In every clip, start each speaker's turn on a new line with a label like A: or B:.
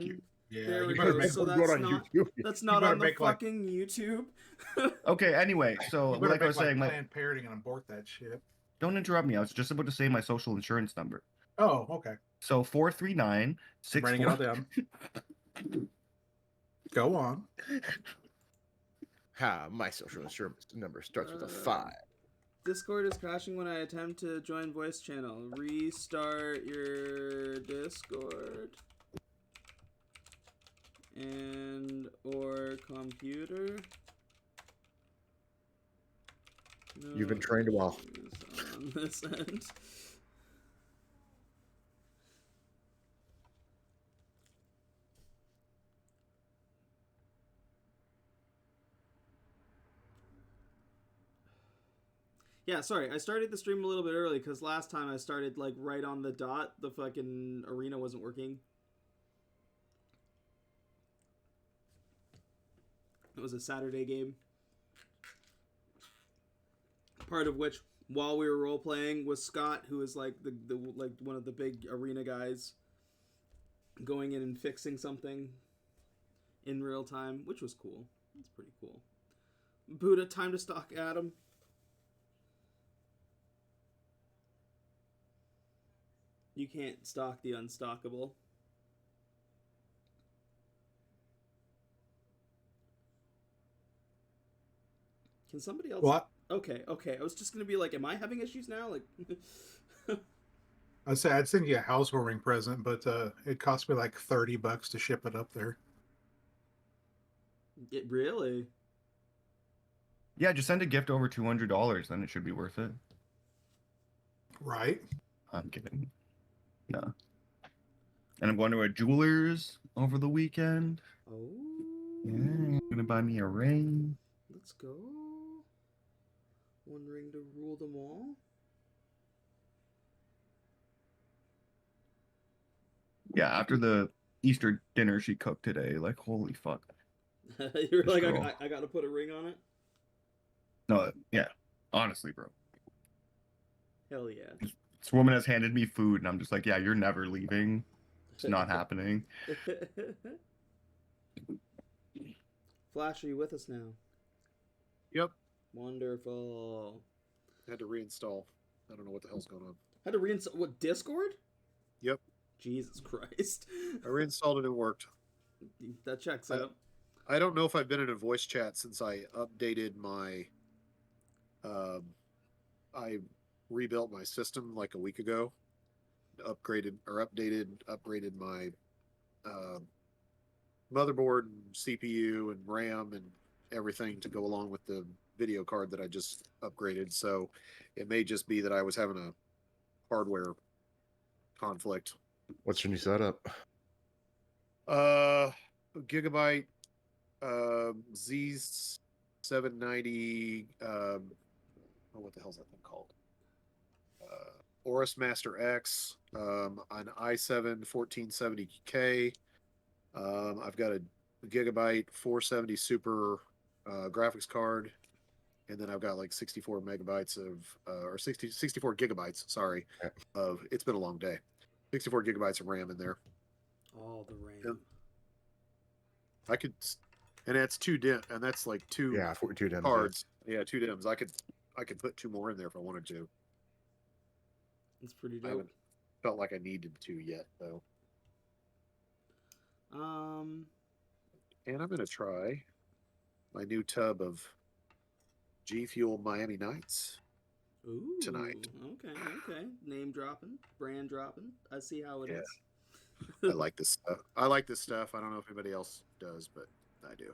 A: Yeah,
B: There we
A: you better
B: go.
A: make,
B: So
C: Go on YouTube.
B: that's not
A: better
B: on the
A: make, like-
B: fucking YouTube.
C: Okay, anyway, so
A: you better
C: like I
A: make
C: was saying,
A: Planned Parenthood and abort that shit.
C: don't interrupt me. I was just about to say my social insurance number.
A: Oh, okay.
C: So 439
A: I'm writing it all down. Go on.
D: Ha, my social insurance number starts with a 5.
B: Discord is crashing when I attempt to join voice channel. Restart your Discord and or computer. No
D: You've been trained well.
B: issues on this end. Yeah, sorry, I started the stream a little bit early because last time I started like right on the dot. The fucking arena wasn't working. It was a Saturday game. Part of which, while we were role playing, was Scott, who is like the like one of the big arena guys, going in and fixing something in real time, which was cool. It's pretty cool. Buddha, time to stalk Adam. You can't stalk the unstockable. Can somebody else?
A: What?
B: Okay. I was just gonna be like, am I having issues now? Like,
A: I'd say I'd send you a housewarming present, but it cost me like $30 to ship it up there.
B: it really?
C: Yeah, just send a gift over $200, then it should be worth it.
A: Right?
C: I'm kidding. No. And I'm going to a jeweler's over the weekend.
B: Oh.
C: Yeah, I'm gonna buy me a ring.
B: Let's go. One ring to rule them all.
C: Yeah, after the Easter dinner she cooked today, like, holy fuck.
B: You're
C: This
B: like,
C: girl.
B: I gotta put a ring on it?
C: No, yeah, honestly, bro.
B: Hell yeah.
C: This woman has handed me food, and I'm just like, yeah, you're never leaving. It's not happening.
B: Flash, are you with us now?
E: Yep.
B: Wonderful.
E: Had to reinstall. I don't know what the hell's going on.
B: Had to reinstall what, Discord?
E: Yep.
B: Jesus Christ.
E: I reinstalled it and it worked.
B: That checks out.
E: I don't know if I've been in a voice chat since I updated my I rebuilt my system like a week ago. Upgraded my motherboard and CPU and RAM and everything to go along with the video card that I just upgraded. So it may just be that I was having a hardware conflict.
D: What's your new setup?
E: Gigabyte Z790 what the hell's that thing called? Aorus Master X, an i7 1470K. I've got a Gigabyte 470 Super graphics card, and then I've got like 64 megabytes of or 64 gigabytes, sorry, of, it's been a long day. 64 gigabytes of RAM in there.
B: All the RAM.
E: Yeah. I could, and that's two dim, and that's like two
D: 42 DIMMs,
E: cards. Yeah, two DIMMs. I could put two more in there if I wanted to.
B: It's pretty
E: I
B: dope.
E: haven't felt like I needed to yet, though. And I'm gonna try my new tub of G Fuel Miami Nights tonight.
B: Okay. Name dropping, brand dropping. I see how it is.
E: I like this stuff. I like this stuff. I don't know if anybody else does, but I do.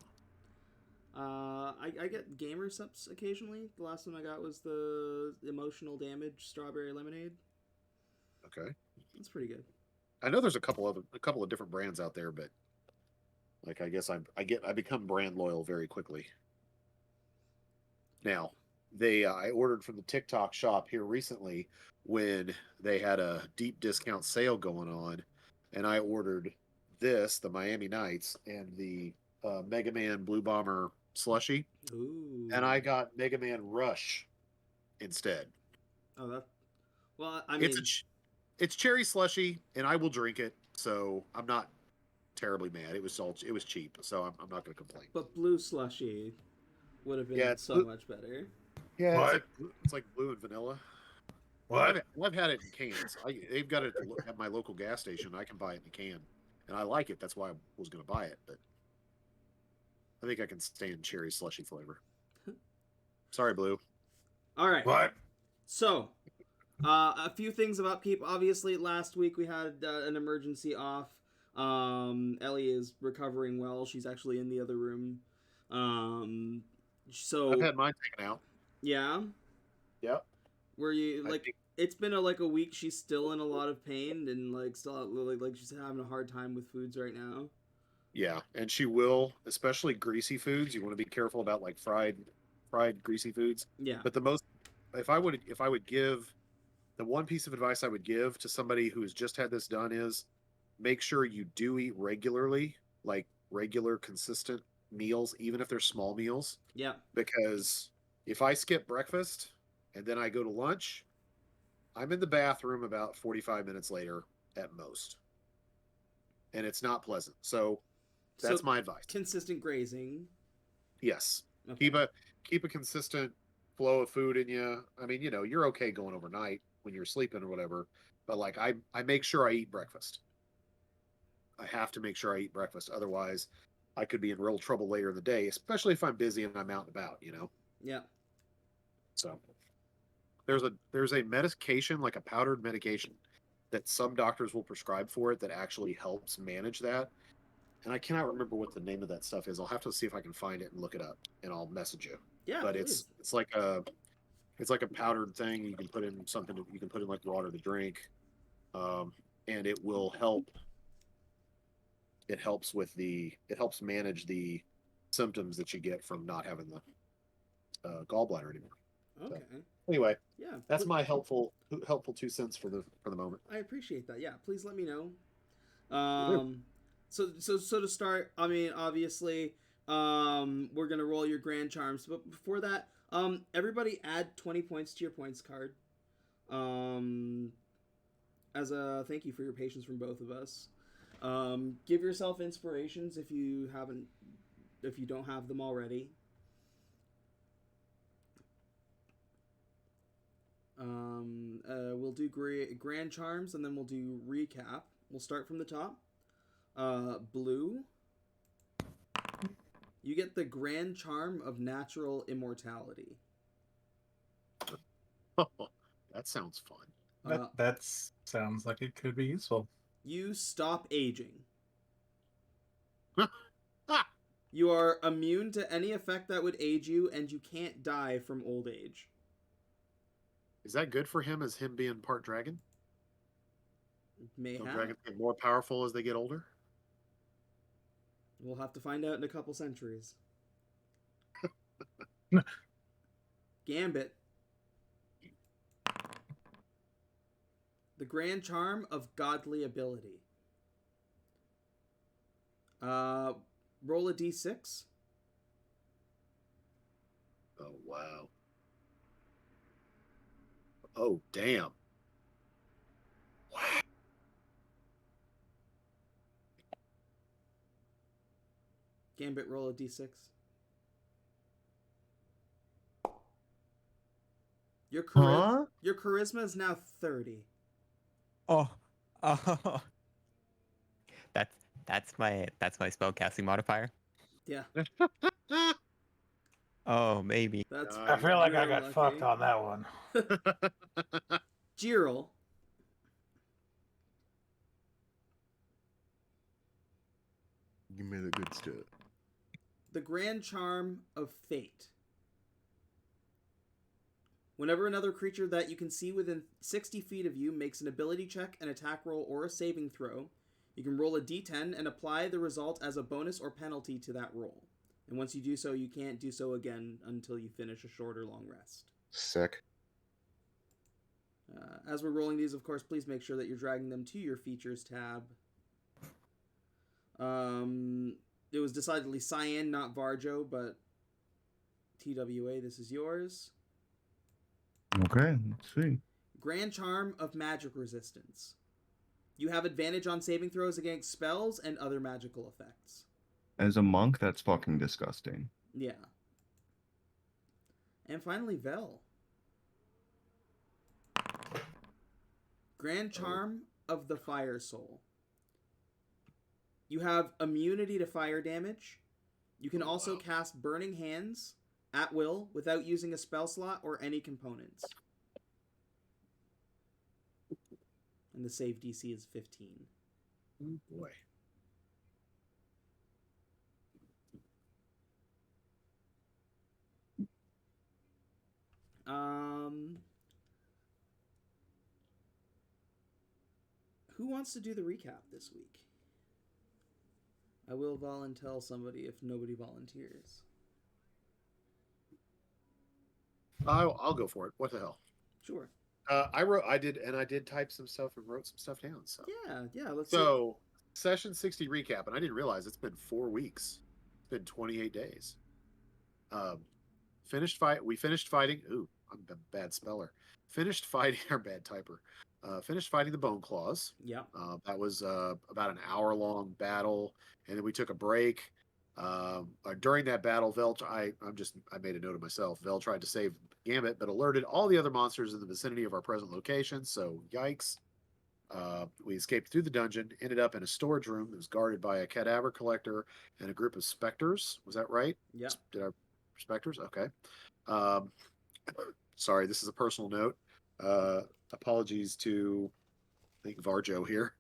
B: I get gamer subs occasionally. The last one I got was the emotional damage strawberry lemonade.
E: Okay,
B: It's pretty good.
E: I know there's a couple of different brands out there, but like I guess I become brand loyal very quickly. Now, I ordered from the TikTok shop here recently when they had a deep discount sale going on, and I ordered the Miami Nights and the Mega Man Blue Bomber slushy.
B: Ooh.
E: And I got Mega Man Rush instead.
B: Oh, that. Well, I mean,
E: It's cherry slushy, and I will drink it. So I'm not terribly mad. It was cheap, so I'm not going to complain.
B: But blue slushy would have been
E: Yeah, it's
B: so
E: blue-
B: much better.
E: Yeah,
A: What?
E: it's like blue and vanilla.
A: What?
E: I've had it in cans. They've got it at my local gas station. I can buy it in a can, and I like it. That's why I was going to buy it. But I think I can stand cherry slushy flavor. Sorry, blue.
B: All right.
A: What?
B: So, a few things of upkeep. Obviously, last week we had an emergency off. Ellie is recovering well. She's actually in the other room. So
E: I've had mine taken out.
B: yeah,
E: Yep.
B: were you
E: I
B: like?
E: think-
B: It's been like a week. She's still in a lot of pain and like still like she's having a hard time with foods right now.
E: Yeah, and she will, especially greasy foods. You want to be careful about like fried greasy foods.
B: Yeah.
E: But if I would give the one piece of advice I would give to somebody who has just had this done is make sure you do eat regularly, like regular consistent meals, even if they're small meals.
B: Yeah.
E: Because if I skip breakfast and then I go to lunch, I'm in the bathroom about 45 minutes later at most. And it's not pleasant. So that's my advice.
B: Consistent grazing.
E: Yes.
B: Okay.
E: Keep a consistent flow of food in you. I mean, you're okay going overnight when you're sleeping or whatever, but like I make sure I eat breakfast. I have to make sure I eat breakfast. Otherwise, I could be in real trouble later in the day, especially if I'm busy and I'm out and about,
B: Yeah.
E: So there's a medication, like a powdered medication that some doctors will prescribe for it that actually helps manage that. And I cannot remember what the name of that stuff is. I'll have to see if I can find it and look it up, and I'll message you.
B: Yeah.
E: But
B: please.
E: it's like a powdered thing. You can put in something. You can put in like water to drink, and it will help. It helps manage the symptoms that you get from not having the gallbladder anymore.
B: Okay.
E: Anyway,
B: Yeah.
E: that's my helpful 2 cents for the moment.
B: I appreciate that. Yeah, please let me know.
E: do.
B: So to start, I mean, obviously, we're gonna roll your grand charms, but before that, everybody add 20 points to your points card, as a thank you for your patience from both of us. Give yourself inspirations if you don't have them already. We'll do grand charms and then we'll do recap. We'll start from the top. Blue. You get the grand charm of natural immortality.
E: That sounds fun.
A: That sounds like it could be useful.
B: You stop aging.
E: Ah!
B: You are immune to any effect that would age you, and you can't die from old age.
E: Is that good for him as him being part dragon?
B: May
E: Will
B: have.
E: dragons get more powerful as they get older?
B: We'll have to find out in a couple centuries. Gambit. The grand charm of godly ability. Roll a d6.
E: Oh wow. Oh damn. Wow.
B: Gambit, roll a d6. Your charisma is now 30.
F: Oh. That's my spellcasting modifier.
B: Yeah,
F: Oh, maybe.
B: that's.
A: I feel like I
B: You're
A: got
B: lucky.
A: fucked on that one.
B: Jiril.
D: Give me the good stuff.
B: The grand charm of fate. Whenever another creature that you can see within 60 feet of you makes an ability check, an attack roll, or a saving throw, you can roll a d10 and apply the result as a bonus or penalty to that roll. And once you do so, you can't do so again until you finish a short or long rest.
D: Sick.
B: As we're rolling these, of course, please make sure that you're dragging them to your features tab. It was decidedly Cyan, not Varjo, but TWA, this is yours.
C: Okay, let's see.
B: Grand Charm of Magic Resistance. You have advantage on saving throws against spells and other magical effects.
C: As a monk, that's fucking disgusting.
B: Yeah. And finally, Vel. Grand Charm of the Fire Soul. You have immunity to fire damage. You can also cast Burning Hands at will without using a spell slot or any components. And the save DC is 15.
E: Oh boy.
B: Who wants to do the recap this week? I will volunteer somebody if nobody volunteers.
E: I'll go for it. What the hell?
B: Sure.
E: I did type some stuff and wrote some stuff down. So
B: Yeah. Let's see.
E: so session 60 recap, and I didn't realize it's been 4 weeks. It's been 28 days. We finished fighting. Ooh, I'm a bad speller. Finished fighting our bad typer. Finished fighting the Bone Claws.
B: Yeah.
E: That was about an hour-long battle, and then we took a break. During that battle, I made a note of myself. Vel tried to save Gambit, but alerted all the other monsters in the vicinity of our present location. So, yikes. We escaped through the dungeon, ended up in a storage room that was guarded by a cadaver collector and a group of specters. Was that right?
B: Yeah.
E: Specters? Okay. Sorry, this is a personal note. Apologies to, I think, Varjo here.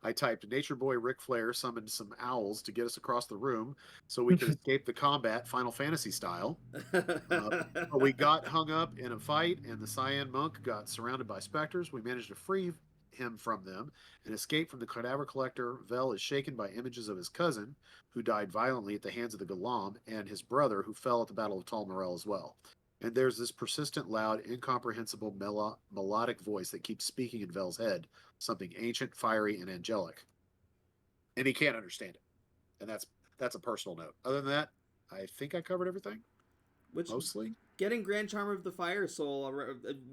E: I typed Nature Boy Ric Flair summoned some owls to get us across the room so we could escape the combat Final Fantasy style. But we got hung up in a fight, and the Cyan monk got surrounded by specters. We managed to free him from them and escape from the cadaver collector. Vel is shaken by images of his cousin, who died violently at the hands of the Golem, and his brother, who fell at the Battle of Tal Morel as well. And there's this persistent, loud, incomprehensible melodic voice that keeps speaking in Vel's head, something ancient, fiery, and angelic. And he can't understand it. And that's a personal note. Other than that, I think I covered everything.
B: Which
E: mostly.
B: Getting Grand Charm of the Fire Soul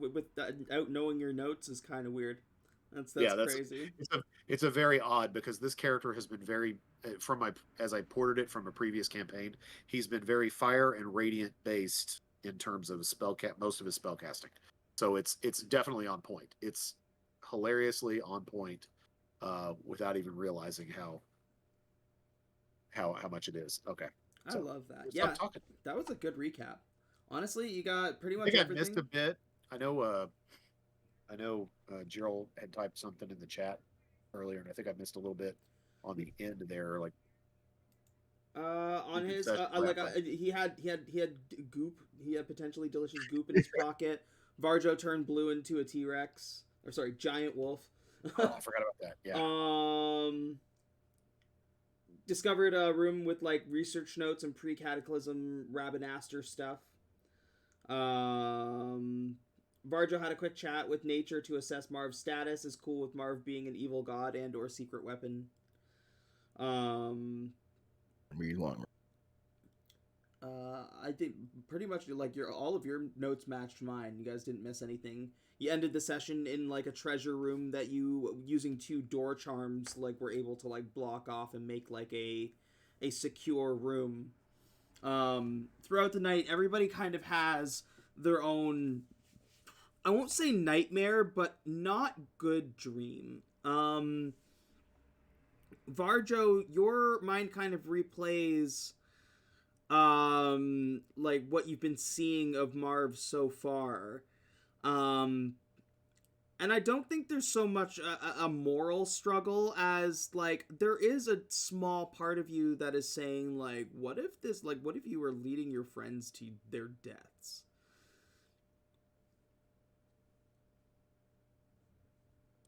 B: without knowing your notes is kind of weird. That's crazy.
E: It's a very odd, because this character has been very as I ported it from a previous campaign, he's been very fire and radiant based in terms of most of his spell casting. So it's definitely on point. It's hilariously on point, without even realizing how much it is. Okay.
B: I love that.
E: Stop talking.
B: That was a good recap. Honestly, you got pretty much
E: I think
B: everything.
E: I missed a bit. I know Gerald had typed something in the chat earlier, and I think I missed a little bit on the end there, like
B: on his he had goop. He had potentially delicious goop in his pocket. Varjo turned blue into a T-Rex, or sorry, giant wolf.
E: Oh, I forgot about that. Yeah.
B: Discovered a room with like research notes and pre-cataclysm Rabanastre stuff. Varjo had a quick chat with Nature to assess Marv's status. Is cool with Marv being an evil god and or secret weapon. I think pretty much like all of your notes matched mine. You guys didn't miss anything. You ended the session in like a treasure room that you, using 2 door charms, like were able to like block off and make like a secure room. Throughout the night, everybody kind of has their own, I won't say nightmare, but not good dream. Varjo, your mind kind of replays like what you've been seeing of Marv so far. And I don't think there's so much a moral struggle as like there is a small part of you that is saying like, what if you were leading your friends to their deaths?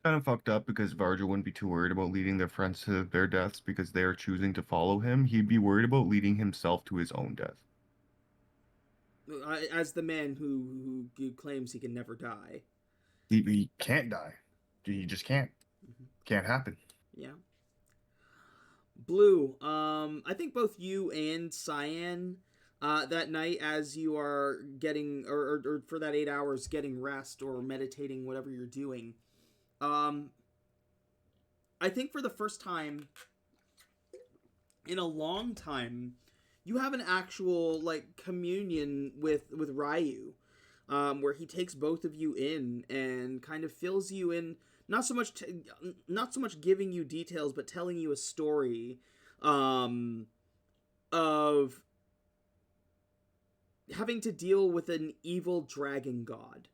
C: Kind of fucked up, because Varjo wouldn't be too worried about leading their friends to their deaths because they are choosing to follow him. He'd be worried about leading himself to his own death.
B: As the man who claims he can never die.
C: He can't die. He just can't.
B: Mm-hmm.
C: Can't happen.
B: Yeah. Blue, I think both you and Cyan, that night as you are getting, or for that 8 hours getting rest or meditating, whatever you're doing, I think for the first time in a long time, you have an actual like communion with Ryu, where he takes both of you in and kind of fills you in. Not so much, not so much giving you details, but telling you a story, of having to deal with an evil dragon god,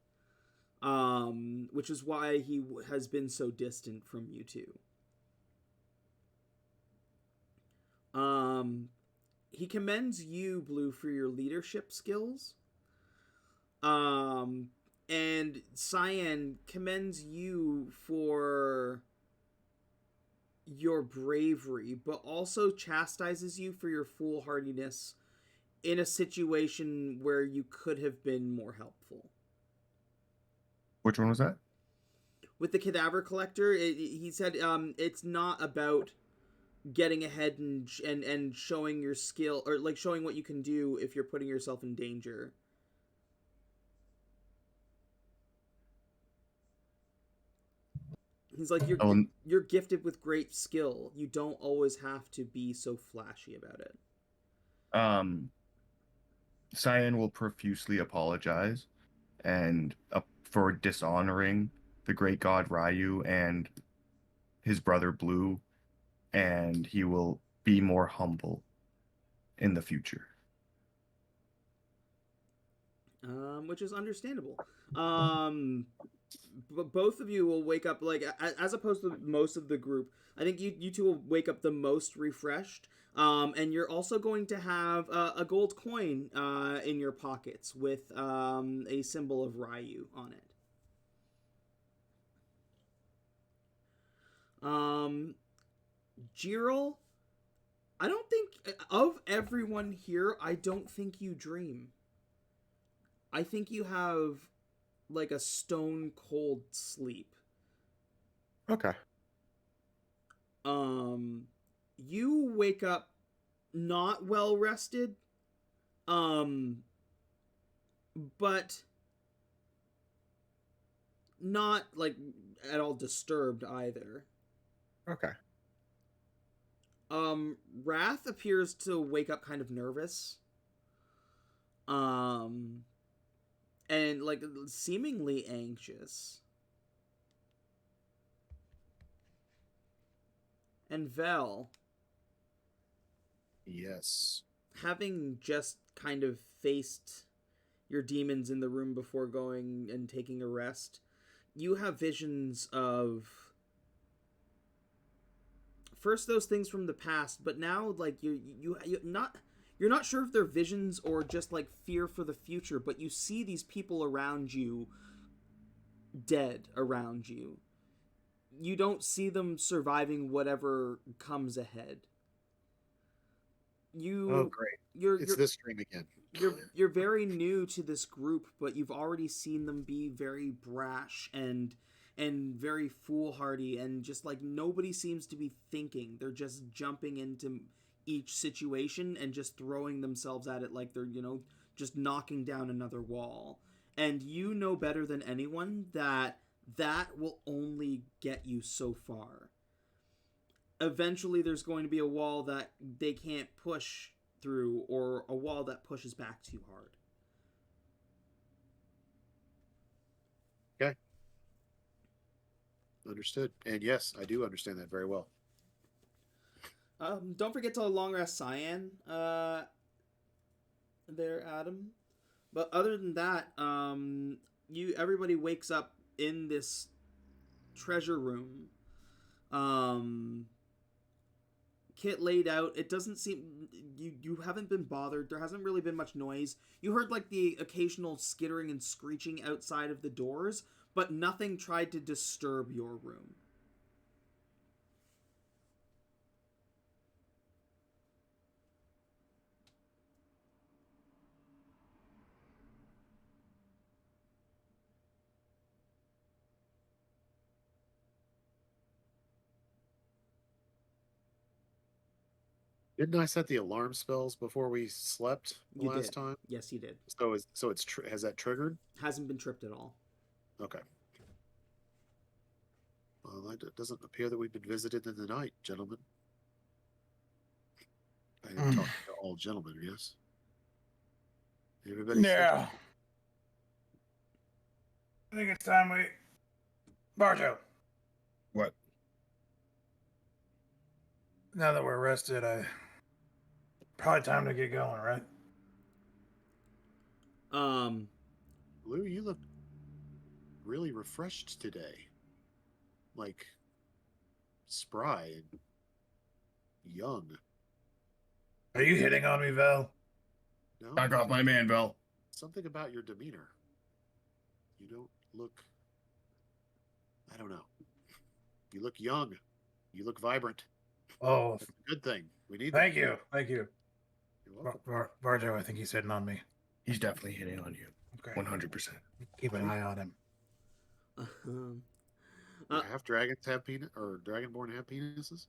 B: which is why he has been so distant from you two. He commends you, Blue, for your leadership skills. And Cyan commends you for your bravery, but also chastises you for your foolhardiness in a situation where you could have been more helpful.
C: Which one was that?
B: With the cadaver collector, he said it's not about getting ahead and showing your skill, or like showing what you can do if you're putting yourself in danger. He's like, you're gifted with great skill. You don't always have to be so flashy about it.
C: Cyan will profusely apologize and for dishonoring the great god Ryu and his brother Blue, and he will be more humble in the future.
B: Which is understandable. But both of you will wake up, like, as opposed to most of the group, I think you two will wake up the most refreshed. And you're also going to have a gold coin in your pockets with a symbol of Ryu on it. Jiril, I don't think, of everyone here, I don't think you dream. I think you have like a stone cold sleep.
D: Okay.
B: You wake up not well rested, but not like at all disturbed either.
D: Okay.
B: Wrath appears to wake up kind of nervous. And like seemingly anxious. And Vel,
E: Yes.
B: having just kind of faced your demons in the room before going and taking a rest, you have visions of first those things from the past, but now like you're not sure if they're visions or just like fear for the future, but you see these people around you dead around you. You don't see them surviving whatever comes ahead.
E: Oh, great.
B: You're
E: This dream again.
B: you're very new to this group, but you've already seen them be very brash and very foolhardy, and just like nobody seems to be thinking. They're just jumping into each situation and just throwing themselves at it like they're, just knocking down another wall. And you know better than anyone that will only get you so far. Eventually there's going to be a wall that they can't push through, or a wall that pushes back too hard.
E: Okay. Understood. And yes, I do understand that very well.
B: Don't forget to long rest Cyan there, Adam. But other than that, everybody wakes up in this treasure room. Kit laid out. It doesn't seem you haven't been bothered. There hasn't really been much noise. You heard like the occasional skittering and screeching outside of the doors, but nothing tried to disturb your room.
E: Didn't I set the alarm spells before we slept
B: You
E: last
B: did.
E: time?
B: Yes, you did.
E: So it's has that triggered?
B: Hasn't been tripped at all.
E: Okay. Well, it doesn't appear that we've been visited in the night, gentlemen. I am talking to all gentlemen, yes? Everybody said
A: Yeah. I think it's time we. Barjo,
D: What?
A: now that we're rested, probably time to get going, right?
E: Blue, you look really refreshed today. Like spry and young.
A: Are you hitting on me, Val?
E: No?
C: Back off my man, Vel.
E: Something about your demeanor. You don't look. I don't know. You look young. You look vibrant.
A: Oh,
E: That's a good thing. We need
A: thank
E: that.
A: you. Thank you.
E: You're welcome.
A: Barjo, I think he's hitting on me.
C: He's definitely hitting on you.
A: Okay.
C: 100%.
A: Keep an eye on him.
B: Um,
E: Do half dragons have penis or dragonborn have penises?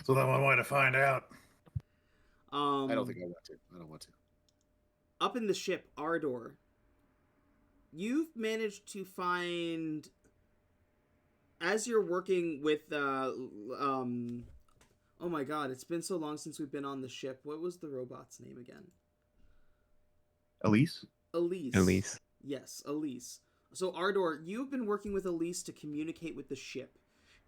A: So then one way to find out.
E: I don't think I want to. I don't want to.
B: Up in the ship, Ardor, you've managed to find, as you're working with oh my god, it's been so long since we've been on the ship. What was the robot's name again?
C: Elise?
B: Elise. Yes, Elise. So Ardor, you've been working with Elise to communicate with the ship,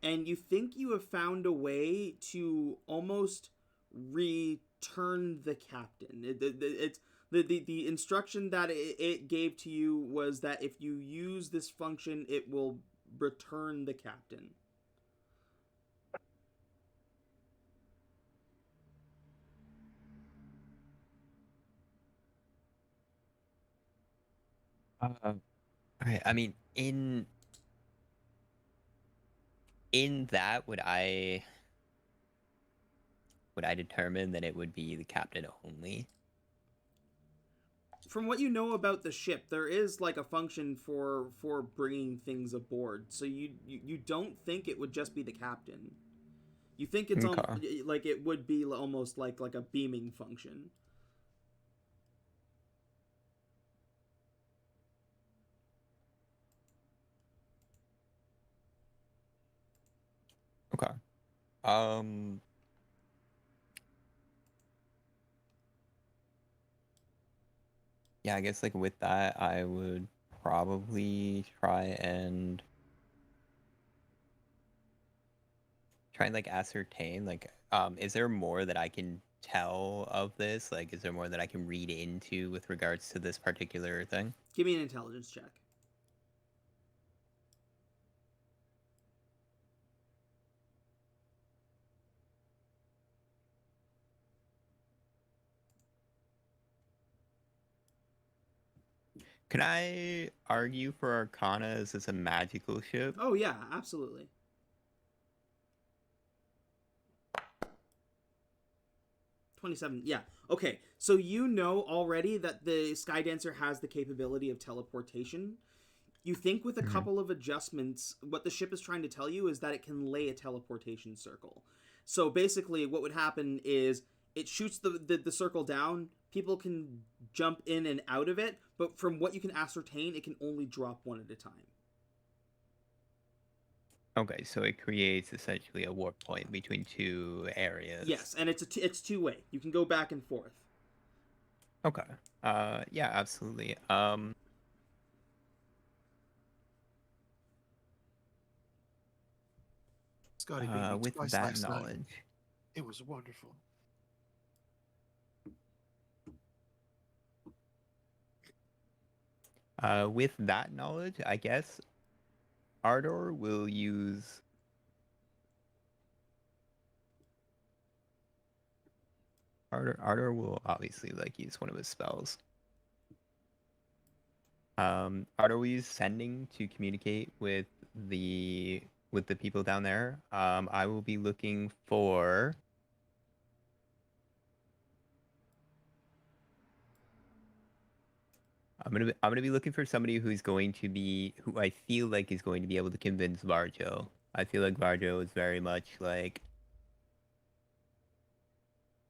B: and you think you have found a way to almost return the captain. It's the instruction that it gave to you was that if you use this function, it will return the captain.
F: Okay, I mean, in that, would I determine that it would be the captain only?
B: From what you know about the ship, there is like a function for bringing things aboard. So you don't think it would just be the captain. You think it's
F: Okay.
B: like it would be almost like a beaming function.
F: Okay. Um. Yeah, I guess like with that, I would probably try and like ascertain like is there more that I can tell of this? Like, is there more that I can read into with regards to this particular thing?
B: Give me an intelligence check.
F: Can I argue for Arcana as it's a magical ship?
B: Oh yeah, absolutely. 27. Yeah. Okay. So you know already that the Skydancer has the capability of teleportation. You think with a couple of adjustments, what the ship is trying to tell you is that it can lay a teleportation circle. So basically, what would happen is it shoots the circle down. People can jump in and out of it, but from what you can ascertain, it can only drop one at a time.
F: Okay, so it creates essentially a warp point between two areas.
B: Yes, and it's two-way. You can go back and forth.
F: Okay. Yeah, absolutely.
E: Scotty beat me
F: With
E: twice
F: that
E: last night.
F: knowledge,
E: It was wonderful.
F: I guess Ardor will use. Ardor will obviously like use one of his spells. Ardor will use sending to communicate with the people down there. I will be looking for. I'm gonna be looking for somebody who I feel like is going to be able to convince Varjo. I feel like Varjo is very much like,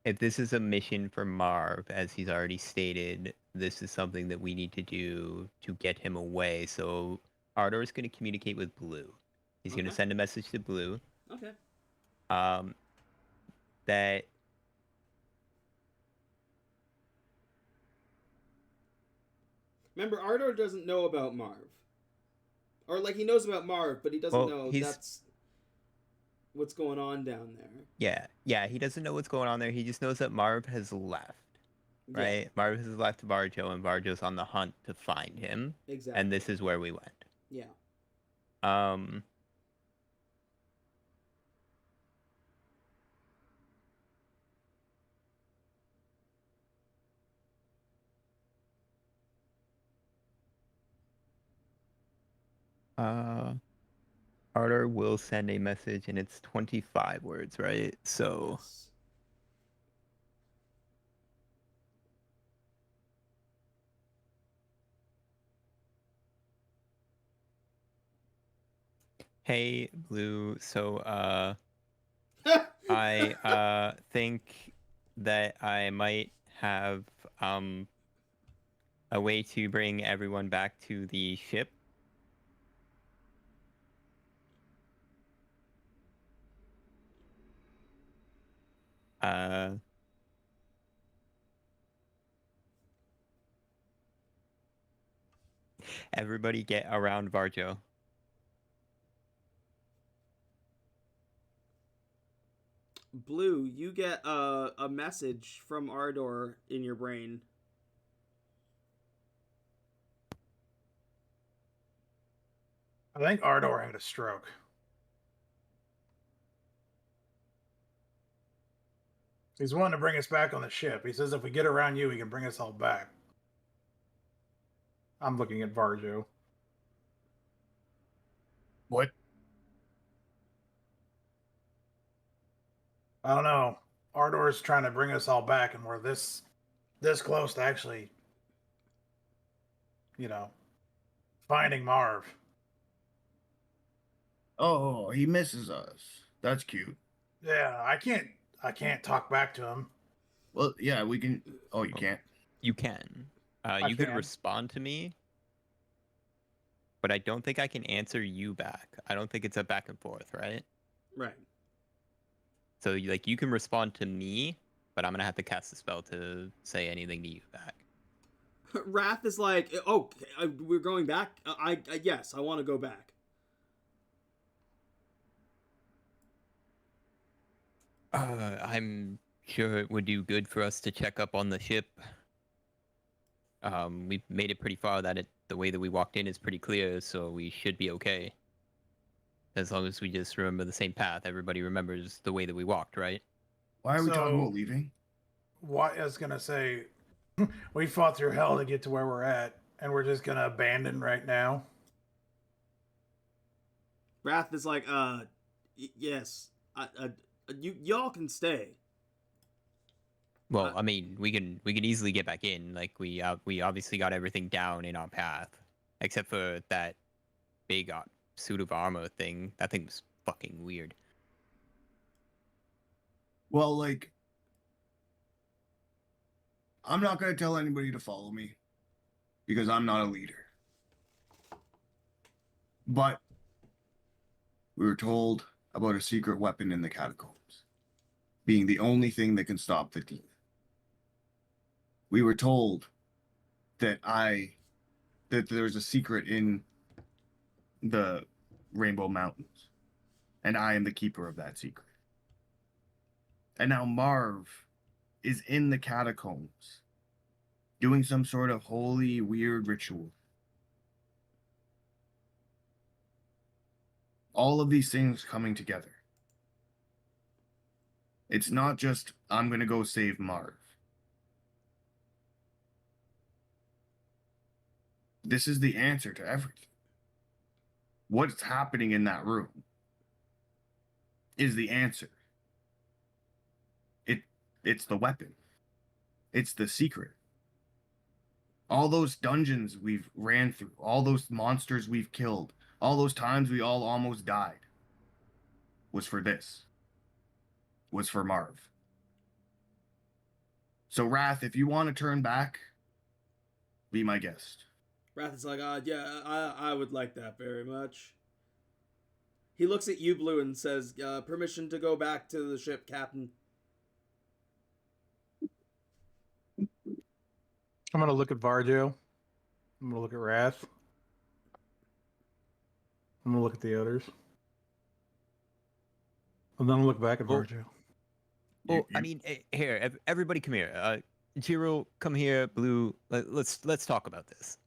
F: if this is a mission for Marv, as he's already stated, this is something that we need to do to get him away. So Ardor is going to communicate with Blue. He's going to
B: Okay.
F: send a message to Blue.
B: Okay.
F: That
B: Remember, Ardor doesn't know about Marv. Or, like, he knows about Marv, but he doesn't know that's what's going on down there.
F: Yeah, he doesn't know what's going on there. He just knows that Marv has left, right?
B: Yeah,
F: Marv has left Varjo, and Varjo's on the hunt to find him,
B: exactly.
F: and this is where we went.
B: Yeah.
F: Ardor will send a message, and it's 25 words, right? So,
B: Yes.
F: hey, Blue, so, I, think that I might have, a way to bring everyone back to the ship. Everybody get around Varjo.
B: Blue, you get a message from Ardor in your brain.
A: I think Ardor had a stroke. He's wanting to bring us back on the ship. He says if we get around you, he can bring us all back. I'm looking at Varjo.
C: What?
A: I don't know. Ardor's trying to bring us all back, and we're this close to actually, finding Marv.
C: Oh, he misses us. That's cute.
A: Yeah, I can't talk back to him.
C: Well, yeah, we can. Oh, you can't.
F: You can.
A: I
F: You could
A: can.
F: respond to me, but I don't think I can answer you back. I don't think it's a back and forth, right?
B: Right.
F: So, like, you can respond to me, but I'm gonna have to cast a spell to say anything to you back.
B: Wrath is like, oh, we're going back. Yes, I want to go back.
F: I'm sure it would do good for us to check up on the ship. We've made it pretty far. The way that we walked in is pretty clear, so we should be okay. As long as we just remember the same path, everybody remembers the way that we walked, right?
C: Why are we talking
A: So-
C: about leaving?
A: What I was gonna say, we fought through hell to get to where we're at, and we're just gonna abandon right now.
B: Wrath is like, yes, y'all can stay.
F: Well, I mean, we can easily get back in. Like we obviously got everything down in our path, except for that big suit of armor thing. That thing was fucking weird.
C: Well, like, I'm not going to tell anybody to follow me because I'm not a leader. But we were told about a secret weapon in the catacombs being the only thing that can stop the demon. We were told that there's a secret in the Rainbow Mountains, and I am the keeper of that secret. And now Marv is in the catacombs doing some sort of holy, weird ritual. All of these things coming together. It's not just, I'm going to go save Marv. This is the answer to everything. What's happening in that room is the answer. It's the weapon. It's the secret. All those dungeons we've ran through, all those monsters we've killed, all those times we all almost died was for this. Was for Marv. So Wrath, if you want to turn back, be my guest.
B: Wrath is like, yeah, I would like that very much. He looks at you, Blue, and says, permission to go back to the ship, Captain.
A: I'm gonna look at Varjo. I'm gonna look at Wrath. I'm gonna look at the others. And then I'll look back at
F: Well-
A: Varjo.
F: Well, I mean, here, everybody, come here. Jiro, come here. Blue, let's talk about this.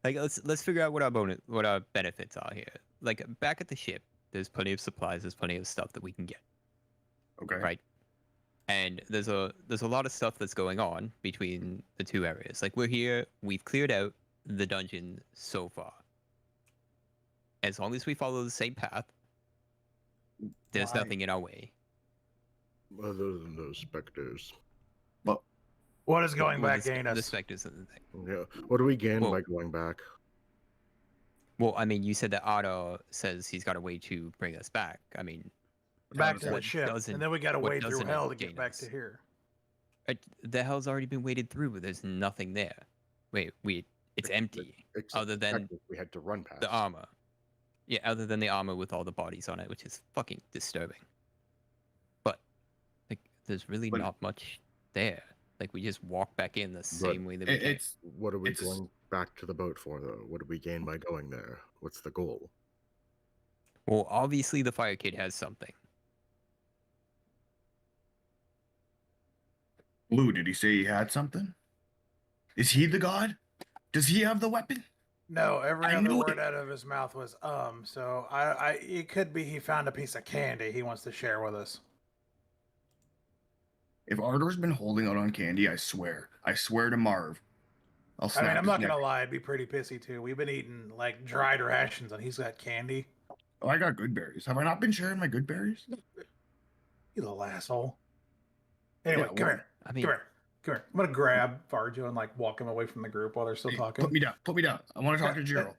F: Like, let's figure out what our benefits are here. Like, back at the ship, there's plenty of supplies. There's plenty of stuff that we can get.
C: Okay.
F: Right. And there's a lot of stuff that's going on between the two areas. Like, we're here. We've cleared out the dungeon so far. As long as we follow the same path, there's
C: Why?
F: nothing in our way.
D: Other than those specters.
A: What is going
F: Well,
A: back gain
F: the
A: us?
F: specters and the thing.
D: Yeah. What do we gain
F: Well-
D: by going back?
F: Well, I mean, you said that Otto says he's got a way to bring us back. I mean,
A: Back to the
F: what
A: ship,
F: doesn't-
A: and then we gotta
F: what
A: wade through
F: doesn't
A: hell to
F: gain
A: get back
F: us?
A: to here.
F: the hell's already been waded through, but there's nothing there. Wait, it's empty.
D: Except
F: Other than
D: technically we had to run past.
F: the armor. Yeah, other than the armor with all the bodies on it, which is fucking disturbing. But, like, there's really
C: But-
F: not much there. Like, we just walk back in the same way that we came.
C: It's
D: What are we
C: It's a s-
D: going back to the boat for, though? What do we gain by going there? What's the goal?
F: Well, obviously the Fire Kid has something.
C: Blue. Did he say he had something? Is he the god? Does he have the weapon?
A: No, every
C: I
A: other
C: knew
A: word
C: it.
A: out of his mouth was so it could be he found a piece of candy he wants to share with us.
C: If Ardor's been holding out on candy, I swear to Marv, I'll
A: I
C: snap
A: mean, I'm
C: his
A: not
C: neck.
A: gonna lie, I'd be pretty pissy too. We've been eating like dried rations and he's got candy.
C: Oh, I got good berries. Have I not been sharing my good berries?
A: You little asshole. Anyway,
C: Yeah,
A: come
C: well,
A: here.
F: I mean,
A: Come here. Come here. I'm gonna grab Varjo and like walk him away from the group while they're still
C: Hey,
A: talking.
C: Put me down. Put me down. I want to talk to Jiro.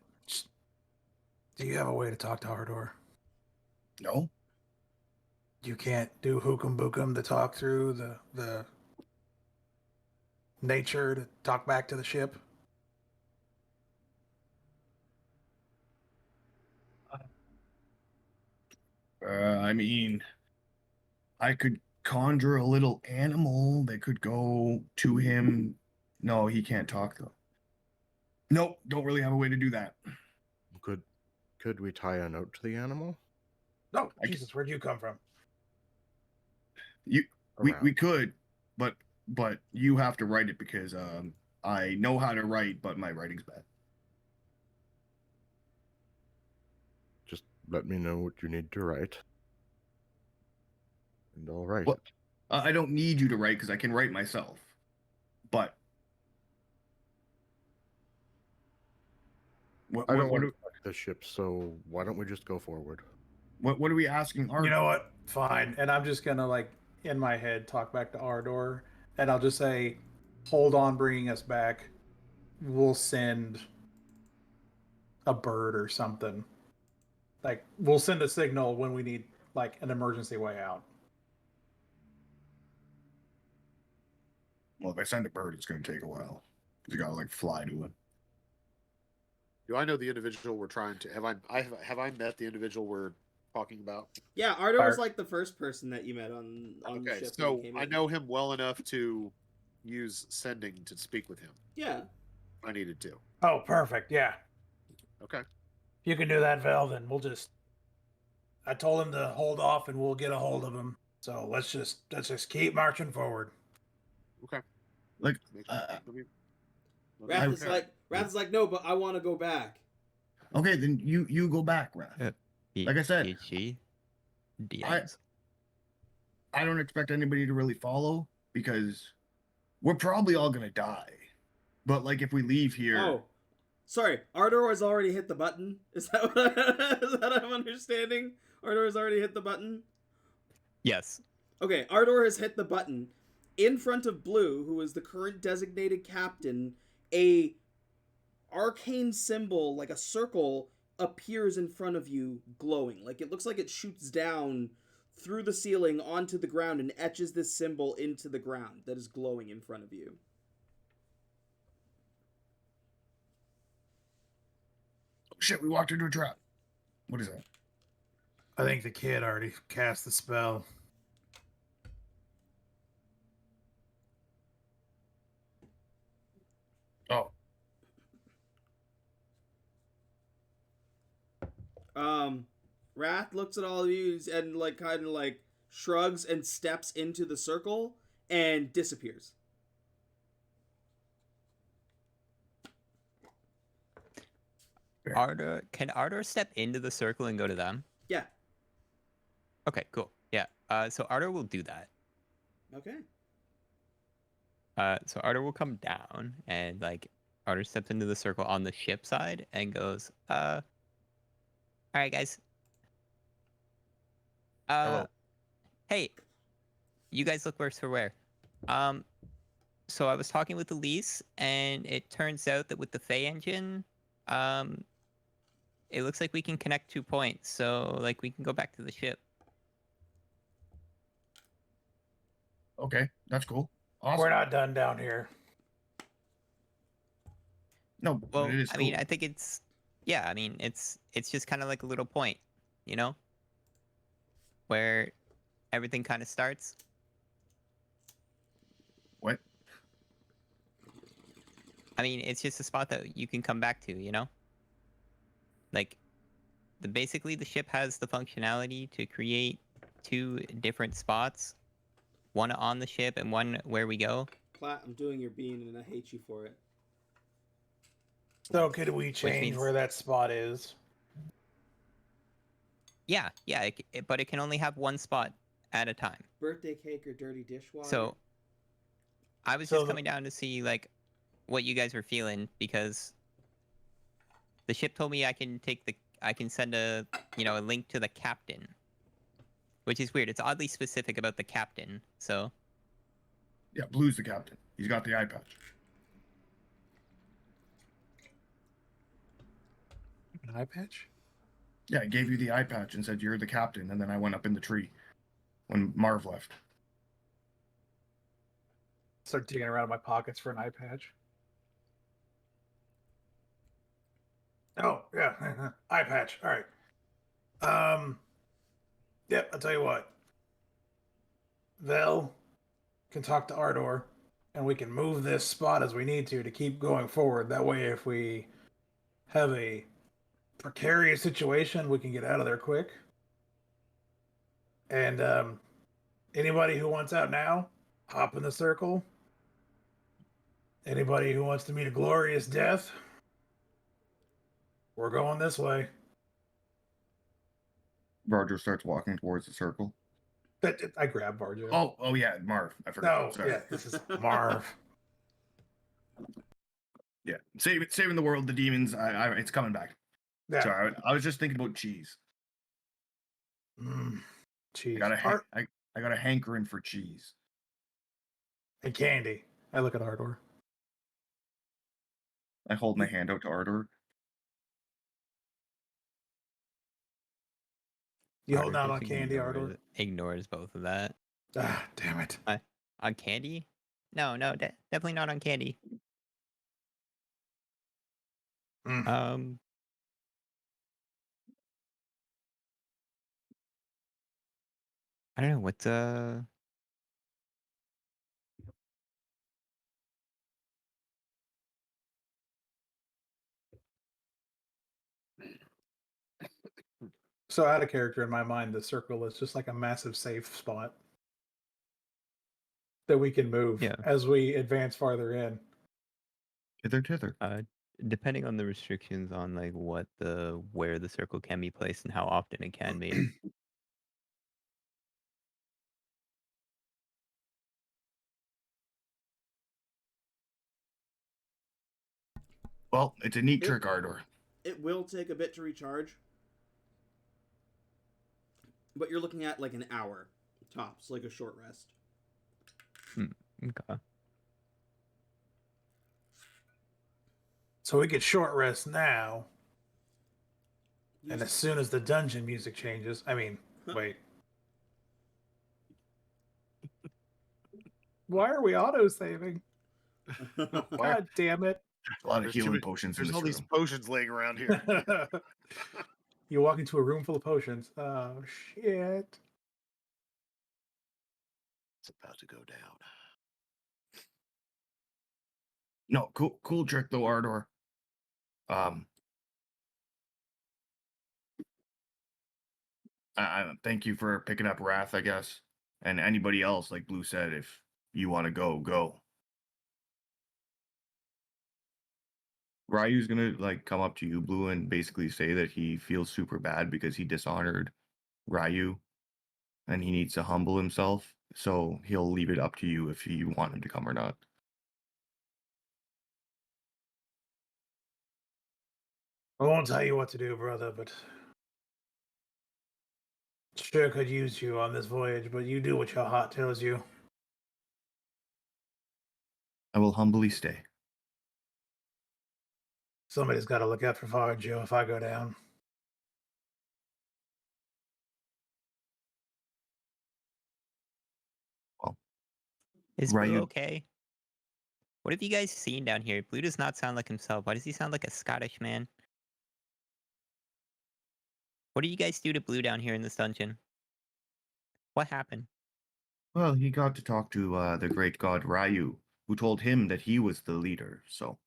A: Do you have a way to talk to Ardor?
C: No.
A: You can't do hookum bookum to talk through the nature to talk back to the ship.
C: I mean, I could conjure a little animal that could go to him. No, he can't talk though. Nope, don't really have a way to do that.
D: Could we tie a note to the animal?
A: No,
C: I
A: Jesus, where'd you come from?
C: We
D: Around.
C: could, but you have to write it because I know how to write, but my writing's bad.
D: Just let me know what you need to write, and I'll write
C: What?
D: it.
C: I don't need you to write because I can write myself. But
D: I don't want to wreck the ship, so why don't we just go forward?
C: what are we asking?
A: You know what? Fine. And I'm just gonna like in my head talk back to Ardor, and I'll just say, "Hold on, bringing us back. We'll send a bird or something. Like we'll send a signal when we need like an emergency way out."
C: Well, if I send a bird, it's going to take a while. You got to like fly to it.
E: Do I know the individual we're trying to have I met the individual we're talking about?
B: Yeah, Ardor was
A: Art-
B: like the first person that you met on the
E: Okay,
B: ship. when
E: so
B: you came
E: I
B: in.
E: know him well enough to use sending to speak with him.
B: Yeah.
E: If I needed to.
A: Oh, perfect. Yeah.
E: Okay.
A: You can do that, Vel, then we'll just I told him to hold off and we'll get a hold of him. So let's just keep marching forward.
E: Okay.
C: Like,
E: Make-
C: uh,
E: let me-
B: Wrath
E: me-
B: is Wrath is like, no, but I want to go back.
C: okay, then you go back, Raph. Like I said,
F: PhD, DMs.
C: I don't expect anybody to really follow because we're probably all going to die. But like if we leave here,
B: Oh, sorry. Ardor has already hit the button. Is that what I'm understanding? Ardor has already hit the button.
F: Yes.
B: Okay, Ardor has hit the button. In front of Blue, who is the current designated captain, a arcane symbol, like a circle, appears in front of you, glowing. Like it looks like it shoots down through the ceiling onto the ground and etches this symbol into the ground that is glowing in front of you.
C: Shit, we walked into a trap. What is that?
A: I think the kid already cast the spell.
C: Oh,
B: Wrath looks at all of you and like kind of like shrugs and steps into the circle and disappears.
F: Can Ardor step into the circle and go to them?
B: Yeah.
F: Okay, cool. Yeah. So Ardor will do that.
B: Okay.
F: So Ardor will come down and like Ardor steps into the circle on the ship side and goes, all right, guys.
C: hello.
F: Hey, you guys look worse for wear. So I was talking with Elise, and it turns out that with the Fey engine, it looks like we can connect 2 points. So like we can go back to the ship.
C: Okay, that's cool. Awesome.
A: We're not done down here.
C: No, but
F: Well,
C: it is
F: I
C: cool.
F: mean, I think it's it's just kind of like a little point, you know, where everything kind of starts.
C: What?
F: I mean, it's just a spot that you can come back to, you know? Like, basically the ship has the functionality to create 2 different spots, one on the ship and one where we go.
B: Plat, I'm doing your bean and I hate you for it.
A: So could we change
F: means-
A: where that spot is?
F: Yeah, but it can only have 1 spot at a time.
B: Birthday cake or dirty dishwater?
F: So, I was
A: So
F: just
A: the-
F: coming down to see, like, what you guys were feeling, because the ship told me I can send a link to the captain, which is weird. It's oddly specific about the captain. So
C: Yeah, Blue's the captain. He's got the eye patch.
A: An eye patch?
C: Yeah, I gave you the eye patch and said you're the captain, and then I went up in the tree when Marv left.
A: Start digging around in my pockets for an eye patch. Oh, yeah. Eye patch. All right. Yep, I'll tell you what. Vel can talk to Ardor, and we can move this spot as we need to keep going forward. That way, if we have a precarious situation, we can get out of there quick. And anybody who wants out now, hop in the circle. Anybody who wants to meet a glorious death, we're going this way.
C: Roger starts walking towards the circle.
A: I grab Varjo.
C: Oh yeah, Marv. I forgot.
A: no,
C: Sorry.
A: yeah, this is Marv.
C: Yeah, saving the world, the demons. It's coming back.
A: Yeah.
C: Sorry, I was just thinking about cheese.
A: Cheese.
C: I got a hankering for cheese.
A: And candy. I look at Ardor.
C: I hold my hand out to Ardor.
A: You hold
F: Ardor
A: out on
F: just
A: candy, Ardor?
F: ignores both of that.
A: Ah, damn it.
F: On candy? No, definitely not on candy.
A: Mm.
F: I don't know what's
A: So out of character in my mind, the circle is just like a massive safe spot that we can move as we advance farther in.
C: Hither, tither.
F: Depending on the restrictions on like where the circle can be placed and how often it can be.
C: Well, it's a neat trick, Ardor.
B: It will take a bit to recharge, but you're looking at like an hour tops, like a short rest.
F: Okay.
A: So we get short rest now, and
B: Use-
A: as soon as the dungeon music changes, wait. Why are we auto-saving? God damn it.
C: A lot of
E: There's too
C: healing
E: many-
C: potions in
E: There's
C: this
E: all these
C: room.
E: potions laying around here.
A: You walk into a room full of potions. Oh shit!
E: It's about to go down.
C: No, cool trick though, Ardor. I thank you for picking up Wrath, I guess. And anybody else, like Blue said, if you want to go, go. Ryu's gonna like come up to you, Blue, and basically say that he feels super bad because he dishonored Ryu and he needs to humble himself. So he'll leave it up to you if you want him to come or not.
A: I won't tell you what to do, brother, but sure could use you on this voyage. But you do what your heart tells you.
C: I will humbly stay.
A: Somebody's got to look out for Far Joe if I go down.
F: Is
C: Ryu-
F: Blue okay? What have you guys seen down here? Blue does not sound like himself. Why does he sound like a Scottish man? What did you guys do to Blue down here in this dungeon? What happened?
C: Well, he got to talk to the great god Ryu, who told him that he was the leader, so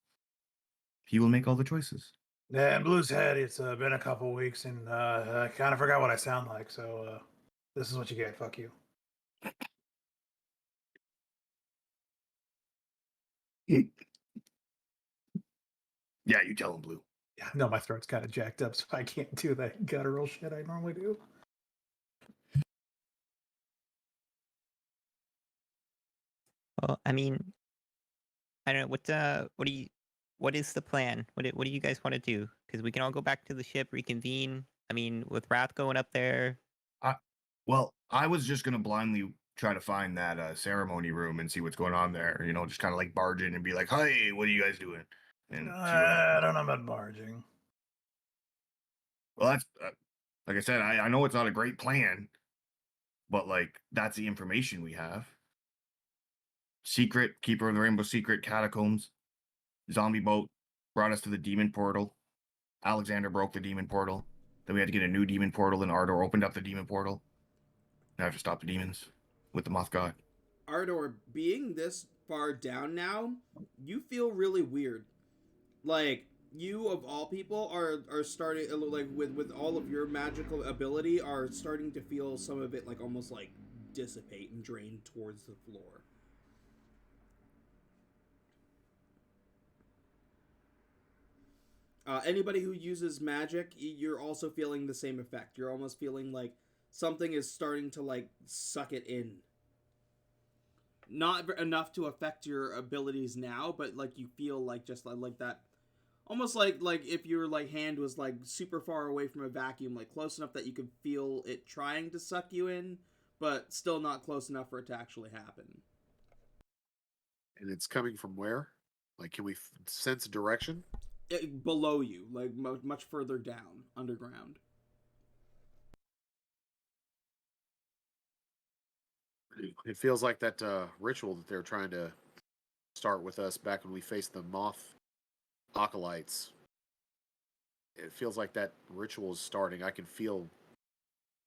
C: he will make all the choices.
A: Yeah, in Blue's head, it's been a couple weeks, and I kind of forgot what I sound like. So this is what you get. Fuck you.
C: Yeah, you tell him, Blue.
A: Yeah, no, my throat's kind of jacked up, so I can't do that guttural shit I normally do.
F: Well, I mean, I don't know. What is the plan? What do you guys want to do? Because we can all go back to the ship, reconvene. I mean, with Wrath going up there.
C: Well, I was just gonna blindly try to find that ceremony room and see what's going on there. You know, just kind of like barge in and be like, "Hey, what are you guys doing?" And see what
A: I
C: happens.
A: don't know about barging.
C: Well, that's like I said. I know it's not a great plan, but like that's the information we have. Secret keeper of the Rainbow Secret catacombs, zombie boat brought us to the demon portal. Alexander broke the demon portal. Then we had to get a new demon portal, and Ardor opened up the demon portal. Now I have to stop the demons with the Moth God.
B: Ardor, being this far down now, you feel really weird. Like, you of all people are starting like with all of your magical ability are starting to feel some of it like almost like dissipate and drain towards the floor. Anybody who uses magic, you're also feeling the same effect. You're almost feeling like something is starting to like suck it in. Not enough to affect your abilities now, but like you feel like just like that, almost like if your like hand was like super far away from a vacuum, like close enough that you could feel it trying to suck you in, but still not close enough for it to actually happen.
E: And it's coming from where? Like, can we sense direction?
B: Below you, like much further down, underground.
E: It feels like that ritual that they're trying to start with us back when we faced the moth acolytes. It feels like that ritual is starting. I can feel.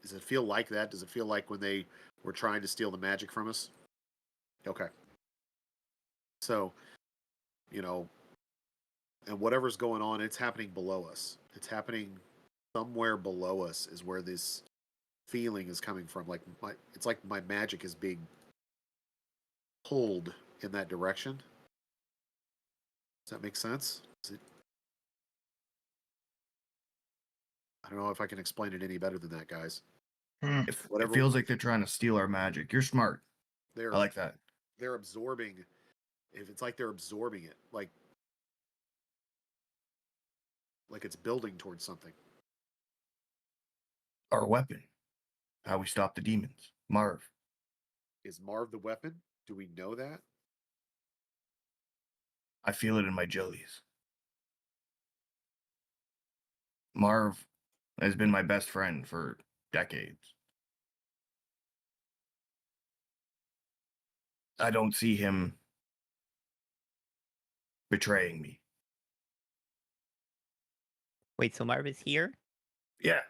E: Does it feel like that? Does it feel like when they were trying to steal the magic from us? Okay. So, you know, and whatever's going on, it's happening below us. It's happening somewhere below us is where this feeling is coming from. Like it's like my magic is being pulled in that direction. Does that make sense? I don't know if I can explain it any better than that, guys.
C: It feels like they're trying to steal our magic. You're smart. I like that.
E: They're absorbing. If it's like they're absorbing it, like it's building towards something.
C: Our weapon. How we stop the demons. Marv.
E: Is Marv the weapon? Do we know that?
C: I feel it in my jellies. Marv has been my best friend for decades. I don't see him betraying me
F: Wait, so Marv is here?
C: Yeah.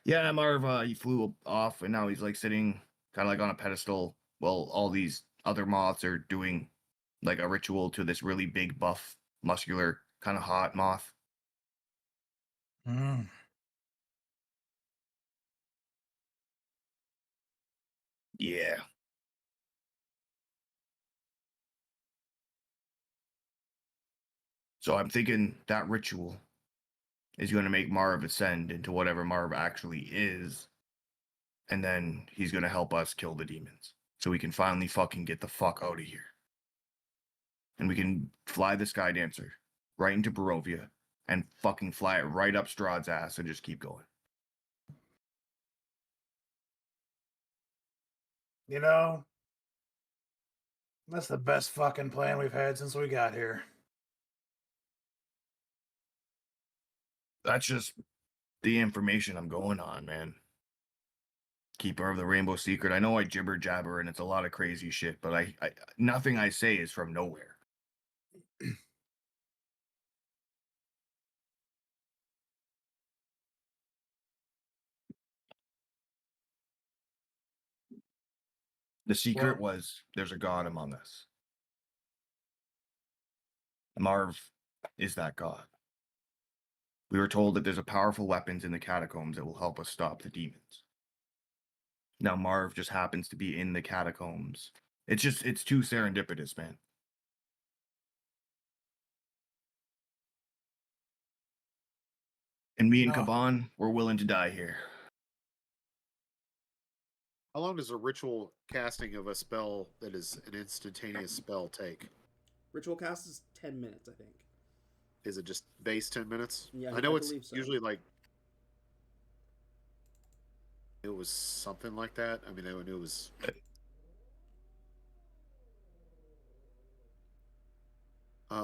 C: Yeah, Marv, he flew off and now he's like sitting kind of like on a pedestal while all these other moths are doing like a ritual to this really big, buff, muscular, kind of hot moth.
A: Mm.
C: Yeah. So I'm thinking that ritual is going to make Marv ascend into whatever Marv actually is. And then he's going to help us kill the demons. So we can finally fucking get the fuck out of here. And we can fly the Sky Dancer right into Barovia and fucking fly it right up Strahd's ass and just keep going.
A: You know, that's the best fucking plan we've had since we got here.
C: That's just the information I'm going on, man. Keeper of the Rainbow Secret. I know I jibber jabber and it's a lot of crazy shit, but I nothing I say is from nowhere. The secret was there's a god among us. Marv is that god. We were told that there's a powerful weapons in the catacombs that will help us stop the demons. Now Marv just happens to be in the catacombs. It's too serendipitous, man. And me and
A: No.
C: Kaban, we're willing to die here.
E: How long does a ritual casting of a spell that is an instantaneous spell take?
B: Ritual cast is 10 minutes, I think.
E: Is it just base 10 minutes?
B: Yeah,
E: I know
B: I
E: it's
B: believe so.
E: usually like it was something like that. I mean, I knew it was. I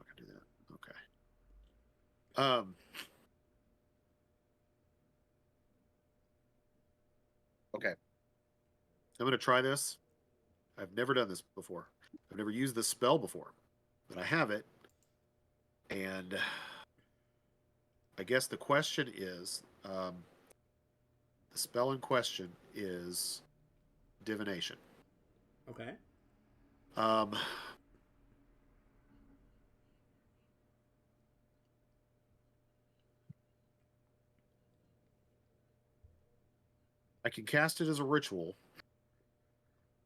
E: can do that. Okay. Okay. I'm gonna try this. I've never done this before. I've never used this spell before, but I have it. And I guess the question is, the spell in question is divination.
B: Okay.
E: I can cast it as a ritual.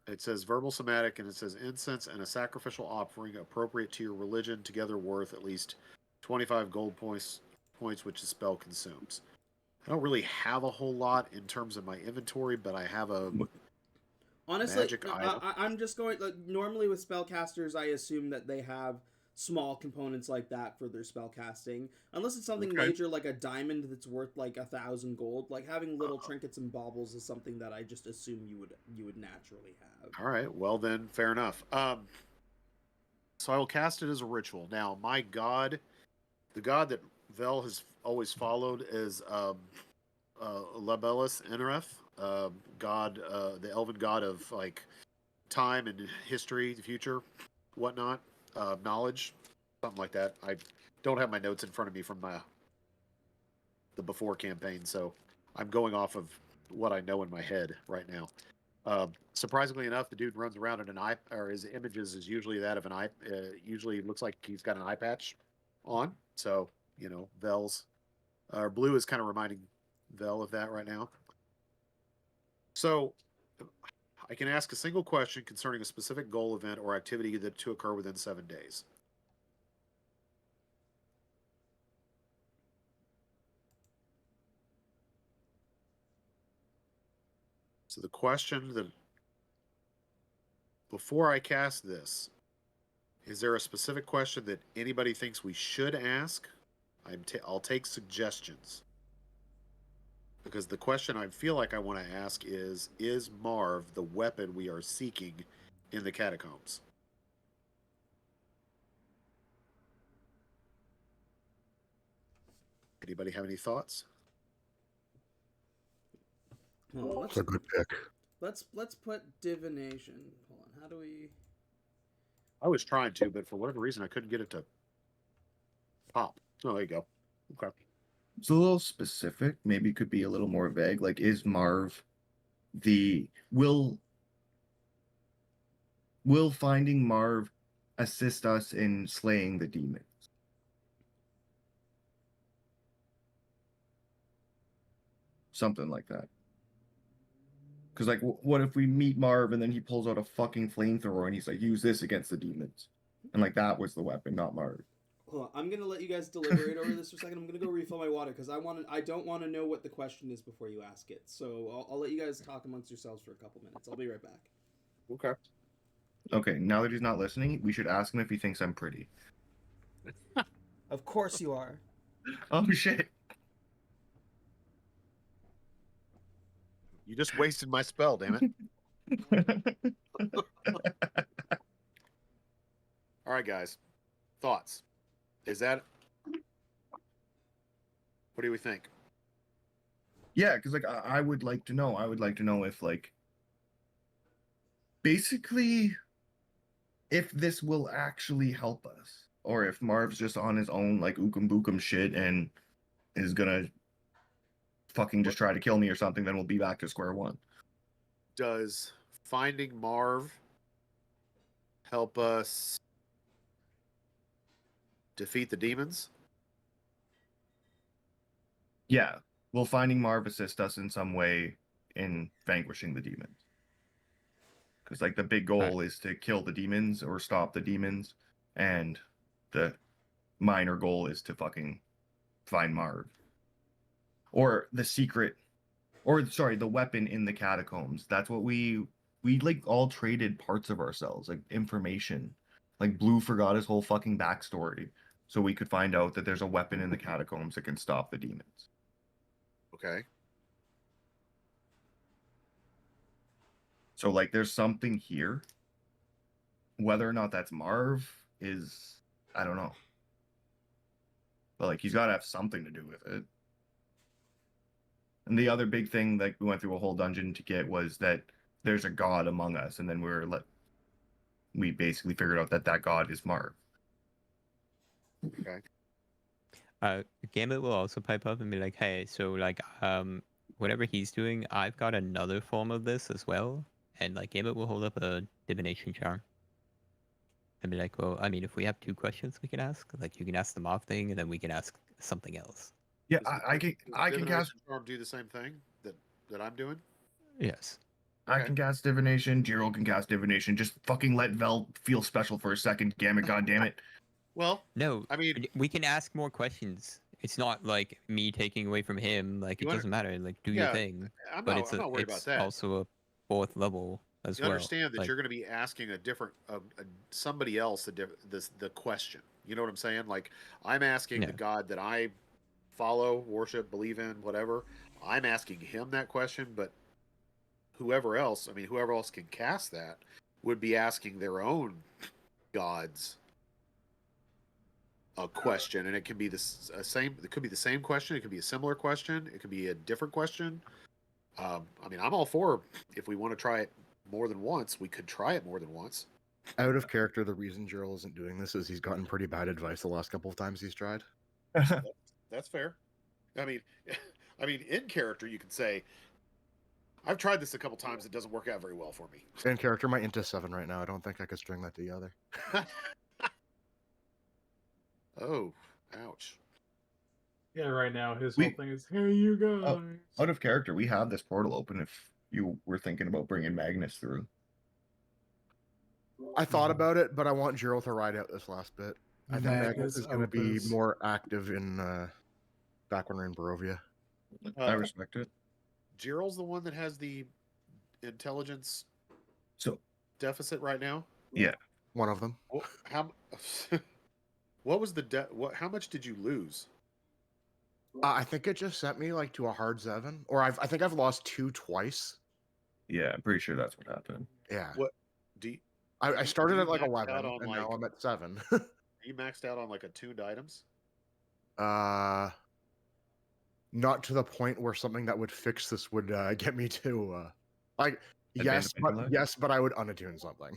E: It says verbal somatic, and it says incense and a sacrificial offering appropriate to your religion, together worth at least 25 gold points, which the spell consumes. I don't really have a whole lot in terms of my inventory, but I have a
B: Honestly,
E: magic item.
B: I'm just going. Like, normally with spellcasters, I assume that they have small components like that for their spell casting, unless it's something
E: Okay.
B: major like a diamond that's worth like 1,000 gold. Like having little trinkets and baubles is something that I just assume you would naturally have.
E: All right, well then, fair enough. So I will cast it as a ritual. Now, my god, the god that Vel has always followed is Labelis Enreth, god, the elven god of like time and history, the future, whatnot, knowledge, something like that. I don't have my notes in front of me from the before campaign, so I'm going off of what I know in my head right now. Surprisingly enough, the dude runs around in an eye, or his images is usually that of an eye. Usually looks like he's got an eye patch on. So Vel's blue is kind of reminding Vel of that right now. So I can ask a single question concerning a specific goal, event, or activity that to occur within 7 days. So the question that before I cast this, is there a specific question that anybody thinks we should ask? I'll take suggestions. Because the question I feel like I want to ask is Marv the weapon we are seeking in the catacombs? Anybody have any thoughts?
B: Hold on,
D: It's a good pick.
B: let's put divination. Hold on, how do we?
E: I was trying to, but for whatever reason, I couldn't get it to pop. Oh, there you go. Okay.
C: It's a little specific. Maybe it could be a little more vague. Like, is Marv the will finding Marv assist us in slaying the demons? Something like that. Because, like, what if we meet Marv and then he pulls out a fucking flamethrower and he's like, use this against the demons? And, like, that was the weapon, not Marv.
B: Hold on, I'm gonna let you guys deliberate over this for a second. I'm gonna go refill my water because I don't want to know what the question is before you ask it. So I'll let you guys talk amongst yourselves for a couple minutes. I'll be right back.
E: Okay.
C: Okay, now that he's not listening, we should ask him if he thinks I'm pretty.
B: Of course you are.
C: Oh, shit.
E: You just wasted my spell, damn it. All right, guys. Thoughts? Is that... What do we think?
C: Yeah, because, like, I would like to know. I would like to know if, like, basically, if this will actually help us. Or if Marv's just on his own, like, ookum bookum shit and is gonna fucking just try to kill me or something, then we'll be back to square one.
E: Does finding Marv help us defeat the demons?
C: Yeah, will finding Marv assist us in some way in vanquishing the demons? Because, like, the big goal is to kill the demons or stop the demons, and the minor goal is to fucking find Marv. Or the secret, or sorry, the weapon in the catacombs. That's what we like all traded parts of ourselves, like information. Like Blue forgot his whole fucking backstory, so we could find out that there's a weapon in the catacombs that can stop the demons.
E: Okay.
C: So, like, there's something here. Whether or not that's Marv is, I don't know. But, like, he's got to have something to do with it. And the other big thing that we went through a whole dungeon to get was that there's a god among us, and then we basically figured out that that god is Marv.
E: Okay.
F: Gambit will also pipe up and be like, hey, so like whatever he's doing, I've got another form of this as well. And like Gambit will hold up a divination charm. And be like, well, I mean, if we have two questions we can ask, like you can ask the mob thing and then we can ask something else.
C: Yeah,
E: Does
C: I can
E: Divination
C: cast
E: Charm do the same thing that I'm doing?
F: Yes.
C: I
E: Okay.
C: can cast divination, Jiro can cast divination. Just fucking let Vel feel special for a second, damn it, goddammit.
E: Well,
F: No,
E: I mean,
F: we can ask more questions. It's not like me taking away from him. Like
E: You
F: it
E: under-
F: doesn't matter. Like do your
E: yeah,
F: thing.
E: I'm
F: But
E: not, I'm not worried about
F: it's
E: that.
F: also a fourth level as
E: You
F: well.
E: understand that
F: Like,
E: you're going to be asking a different somebody else the question. You know what I'm saying? Like I'm asking
F: Yeah.
E: the god that I follow, worship, believe in, whatever. I'm asking him that question, but whoever else can cast that would be asking their own gods a question, and it can be same. It could be the same question. It could be a similar question. It could be a different question. I mean, I'm all for if we want to try it more than once, we could try it more than once.
D: Out of character, the reason Gerald isn't doing this is he's gotten pretty bad advice the last couple of times he's tried.
E: That's fair. I mean, in character, you could say, I've tried this a couple times. It doesn't work out very well for me.
D: In character, my int is 7 right now. I don't think I could string that together.
E: Oh, ouch.
A: Yeah, right now his
C: We-
A: whole thing is, hey, you guys.
C: Out of character, we have this portal open if you were thinking about bringing Magnus through.
D: I thought about it, but I want Gerald to ride out this last bit. I think Magnus
A: Magnus
D: is going to be
A: opens.
D: more active in back when we're in Barovia.
C: I respect it.
E: Gerald's the one that has the intelligence
C: So,
E: deficit right now.
C: yeah.
D: One of them.
E: Well, how? What was the How much did you lose?
D: I think it just sent me like to a hard 7, or I think I've lost 2 twice.
C: Yeah, I'm pretty sure that's what happened.
D: Yeah,
E: What do you,
D: I started
E: you
D: at like
E: maxed
D: 11,
E: out on,
D: and
E: like-
D: now I'm at 7.
E: you maxed out on like attuned items?
D: Not to the point where something that would fix this would get me to like
C: Advance
D: yes,
C: intellect?
D: but I would unattune something.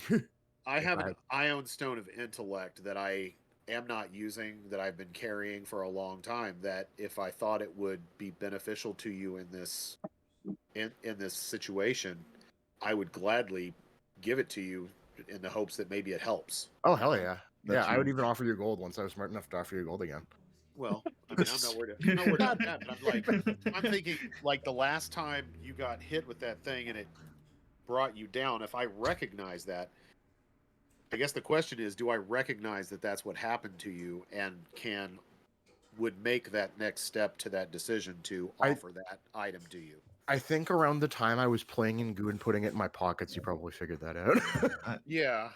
E: I
D: If
E: have
D: I-
E: an Ion Stone of Intellect that I am not using, that I've been carrying for a long time, that if I thought it would be beneficial to you in this situation, I would gladly give it to you in the hopes that maybe it helps.
D: Oh hell yeah.
C: That's
D: I would
C: huge.
D: even offer you gold once I was smart enough to offer you gold again.
E: Well, I mean, I'm not worried about that, but I'm thinking like the last time you got hit with that thing and it brought you down, if I recognize that, I guess the question is, do I recognize that that's what happened to you and would make that next step to that decision to offer that item to you?
D: I think around the time I was playing in Goo and putting it in my pockets, you probably figured that out.
E: Yeah.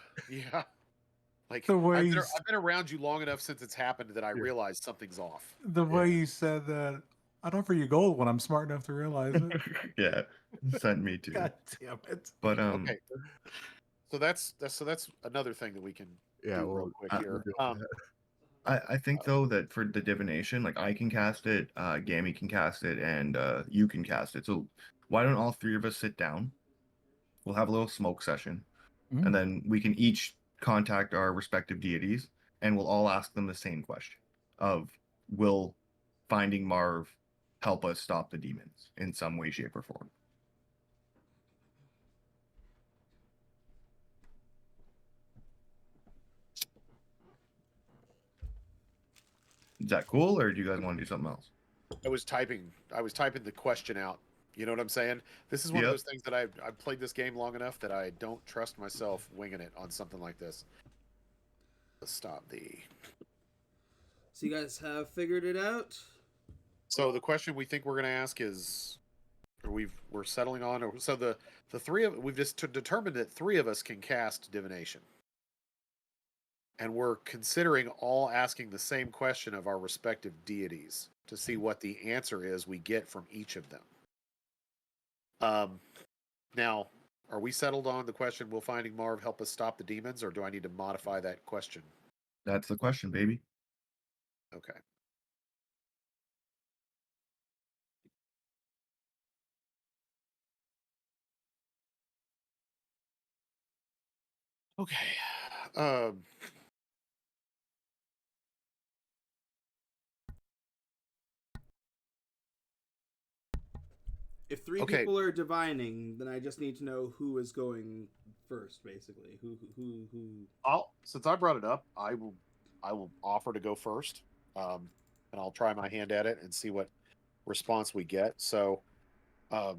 E: Like
A: The way
E: I've
A: you
E: been,
A: s-
E: I've been around you long enough since it's happened that I
D: Yeah.
E: realize something's off.
A: the way you said that, I'd offer you gold when I'm smart enough to realize it.
C: Yeah, sent me to.
A: God damn it.
C: But
E: Okay. So that's another thing that we can
D: Yeah,
E: do
D: well,
E: real quick
C: uh,
E: here.
C: I think though that for the divination, like I can cast it, Gammy can cast it, and you can cast it. So why don't all three of us sit down? We'll have a little smoke session,
A: Mm.
C: and then we can each contact our respective deities, and we'll all ask them the same question: of will finding Marv help us stop the demons in some way, shape, or form? Is that cool, or do you guys want to do something else?
E: I was typing the question out. You know what I'm saying? This is one of
C: Yep.
E: those things that I've played this game long enough that I don't trust myself winging it on something like this. Let's stop the.
B: So you guys have figured it out?
E: So the question we think we're going to ask is, we're settling on. So the three of we've just determined that three of us can cast divination, and we're considering all asking the same question of our respective deities to see what the answer is we get from each of them. Now, are we settled on the question, will finding Marv help us stop the demons, or do I need to modify that question?
C: That's the question, baby.
E: Okay. Okay.
B: If three
E: Okay.
B: people are divining, then I just need to know who is going first, basically. Who
E: Since I brought it up, I will offer to go first, and I'll try my hand at it and see what response we get. So I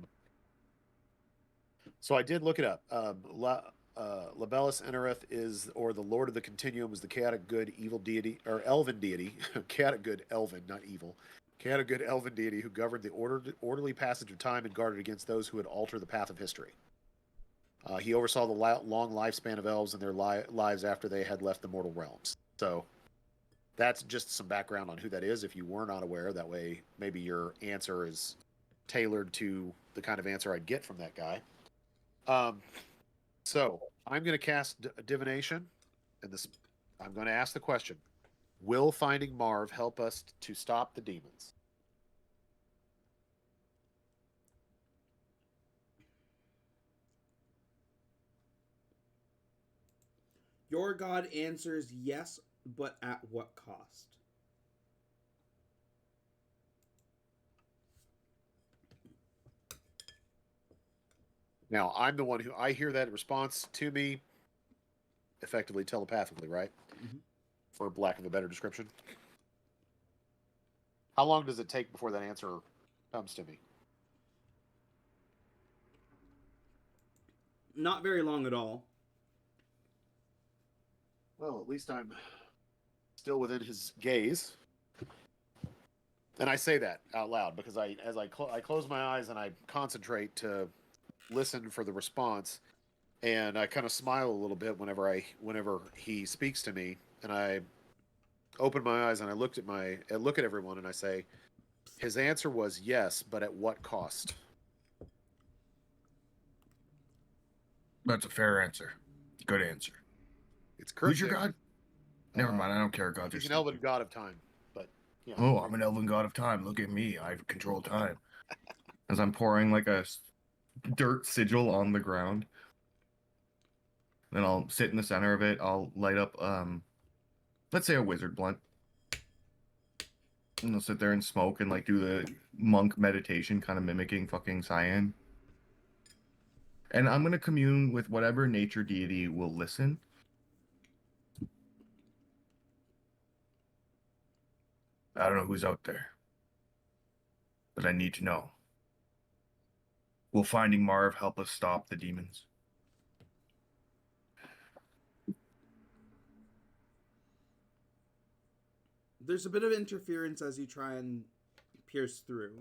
E: did look it up. Labellus Ennereth is, or the Lord of the Continuum, is the chaotic good evil deity, or elven deity, chaotic good elven, not evil, chaotic good elven deity who governed the orderly passage of time and guarded against those who would alter the path of history. He oversaw the long lifespan of elves and their lives after they had left the mortal realms. So that's just some background on who that is, if you were not aware. That way, maybe your answer is tailored to the kind of answer I'd get from that guy. So I'm going to cast divination, and I'm going to ask the question: will finding Marv help us to stop the demons?
B: Your god answers yes, but at what cost?
E: Now, I'm the one who I hear that response to me effectively telepathically, right?
B: Mhm.
E: For lack of a better description. How long does it take before that answer comes to me?
B: Not very long at all.
E: Well, at least I'm still within his gaze. And I say that out loud because I close my eyes and I concentrate to listen for the response, and I kind of smile a little bit whenever he speaks to me, and I open my eyes and I look at everyone and I say, his answer was yes, but at what cost?
G: That's a fair answer. Good answer.
E: It's
G: Who's
E: cryptic.
G: your god? Never mind. I don't care. Gods are
E: He's an
G: stupid.
E: elven god of time, but yeah.
G: Oh, I'm an elven god of time. Look at me. I control time.
C: As I'm pouring like a dirt sigil on the ground. and I'll sit in the center of it. I'll light up, let's say a wizard blunt. And I'll sit there and smoke and like do the monk meditation, kind of mimicking fucking cyan. And I'm gonna commune with whatever nature deity will listen. I don't know who's out there, but I need to know. Will finding Marv help us stop the demons?
B: There's a bit of interference as you try and pierce through.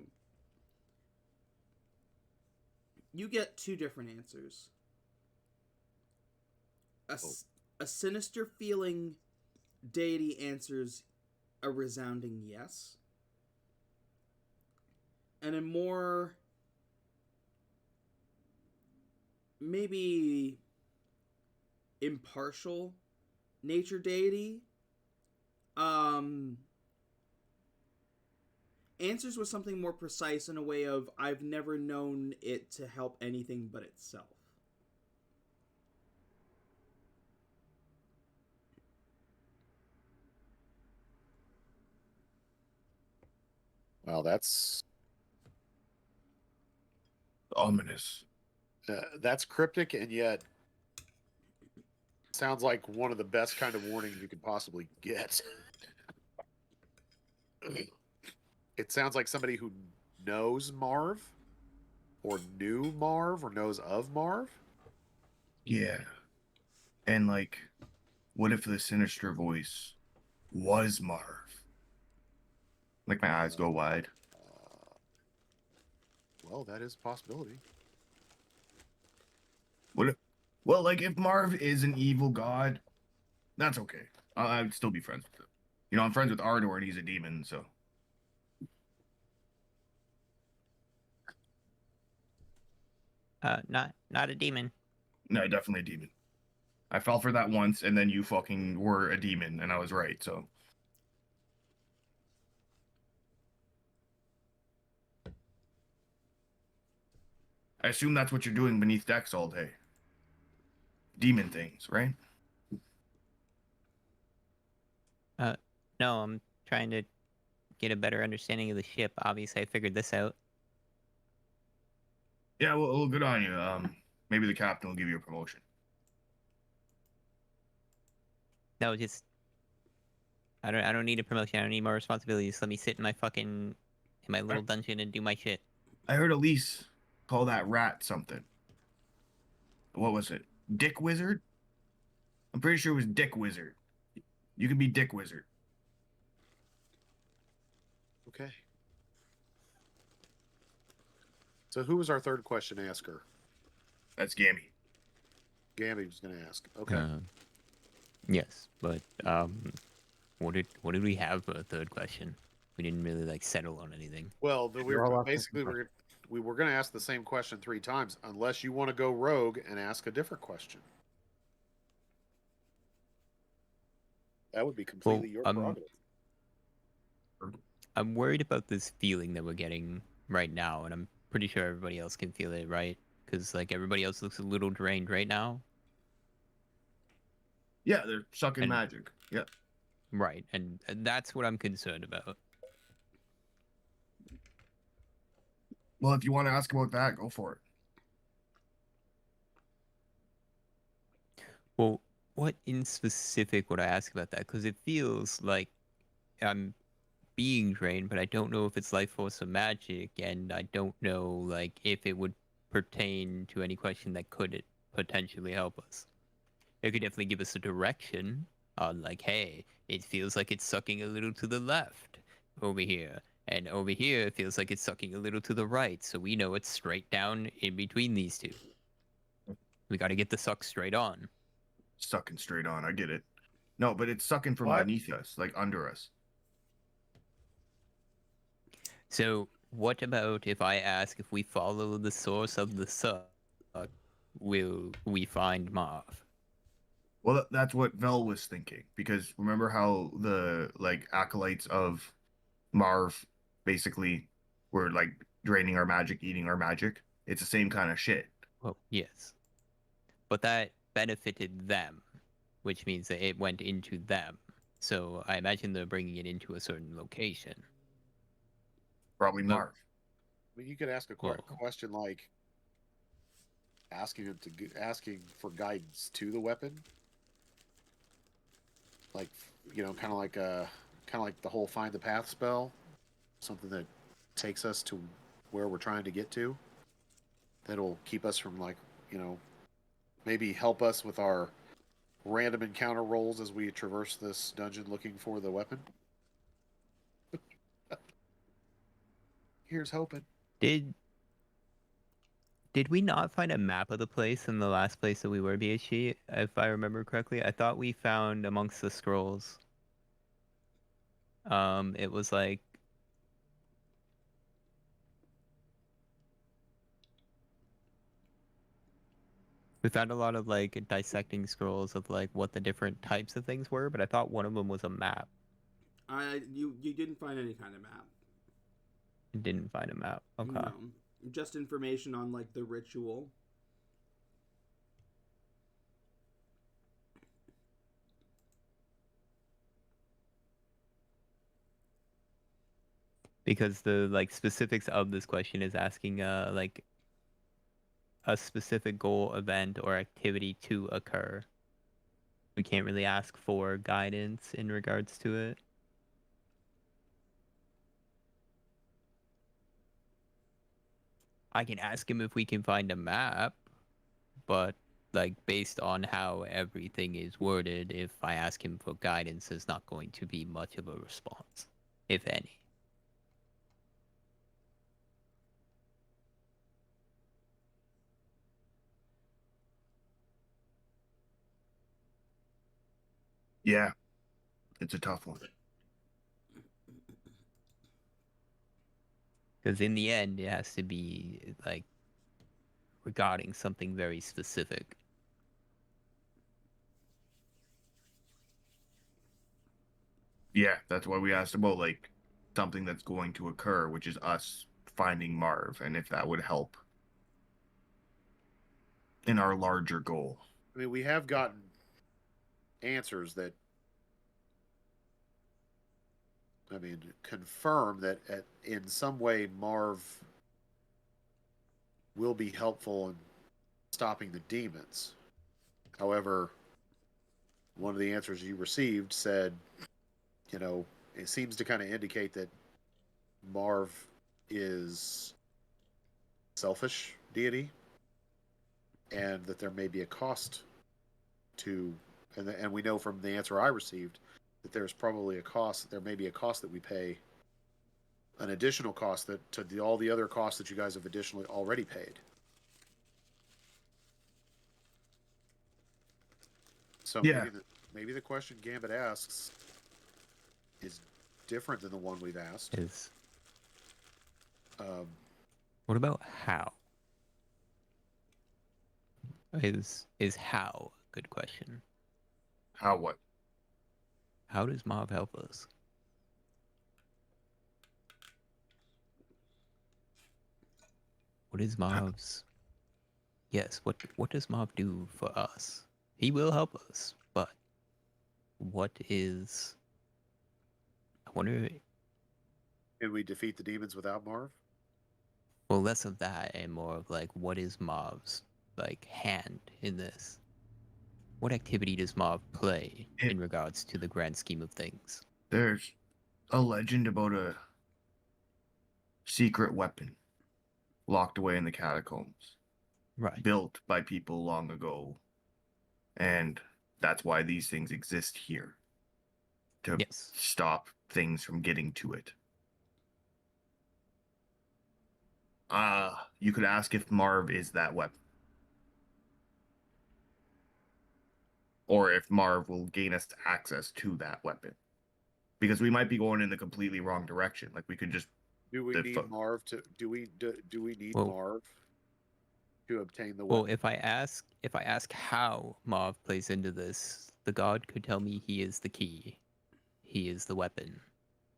B: You get two different answers. A sinister feeling deity answers a resounding yes. And a more maybe impartial nature deity answers with something more precise in a way of, I've never known it to help anything but itself.
E: Wow, that's
C: Ominous.
E: that's cryptic, and yet sounds like one of the best kind of warnings you could possibly get. It sounds like somebody who knows Marv, or knew Marv, or knows of Marv.
C: Yeah. And like, what if the sinister voice was Marv? Like my eyes go wide.
E: Well, that is a possibility.
C: What if, well, like if Marv is an evil god, that's okay. I'd still be friends with him. You know, I'm friends with Ardor and he's a demon, so.
F: Not a demon.
C: No, definitely a demon. I fell for that once, and then you fucking were a demon, and I was right, so. I assume that's what you're doing beneath decks all day. Demon things, right?
F: No, I'm trying to get a better understanding of the ship. Obviously, I figured this out.
C: Yeah, well, good on you. Maybe the captain will give you a promotion.
F: No, just I don't need a promotion. I don't need more responsibilities. Let me sit in my little dungeon and do my shit.
C: I heard Elise call that rat something. What was it? Dick Wizard? I'm pretty sure it was Dick Wizard. You can be Dick Wizard.
E: Okay. So who was our third question asker?
C: That's Gammy.
E: Gammy was going to ask. Okay.
F: Yes, but what did we have for a third question? We didn't really like settle on anything.
E: Well,
D: You're all
E: basically
D: asking
E: we were going to ask the same question 3 times, unless you want to go rogue and ask a different question. That would be completely your prerogative.
F: I'm worried about this feeling that we're getting right now, and I'm pretty sure everybody else can feel it, right? Because like everybody else looks a little drained right now.
C: Yeah, they're sucking magic. Yeah.
F: Right, and that's what I'm concerned about.
C: Well, if you want to ask about that, go for it.
F: Well, what in specific would I ask about that? Because it feels like I'm being drained, but I don't know if it's life force or magic, and I don't know like if it would pertain to any question that could it potentially help us. It could definitely give us a direction on like, hey, it feels like it's sucking a little to the left over here, and over here it feels like it's sucking a little to the right, so we know it's straight down in between these two. We got to get the suck straight on.
C: Sucking straight on, I get it. No, but it's sucking from beneath us, like under us.
F: So what about if I ask if we follow the source of the suck, will we find Marv?
C: Well, that's what Vel was thinking, because remember how the like acolytes of Marv basically were like draining our magic, eating our magic? It's the same kind of shit.
F: Well, yes. But that benefited them, which means that it went into them. So I imagine they're bringing it into a certain location.
C: Probably
F: But-
C: Marv.
E: I mean, you could ask a
F: Well-
E: question like asking for guidance to the weapon, like kind of like the whole find the path spell, something that takes us to where we're trying to get to. That'll keep us from maybe help us with our random encounter rolls as we traverse this dungeon looking for the weapon. Here's hoping.
F: Did we not find a map of the place in the last place that we were, BHG? If I remember correctly, I thought we found amongst the scrolls. It was like we found a lot of like dissecting scrolls of like what the different types of things were, but I thought one of them was a map.
B: You didn't find any kind of map.
F: I didn't find a map. Okay.
B: No, just information on like the ritual.
F: Because the like specifics of this question is asking like a specific goal, event, or activity to occur. We can't really ask for guidance in regards to it. I can ask him if we can find a map, but like based on how everything is worded, if I ask him for guidance, there's not going to be much of a response, if any.
C: Yeah, it's a tough one.
F: Because in the end, it has to be like regarding something very specific.
C: Yeah, that's why we asked about like something that's going to occur, which is us finding Marv, and if that would help in our larger goal.
E: I mean, we have gotten answers that, confirm that in some way Marv will be helpful in stopping the demons. However, one of the answers you received said, it seems to kind of indicate that Marv is selfish deity, and that there may be a cost to, and we know from the answer I received that there's probably a cost. There may be a cost that we pay, an additional cost that to all the other costs that you guys have additionally already paid. So
C: Yeah.
E: maybe the question Gambit asks is different than the one we've asked.
F: What about how? Is how a good question?
C: How what?
F: How does Marv help us? What is Marv's? Yes, what does Marv do for us? He will help us, but what is? I wonder.
E: Can we defeat the demons without Marv?
F: Well, less of that and more of like, what is Marv's like hand in this? What activity does Marv play in regards to the grand scheme of things?
C: There's a legend about a secret weapon locked away in the catacombs,
F: Right.
C: built by people long ago, and that's why these things exist here, to
F: Yes.
C: stop things from getting to it. You could ask if Marv is that weapon, or if Marv will gain us access to that weapon, because we might be going in the completely wrong direction. Like we could just
E: Do we need Marv to? Do we need Marv to obtain the weapon?
F: Well, if I ask how Marv plays into this, the god could tell me he is the key, he is the weapon,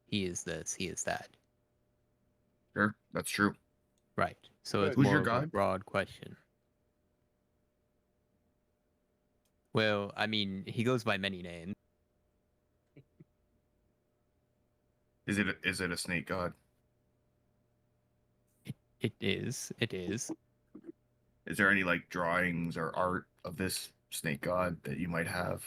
F: he is this, he is that.
C: Sure, that's true.
F: Right. So
E: Good.
F: it's
C: Who's
F: more
C: your
F: of a
C: god?
F: broad question. Well, I mean, he goes by many names.
C: Is it a snake god?
F: It is. It is.
C: Is there any like drawings or art of this snake god that you might have?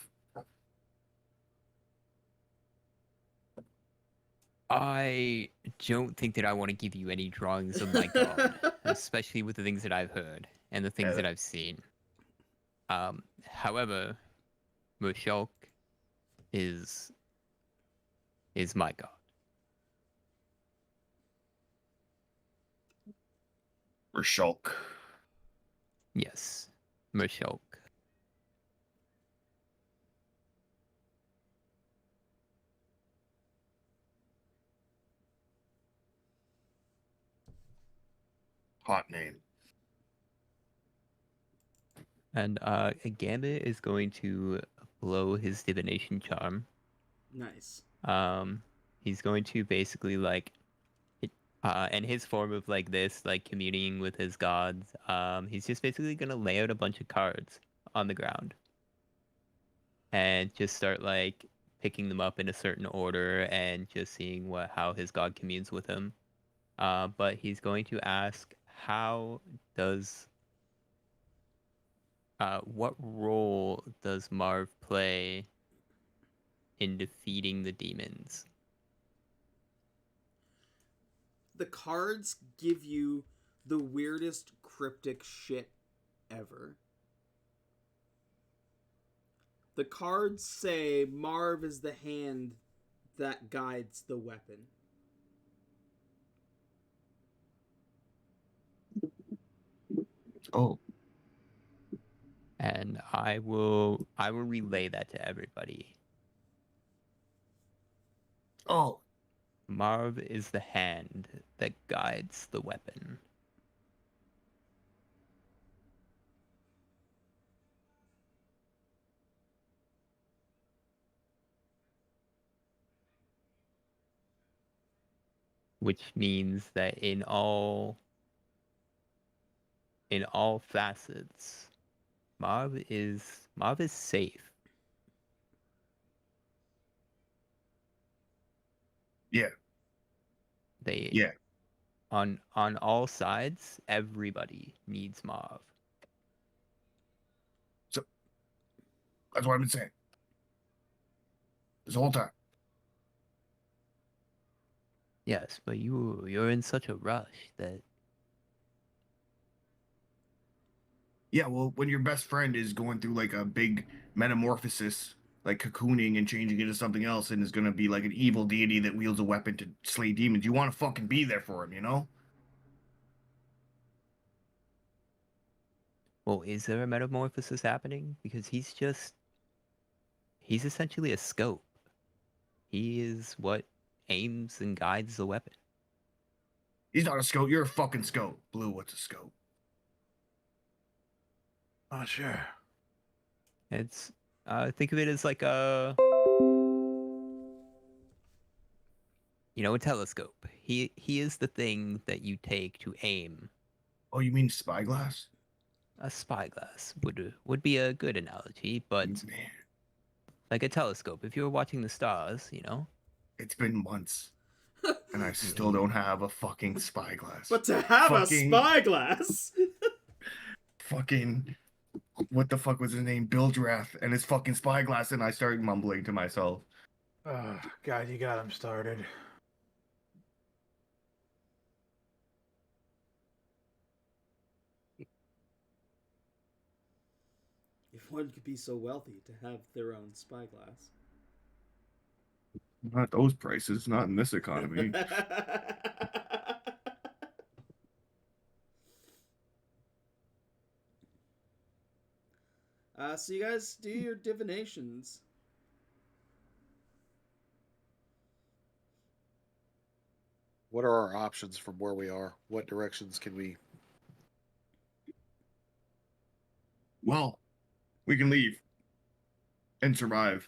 F: I don't think that I want to give you any drawings of my god, especially with the things that I've heard and the things
C: Yeah,
F: that I've seen. However, Mushulk is my god.
C: Or Shulk?
F: Yes, Mushulk.
C: Hot name.
F: And Gambit is going to blow his divination charm.
B: Nice.
F: He's going to basically in his form of like this, like communing with his gods, he's just basically gonna lay out a bunch of cards on the ground and just start like picking them up in a certain order and just seeing how his god communes with him. But he's going to ask, what role does Marv play in defeating the demons?
B: The cards give you the weirdest cryptic shit ever. The cards say Marv is the hand that guides the weapon.
C: Oh,
F: And I will relay that to everybody.
C: oh,
F: Marv is the hand that guides the weapon. Which means that in all facets, Marv is safe.
C: yeah,
F: They
C: yeah.
F: on all sides, everybody needs Marv.
C: That's what I've been saying this whole time.
F: Yes, but you're in such a rush that
C: Yeah, well, when your best friend is going through like a big metamorphosis, like cocooning and changing into something else, and is gonna be like an evil deity that wields a weapon to slay demons, you want to fucking be there for him, you know?
F: well, is there a metamorphosis happening? Because he's essentially a scope. He is what aims and guides the weapon.
C: He's not a scout. You're a fucking scout. Blue, what's a scout?
A: Oh, sure.
F: It's think of it as like a telescope. He is the thing that you take to aim.
C: Oh, you mean spyglass?
F: A spyglass would be a good analogy, but
C: Man,
F: like a telescope. If you were watching the stars,
C: it's been months, and I still don't have a fucking spyglass.
B: But to have
C: Fucking-
B: a spyglass.
C: Fucking, what the fuck was his name? Bildrath and his fucking spyglass, and I started mumbling to myself.
A: Oh, God, you got him started.
B: If one could be so wealthy to have their own spyglass.
C: Not those prices, not in this economy.
B: So you guys do your divinations.
E: What are our options from where we are? What directions can we?
C: Well, we can leave and survive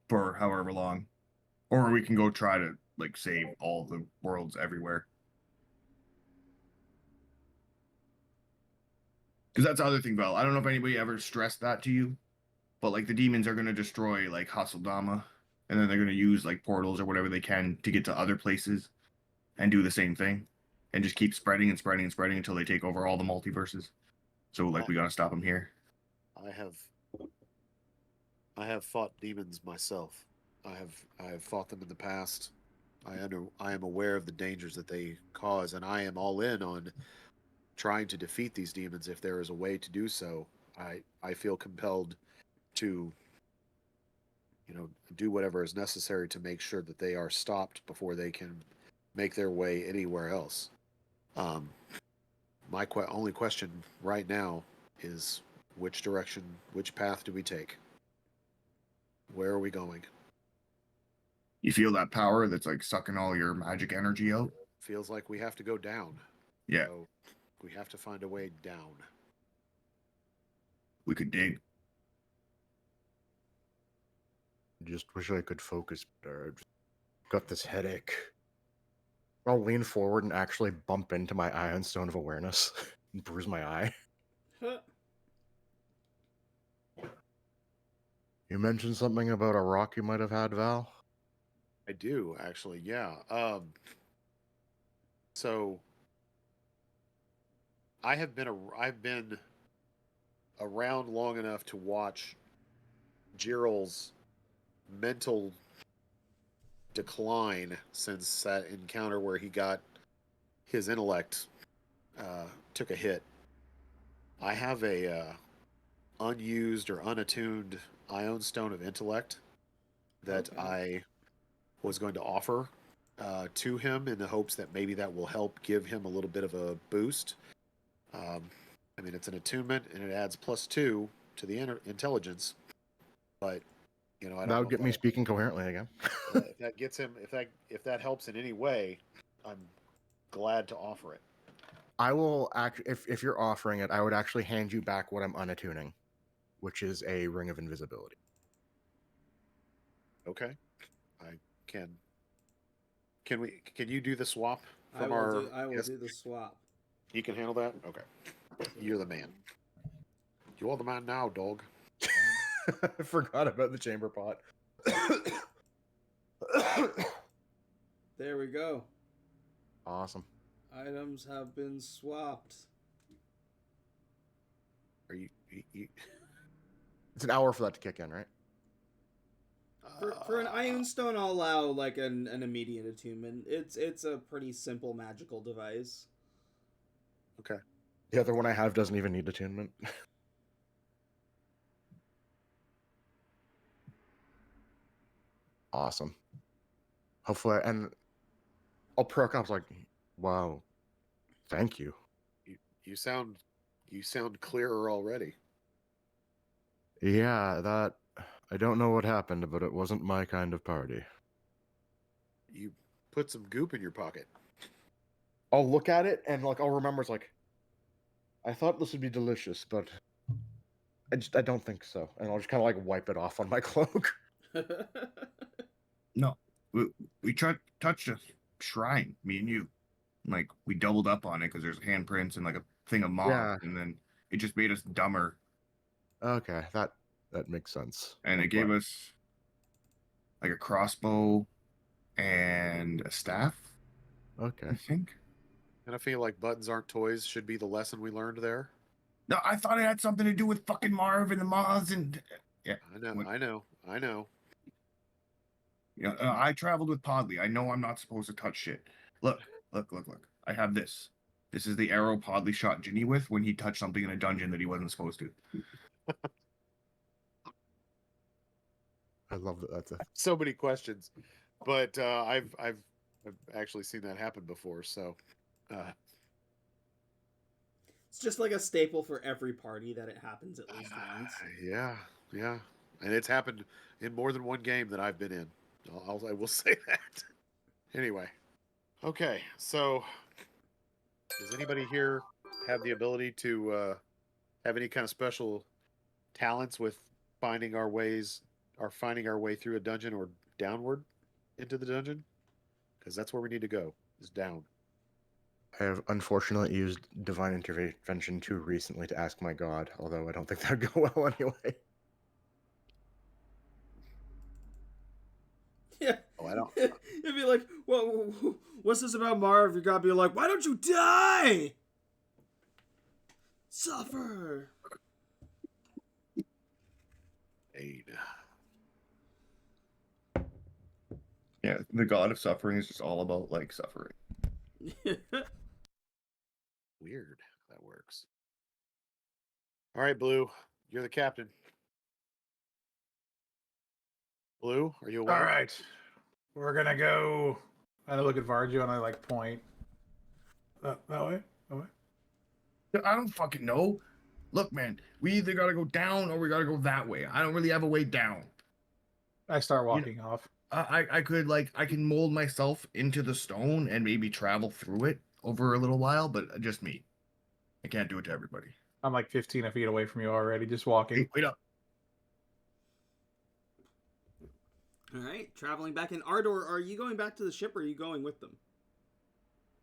C: for however long, or we can go try to like save all the worlds everywhere. Because that's the other thing, Val. I don't know if anybody ever stressed that to you, but like the demons are gonna destroy like Hasseldama, and then they're gonna use like portals or whatever they can to get to other places and do the same thing, and just keep spreading and spreading and spreading until they take over all the multiverses. So like we gotta stop them here.
E: I have fought demons myself. I have fought them in the past. I am aware of the dangers that they cause, and I am all in on trying to defeat these demons if there is a way to do so. I feel compelled to, do whatever is necessary to make sure that they are stopped before they can make their way anywhere else. My only question right now is which path do we take? Where are we going?
C: You feel that power that's like sucking all your magic energy out?
E: Feels like we have to go down.
C: Yeah.
E: So we have to find a way down.
C: We could dig.
D: Just wish I could focus better. I've just got this headache. I'll lean forward and actually bump into my Ion Stone of Awareness and bruise my eye. You mentioned something about a rock you might have had, Val?
E: I do, actually, yeah. So I've been around long enough to watch Jiral's mental decline since that encounter where he got his intellect took a hit. I have a unused or unattuned Ion Stone of Intellect that I was going to offer to him in the hopes that maybe that will help give him a little bit of a boost. I mean, it's an attunement and it adds +2 to the intelligence, but I don't
D: That
E: know
D: would get
E: if
D: me speaking coherently again.
E: if that gets him, if that helps in any way, I'm glad to offer it.
D: I will if you're offering it, I would actually hand you back what I'm unattuning, which is a ring of invisibility.
E: Okay, I can. Can you do the swap
B: I
E: from
B: will do the swap.
E: You can handle that? Okay. You're the man. You are the man now, dog.
D: I forgot about the chamber pot.
B: There we go.
D: Awesome.
B: Items have been swapped.
E: Are you
D: It's an hour for that to kick in, right?
B: For an Iron Stone, I'll allow like an immediate attunement. It's a pretty simple magical device.
E: Okay.
D: The other one I have doesn't even need attunement. Awesome. Hopefully, and I'll perk up like, wow, thank you.
E: You sound clearer already.
D: Yeah, I don't know what happened, but it wasn't my kind of party.
E: You put some goop in your pocket.
D: I'll look at it and like I'll remember it's like, I thought this would be delicious, but I don't think so. And I'll just kind of like wipe it off on my cloak.
C: No, we touched a shrine, me and you. Like we doubled up on it because there's handprints and like a thing of Marv, and then it just made us dumber.
D: Okay, that makes sense.
C: And it gave us like a crossbow and a staff.
D: Okay.
C: I think.
E: And I feel like buttons aren't toys should be the lesson we learned there.
C: No, I thought it had something to do with fucking Marv and the moths and yeah.
E: I know.
C: You know, I traveled with Podley. I know I'm not supposed to touch shit. Look. I have this. This is the arrow Podley shot Ginny with when he touched something in a dungeon that he wasn't supposed to.
D: I love that. That's
E: so many questions, but I've actually seen that happen before. So
B: It's just like a staple for every party that it happens at least once.
E: Yeah, and it's happened in more than one game that I've been in. I will say that. Anyway, okay. So, does anybody here have the ability to have any kind of special talents with finding our way through a dungeon or downward into the dungeon? Because that's where we need to go. Is down.
D: I have unfortunately used divine intervention too recently to ask my god, although I don't think that'd go well anyway.
E: I don't.
B: It'd be like, well, what's this about Marv? You gotta be like, why don't you die? Suffer.
E: Aid.
C: Yeah, the god of suffering is just all about like suffering.
E: Weird. That works. All right, Blue. You're the captain. Blue, are you awake?
A: All right, we're gonna go. I look at Varjo and I like point. That way. That way.
C: I don't fucking know. Look, man, we either gotta go down or we gotta go that way. I don't really have a way down.
A: I start walking off.
C: I could I can mold myself into the stone and maybe travel through it over a little while, but just me. I can't do it to everybody.
A: I'm like 15 feet away from you already, just walking.
C: Hey, wait up.
B: All right, traveling back in. Ardor, are you going back to the ship or are you going with them?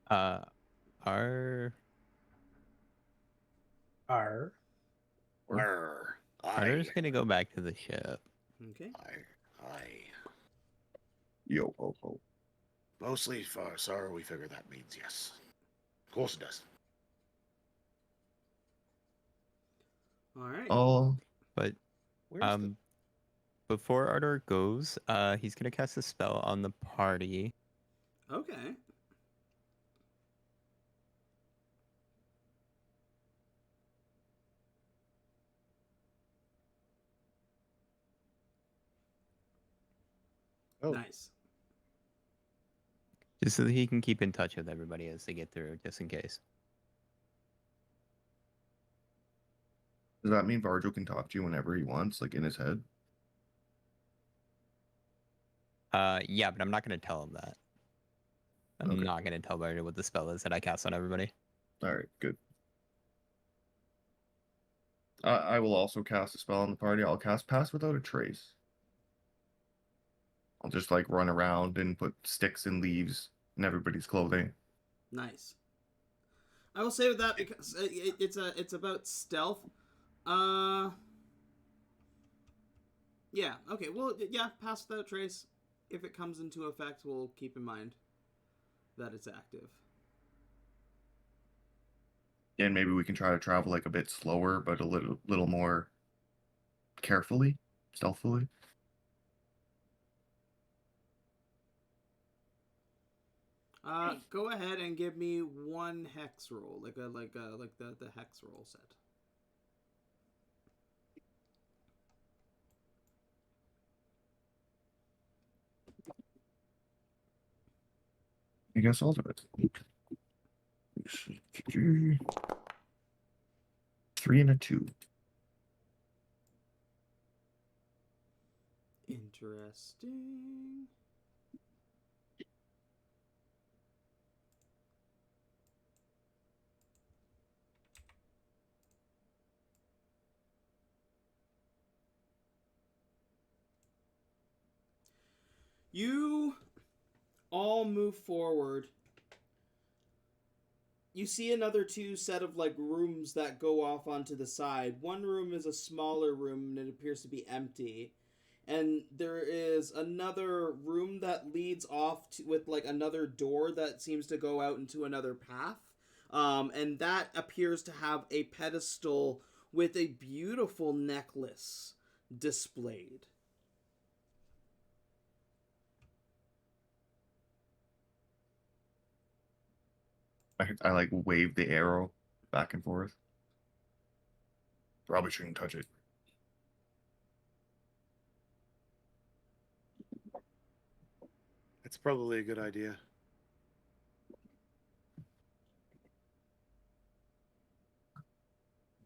F: Our
A: Arr.
F: Ardor's gonna go back to the ship.
B: Okay.
E: I.
C: Yo, ho, ho.
E: Mostly for sorrow, we figure that means yes. Of course it does.
B: All right.
C: Oh,
F: But
B: Where's the...
F: before Ardor goes, he's gonna cast a spell on the party.
B: Okay.
E: Oh.
B: Nice.
F: Just so that he can keep in touch with everybody as they get through, just in case.
C: does that mean Varjo can talk to you whenever he wants, like in his head?
F: Yeah, but I'm not gonna tell him that. I'm
C: Okay.
F: not gonna tell Bardo what the spell is that I cast on everybody.
C: All right, good. I will also cast a spell on the party. I'll cast Pass Without a Trace. I'll just like run around and put sticks and leaves in everybody's clothing.
B: Nice. I will say with that because it's about stealth. Yeah. Okay. Well, yeah. Pass without trace. If it comes into effect, we'll keep in mind that it's active.
C: And maybe we can try to travel like a bit slower, but a little more carefully, stealthily.
B: Go ahead and give me one hex roll, like the hex roll set.
C: I guess I'll do it. 3 and a 2.
B: Interesting. You all move forward. You see another two set of like rooms that go off onto the side. One room is a smaller room and it appears to be empty. And there is another room that leads off with like another door that seems to go out into another path. And that appears to have a pedestal with a beautiful necklace displayed.
C: I like wave the arrow back and forth. Probably shouldn't touch it.
E: It's probably a good idea.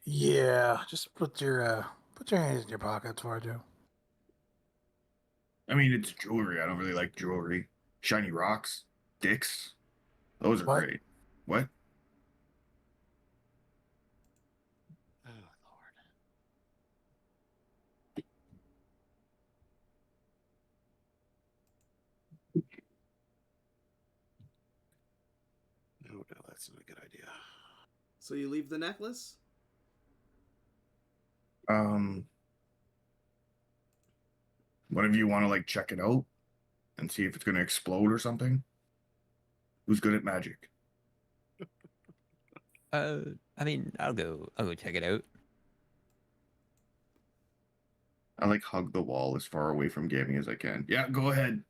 A: Yeah, just put your hands in your pockets, Varjo.
C: I mean, it's jewelry. I don't really like jewelry. Shiny rocks, dicks. Those are
A: What?
C: great. What?
E: Oh, Lord. No, that's not a good idea.
B: So you leave the necklace?
C: One of you want to like check it out? and see if it's going to explode or something? Who's good at magic?
F: I mean, I'll go check it out.
C: I like hug the wall as far away from Gaming as I can. Yeah, go ahead.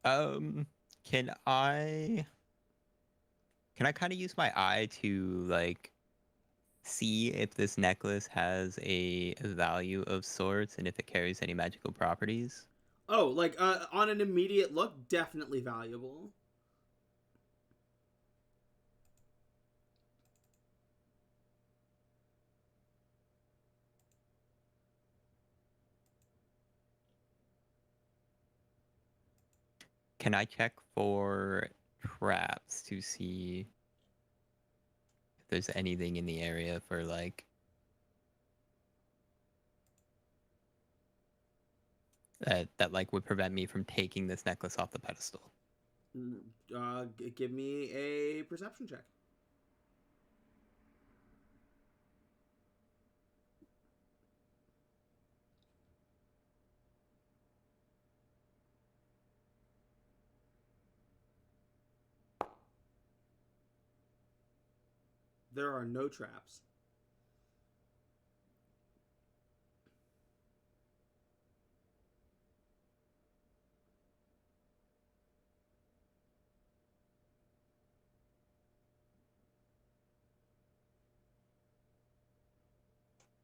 F: Can I kind of use my eye to like see if this necklace has a value of sorts and if it carries any magical properties?
B: Oh, like on an immediate look, definitely valuable.
F: Can I check for traps to see if there's anything in the area for like that like would prevent me from taking this necklace off the pedestal?
B: Give me a perception check. There are no traps.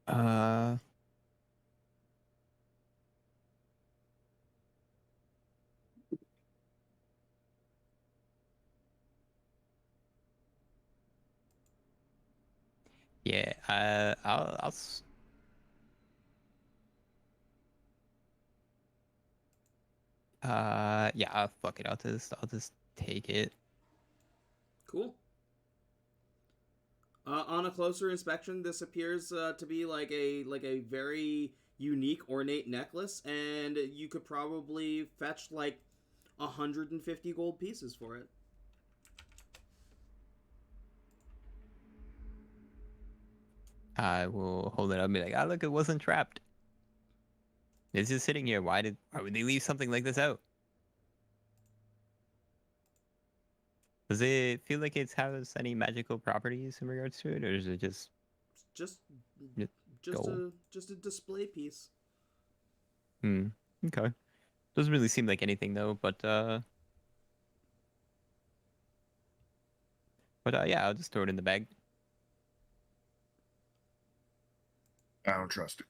F: Uh, yeah. Yeah. Fuck it. I'll just take it.
B: Cool. On a closer inspection, this appears to be like a very unique, ornate necklace, and you could probably fetch like 150 gold pieces for it.
F: I will hold it up and be like, "Ah, look, it wasn't trapped. It's just sitting here. Why would they leave something like this out? Does it feel like it has any magical properties in regards to it, or is it just
B: Just
F: Just gold?
B: just a display piece.
F: Okay. Doesn't really seem like anything though, but yeah, I'll just throw it in the bag.
C: I don't trust it.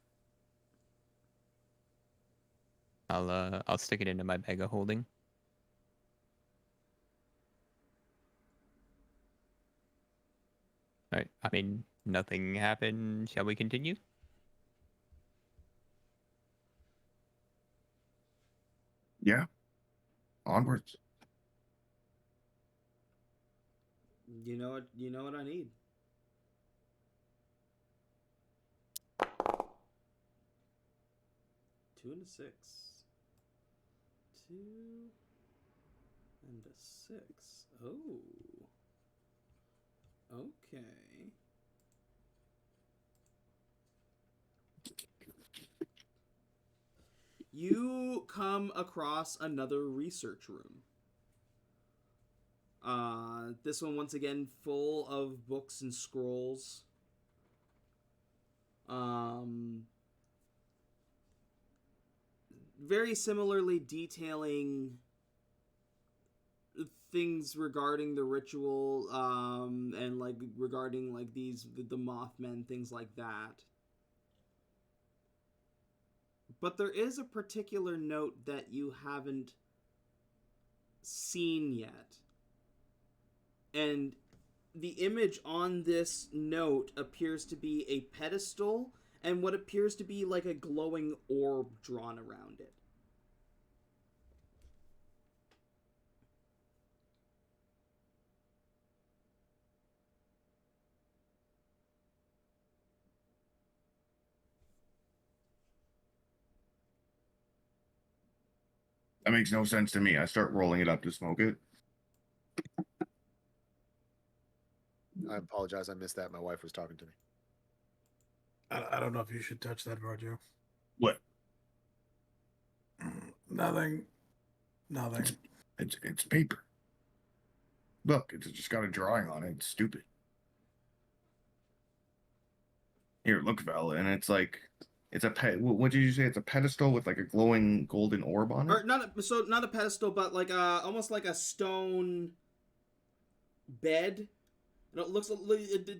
F: I'll stick it into my bag of holding. All right. I mean, nothing happened. Shall we continue?
C: Yeah. Onwards.
B: You know what I need. Two and a six. 2 and a 6. Oh. Okay. You come across another research room. This one once again full of books and scrolls. Very similarly detailing things regarding the ritual, and like regarding like the Mothmen, things like that. But there is a particular note that you haven't seen yet. And the image on this note appears to be a pedestal and what appears to be like a glowing orb drawn around it.
C: That makes no sense to me. I start rolling it up to smoke it.
E: I apologize. I missed that. My wife was talking to me.
A: I don't know if you should touch that, Varjo.
G: What?
A: Nothing. Nothing.
C: It's paper. Look, it's just got a drawing on it. It's stupid. Here, look, Val, and it's like it's a pet. What did you say? It's a pedestal with like a glowing golden orb on it.
B: Or not a pedestal, but like almost like a stone bed. No, it looks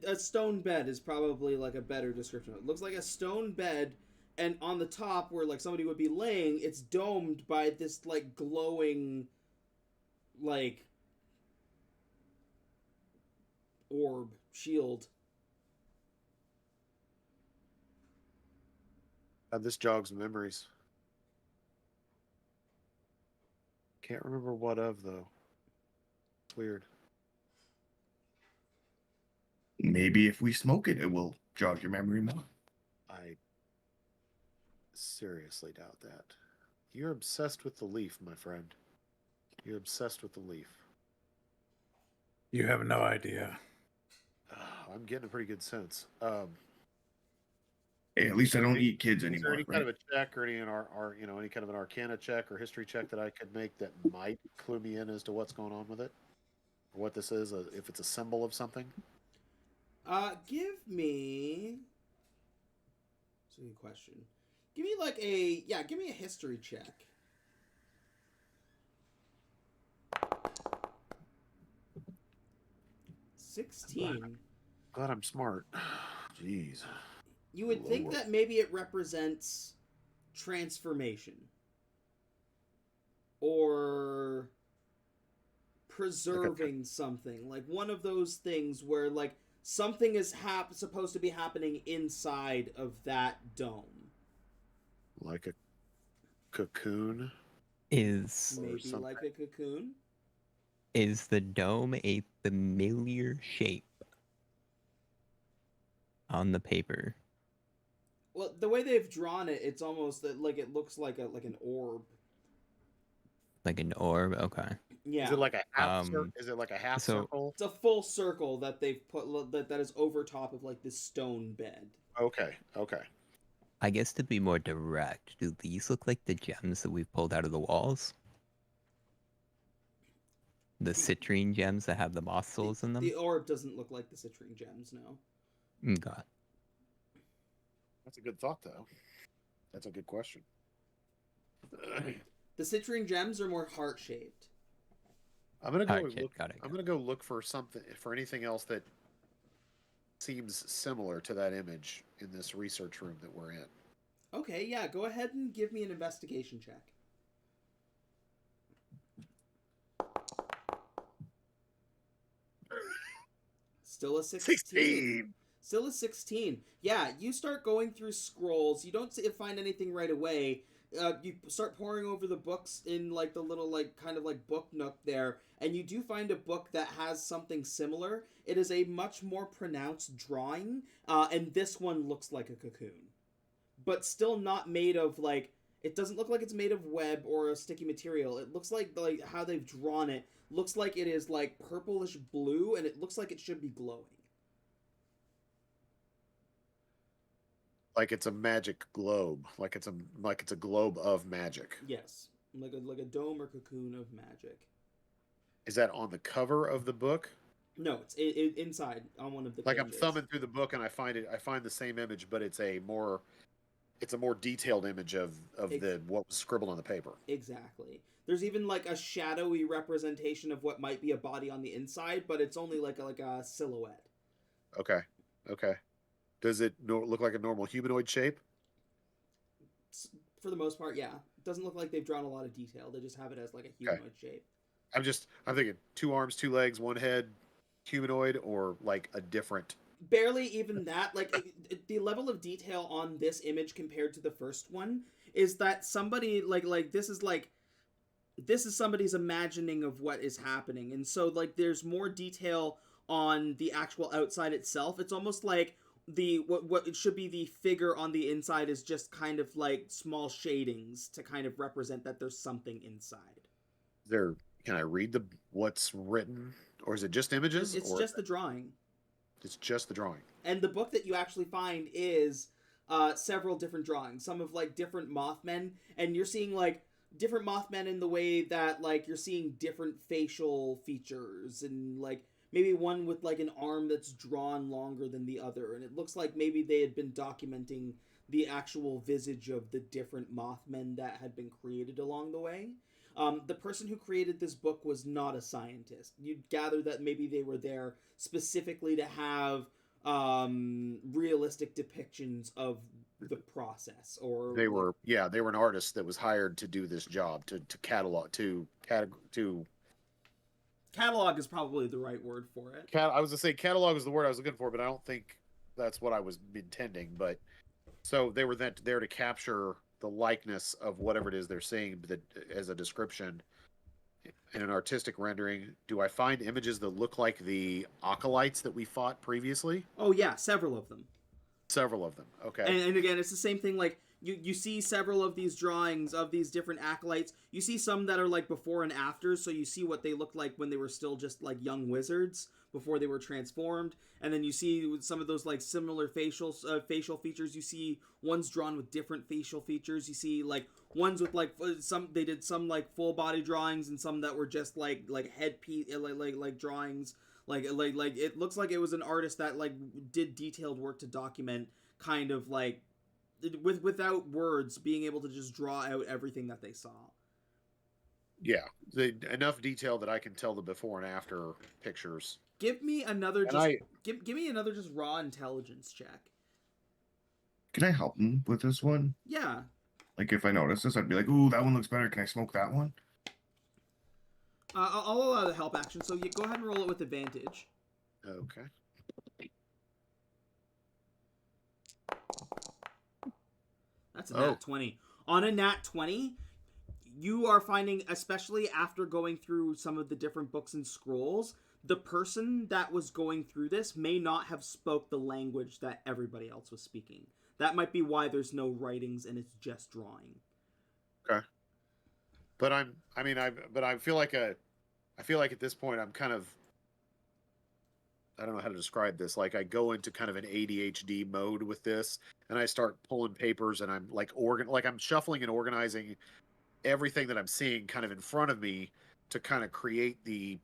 B: a stone bed is probably like a better description. It looks like a stone bed, and on the top where like somebody would be laying, it's domed by this like glowing, like orb shield.
E: This jogs memories. Can't remember what of though. It's weird.
C: Maybe if we smoke it, it will jog your memory more.
E: I seriously doubt that. You're obsessed with the leaf, my friend. You're obsessed with the leaf.
A: You have no idea.
E: I'm getting a pretty good sense.
C: Hey, at least I don't eat kids
E: Is there
C: anymore.
E: any
C: Right?
E: kind of a check or any in our any kind of an Arcana check or history check that I could make that might clue me in as to what's going on with it, or what this is, if it's a symbol of something?
B: Give me. That's a good question. Give me give me a history check. $16.
E: Glad I'm smart. Jeez.
B: You would think that maybe it represents transformation or preserving something, like one of those things where like something is supposed to be happening inside of that dome.
E: Like a cocoon?
F: Is
B: Maybe
E: something.
B: like a cocoon.
F: is the dome a familiar shape on the paper?
B: Well, the way they've drawn it, it's almost like it looks like an orb.
F: Like an orb? Okay.
B: Yeah.
E: Is it like a half?
F: Um,
E: Is it like a half
F: so-
E: circle?
B: It's a full circle that they've put that is over top of like this stone bed.
E: Okay. Okay.
F: I guess to be more direct, do these look like the gems that we've pulled out of the walls? The citrine gems that have the moth souls in them?
B: The orb doesn't look like the citrine gems, no.
F: God.
E: That's a good thought, though. That's a good question.
B: The citrine gems are more heart shaped.
E: I'm gonna go
F: Okay,
E: look.
F: got it,
E: I'm gonna go look for anything else that seems similar to that image in this research room that we're in.
B: Okay, yeah, go ahead and give me an investigation check. Still a 16. Still a 16. Yeah, you start going through scrolls. You don't find anything right away. You start poring over the books in like the little like kind of like book nook there, and you do find a book that has something similar. It is a much more pronounced drawing, and this one looks like a cocoon, but still not made of like. It doesn't look like it's made of web or a sticky material. It looks like how they've drawn it looks like it is like purplish blue, and it looks like it should be glowing.
E: Like it's a magic globe. Like it's a globe of magic.
B: Yes, like a dome or cocoon of magic.
E: Is that on the cover of the book?
B: No, it's inside on one of the
E: Like I'm
B: pages.
E: thumbing through the book and I find the same image, but it's a more detailed image of what was scribbled on the paper.
B: Exactly. There's even like a shadowy representation of what might be a body on the inside, but it's only like a silhouette.
E: Okay. Okay. Does it look like a normal humanoid shape?
B: For the most part, yeah. It doesn't look like they've drawn a lot of detail. They just have it as like a humanoid shape.
E: I'm thinking 2 arms, 2 legs, 1 head, humanoid, or like a different.
B: Barely even that. Like the level of detail on this image compared to the first one is that somebody this is somebody's imagining of what is happening, and so like there's more detail on the actual outside itself. It's almost like what it should be the figure on the inside is just kind of like small shadings to kind of represent that there's something inside.
E: Can I read what's written, or is it just images?
B: It's just the drawing.
E: It's just the drawing.
B: And the book that you actually find is several different drawings, some of like different Mothmen, and you're seeing like different Mothmen in the way that like you're seeing different facial features, and like maybe one with like an arm that's drawn longer than the other, and it looks like maybe they had been documenting the actual visage of the different Mothmen that had been created along the way. The person who created this book was not a scientist. You'd gather that maybe they were there specifically to have realistic depictions of the process, or
E: They were an artist that was hired to do this job, to catalog to
B: catalog is probably the right word for it.
E: I was to say catalog is the word I was looking for, but I don't think that's what I was intending. But so they were there to capture the likeness of whatever it is they're seeing, that as a description in an artistic rendering. Do I find images that look like the acolytes that we fought previously?
B: Oh yeah, several of them.
E: Several of them. Okay.
B: And again, it's the same thing. Like you see several of these drawings of these different acolytes. You see some that are like before and after, so you see what they looked like when they were still just like young wizards before they were transformed. And then you see some of those like similar facial features. You see ones drawn with different facial features. You see like ones with like they did some like full body drawings, and some that were just like headpiece like drawings. Like it looks like it was an artist that like did detailed work to document kind of like without words, being able to just draw out everything that they saw.
E: Yeah, enough detail that I can tell the before and after pictures.
B: Give me another give me another just raw intelligence check.
C: Can I help him with this one?
B: Yeah.
C: Like if I notice this, I'd be like, "Ooh, that one looks better. Can I smoke that one?"
B: I'll allow the help action, so you go ahead and roll it with advantage.
E: Okay.
B: That's a nat 20. On a nat 20, you are finding, especially after going through some of the different books and scrolls, the person that was going through this may not have spoke the language that everybody else was speaking. That might be why there's no writings and it's just drawing.
E: Okay. But I feel like at this point I'm kind of, I don't know how to describe this. Like I go into kind of an ADHD mode with this, and I start pulling papers, and I'm like I'm shuffling and organizing everything that I'm seeing kind of in front of me to kind of create the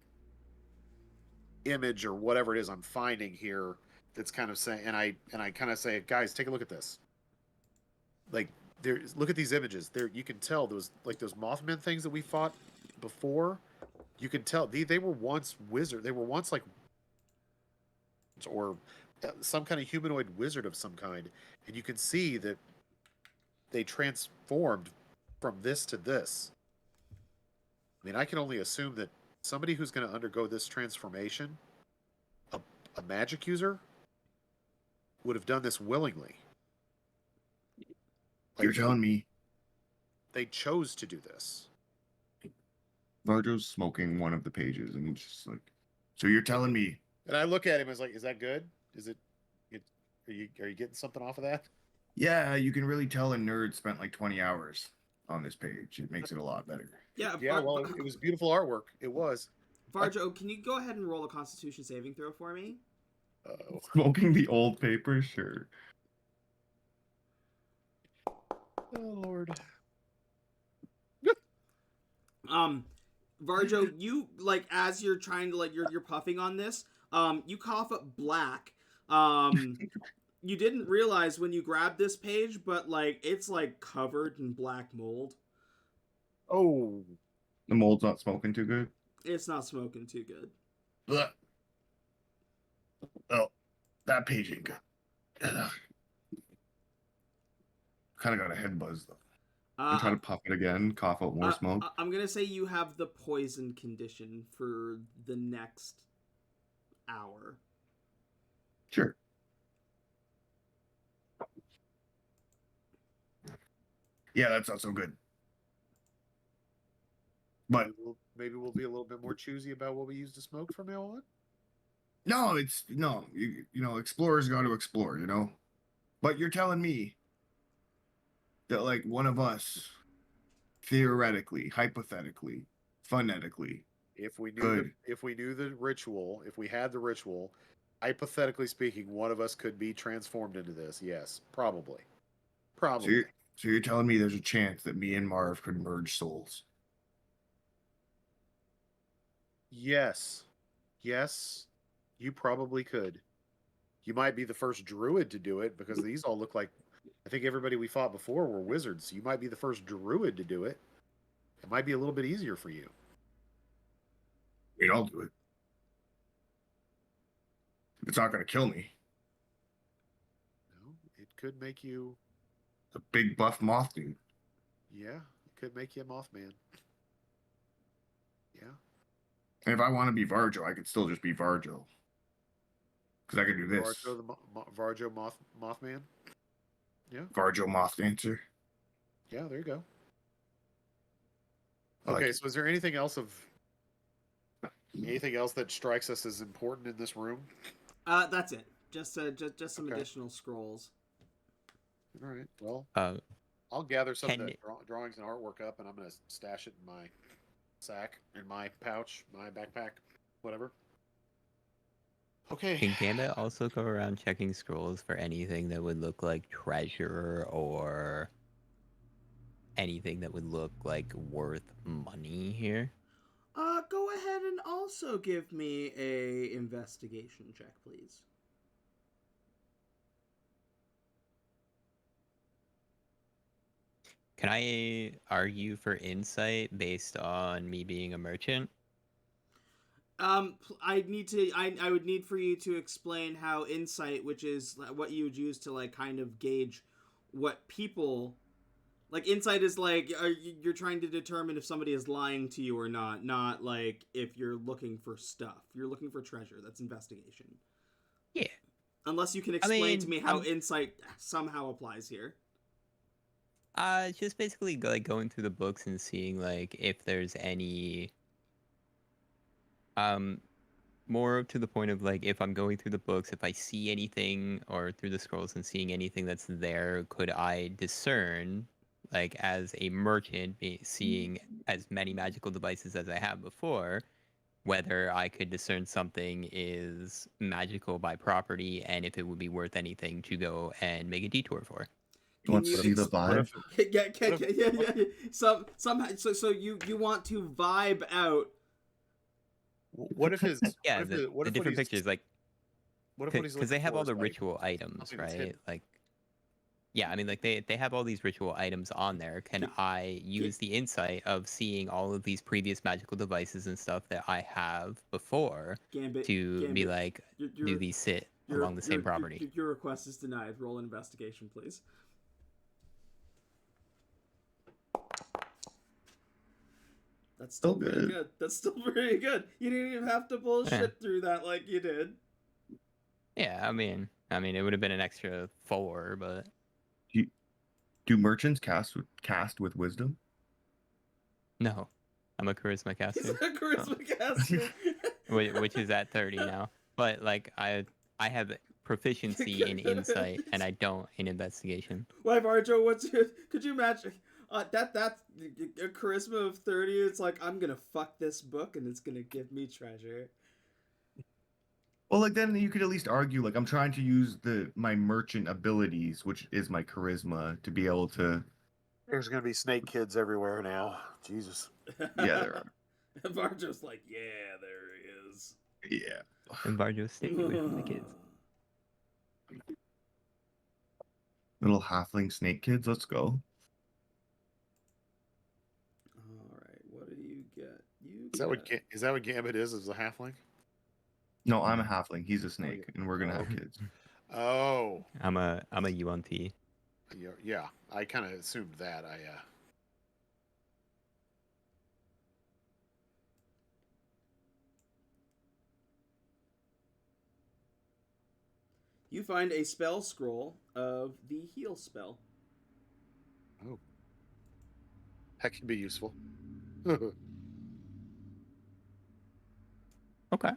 E: image or whatever it is I'm finding here. That's kind of saying, and I kind of say, guys, take a look at this. Like look at these images. There you can tell those Mothman things that we fought before. You can tell they were once wizard. They were once like, or some kind of humanoid wizard of some kind, and you can see that they transformed from this to this. I mean, I can only assume that somebody who's going to undergo this transformation, a magic user, would have done this willingly.
C: You're telling me
E: they chose to do this.
C: Varjo's smoking one of the pages, and he's just like, "So you're telling me?"
E: And I look at him as like, "Is that good? Is it? Are you getting something off of that?"
C: Yeah, you can really tell a nerd spent like 20 hours on this page. It makes it a lot better.
B: Yeah,
E: Well, it was beautiful artwork. It was.
B: Varjo, can you go ahead and roll a Constitution saving throw for me?
C: Smoking the old paper, sure.
E: Oh Lord.
B: Varjo, you like as you're trying to like you're puffing on this, you cough up black. You didn't realize when you grabbed this page, but like it's like covered in black mold.
E: Oh.
C: The mold's not smoking too good.
B: It's not smoking too good.
C: Ugh. Oh, that page ain't good. Kind of got a head buzz though. I try to puff it again, cough out more smoke.
B: I'm gonna say you have the poison condition for the next hour.
C: Sure. Yeah, that's not so good. But
E: maybe we'll be a little bit more choosy about what we use to smoke from now on.
C: No, you know, explorers got to explore, you know. But you're telling me that like one of us, theoretically, hypothetically, phonetically,
E: if we knew the ritual, if we had the ritual, hypothetically speaking, one of us could be transformed into this. Yes, probably. Probably.
C: So you're telling me there's a chance that me and Marv could merge souls?
E: Yes. Yes, you probably could. You might be the first druid to do it because these all look like. I think everybody we fought before were wizards. So you might be the first druid to do it. It might be a little bit easier for you.
C: We'd all do it. It's not going to kill me.
E: No, it could make you.
C: The big buff moth dude.
E: Yeah, it could make you a Mothman. Yeah.
C: And if I want to be Varjo, I could still just be Varjo. Because I could do this.
E: Varjo, Varjo Mothman. Yeah.
C: Varjo Moth Dancer.
E: Yeah, there you go.
C: I like
E: Okay,
C: it.
E: so is there anything else that strikes us as important in this room?
B: That's it. Just some
E: Okay.
B: additional scrolls.
E: All right. Well,
F: Uh,
E: I'll gather some of
F: can
E: the drawings and artwork up, and I'm going to stash it in my sack, in my pouch, my backpack, whatever. Okay.
F: can Gambit also go around checking scrolls for anything that would look like treasure or anything that would look like worth money here?
B: Go ahead and also give me a investigation check, please.
F: Can I argue for insight based on me being a merchant?
B: I would need for you to explain how insight, which is what you would use to like kind of gauge what people like. Insight is like you're trying to determine if somebody is lying to you or not. Not like if you're looking for stuff. You're looking for treasure. That's investigation.
F: Yeah.
B: Unless you can explain to me how insight somehow applies here.
F: Just basically going through the books and seeing like if there's any more to the point of like if I'm going through the books, if I see anything or through the scrolls and seeing anything that's there, could I discern like as a merchant seeing as many magical devices as I have before, whether I could discern something is magical by property and if it would be worth anything to go and make a detour for.
C: You want to see the vibe?
B: Yeah. Somehow, so you want to vibe out.
E: What if his?
F: Yeah,
E: what if
F: the
E: what if what
F: different
E: he's-
F: pictures, like
E: What if what he's
F: because they
E: looking
F: have
E: for
F: all
E: is,
F: the
E: like,
F: ritual items,
E: something that's
F: right?
E: hidden?
F: Like, yeah, I mean, like they have all these ritual items on there. Can I use the insight of seeing all of these previous magical devices and stuff that I have before
B: Gambit
F: to be like, do these sit along the same property?
B: Your request is denied. Roll an investigation, please. That's still pretty good. That's still pretty good. You didn't even have to bullshit through that like you did.
F: Yeah, I mean, it would have been an extra 4, but
C: Do merchants cast with wisdom?
F: no, I'm a charisma caster.
B: He's a charisma caster.
F: Which is at 30 now. But like I have proficiency in insight and I don't in investigation.
B: Why, Varjo? Could you imagine? That's a charisma of 30. It's like I'm gonna fuck this book and it's gonna give me treasure.
C: Well, like then you could at least argue like I'm trying to use my merchant abilities, which is my charisma, to be able to.
E: There's going to be snake kids everywhere now. Jesus.
C: Yeah, there are.
B: Varjo's like, yeah, there he is.
C: Yeah.
F: And Varjo, stay away from the kids.
C: Little halfling snake kids, let's go.
B: All right, what do you get?
E: Is that what Gambit is as a halfling?
C: No, I'm a halfling. He's a snake, and we're gonna have kids.
E: Oh.
F: I'm a UNT.
E: Yeah, I kind of assumed that.
B: You find a spell scroll of the heal spell.
E: Oh. That can be useful.
F: Okay.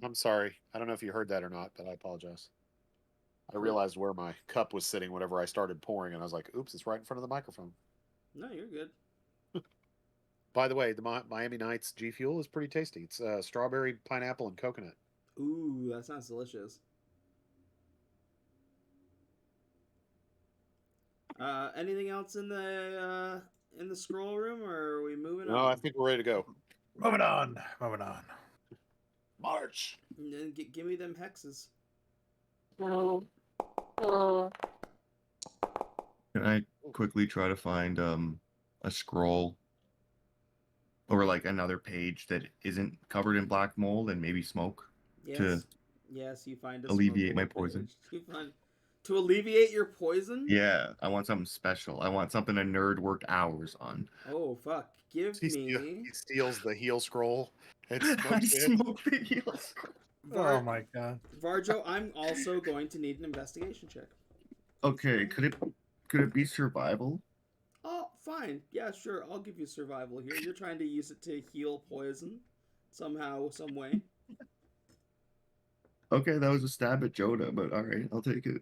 E: I'm sorry. I don't know if you heard that or not, but I apologize. I realized where my cup was sitting whenever I started pouring, and I was like, "Oops, it's right in front of the microphone."
B: No, you're good.
E: By the way, the Miami Nights G Fuel is pretty tasty. It's strawberry, pineapple, and coconut.
B: Ooh, that sounds delicious. Anything else in the scroll room, or are we moving
E: No,
B: on?
E: I think we're ready to go.
A: Moving on. Moving on.
E: March.
B: And then give me them hexes.
C: Can I quickly try to find a scroll or like another page that isn't covered in black mold and maybe smoke
B: Yes. Yes, you find a
C: alleviate my
B: smokable
C: poison?
B: page. You find to alleviate your poison?
C: Yeah, I want something special. I want something a nerd worked hours on.
B: Oh fuck. Give me
E: He steals the heal scroll and
C: I
E: smokes it.
C: smoked the heal scroll.
A: Oh my god.
B: Varjo, I'm also going to need an investigation check.
C: Okay, could it be survival?
B: Oh, fine. Yeah, sure. I'll give you survival here. You're trying to use it to heal poison somehow, some way.
C: Okay, that was a stab at Joda, but all right, I'll take it.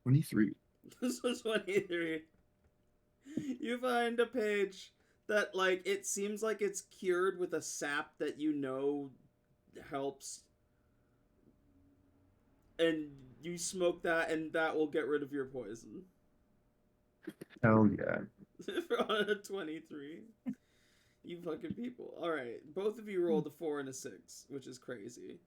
C: 23.
B: This is 23. You find a page that, like, it seems like it's cured with a sap that you know helps. And you smoke that, and that will get rid of your poison.
C: Hell yeah.
B: On a 23. You fucking people. Alright, both of you rolled a 4 and a 6, which is crazy.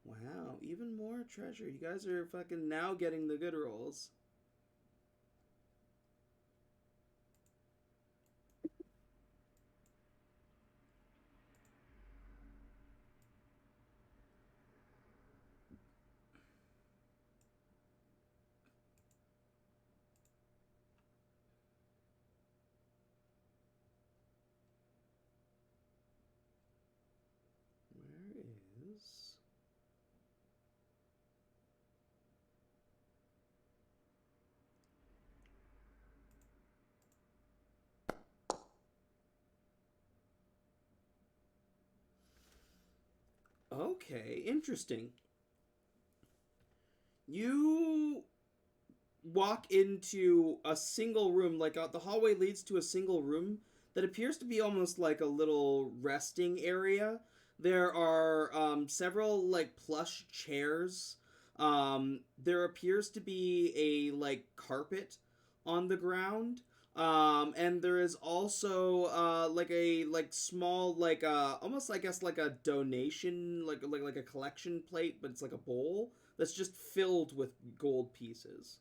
B: Wow, even more treasure. You guys are fucking now getting the good rolls. Where is... Okay, interesting. You walk into a single room, like the hallway leads to a single room that appears to be almost like a little resting area. There are several like plush chairs. There appears to be a like carpet on the ground. And there is also like a like small like almost I guess like a donation like a collection plate, but it's like a bowl that's just filled with gold pieces.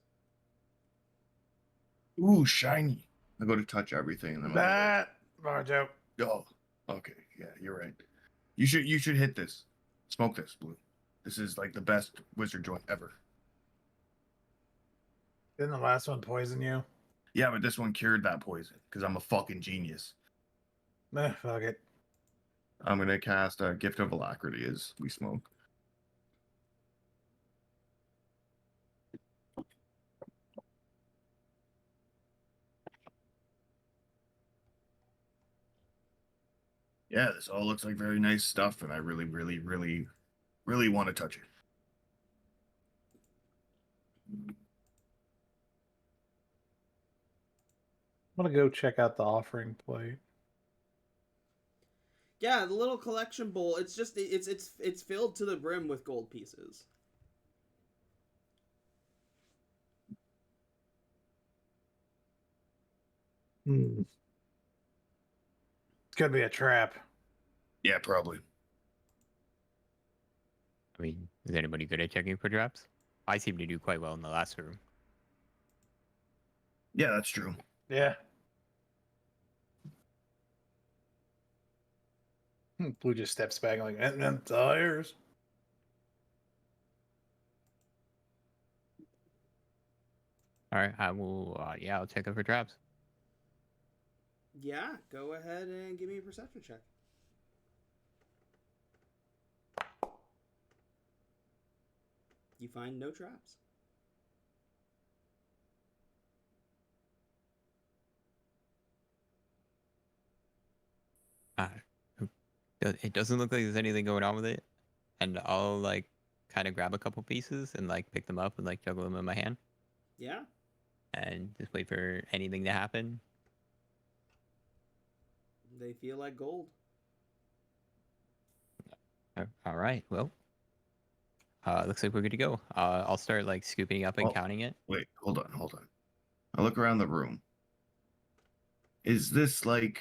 C: Ooh, shiny. I go to touch everything and then
A: That Varjo.
C: oh, okay, yeah, you're right. You should hit this. Smoke this, Blue. This is like the best wizard joint ever.
A: Didn't the last one poison you?
C: Yeah, but this one cured that poison because I'm a fucking genius.
A: Fuck it.
C: I'm gonna cast a Gift of Alacrity as we smoke. Yeah, this all looks like very nice stuff, and I really, really, really, really want to touch it.
A: I'm gonna go check out the offering plate.
B: Yeah, the little collection bowl. It's just it's filled to the brim with gold pieces.
A: It's gonna be a trap.
C: Yeah, probably.
F: I mean, is anybody good at checking for traps? I seem to do quite well in the last room.
C: Yeah, that's true.
A: Yeah. Blue just steps back like, and tires.
F: All right, I will. Yeah, I'll check out for traps.
B: Yeah, go ahead and give me a perception check. You find no traps.
F: It doesn't look like there's anything going on with it, and I'll like kind of grab a couple pieces and like pick them up and like juggle them in my hand
B: Yeah.
F: and just wait for anything to happen.
B: They feel like gold.
F: All right, well, looks like we're good to go. I'll start like scooping up and
C: Oh.
F: counting it.
C: Wait, hold on. I look around the room. Is this like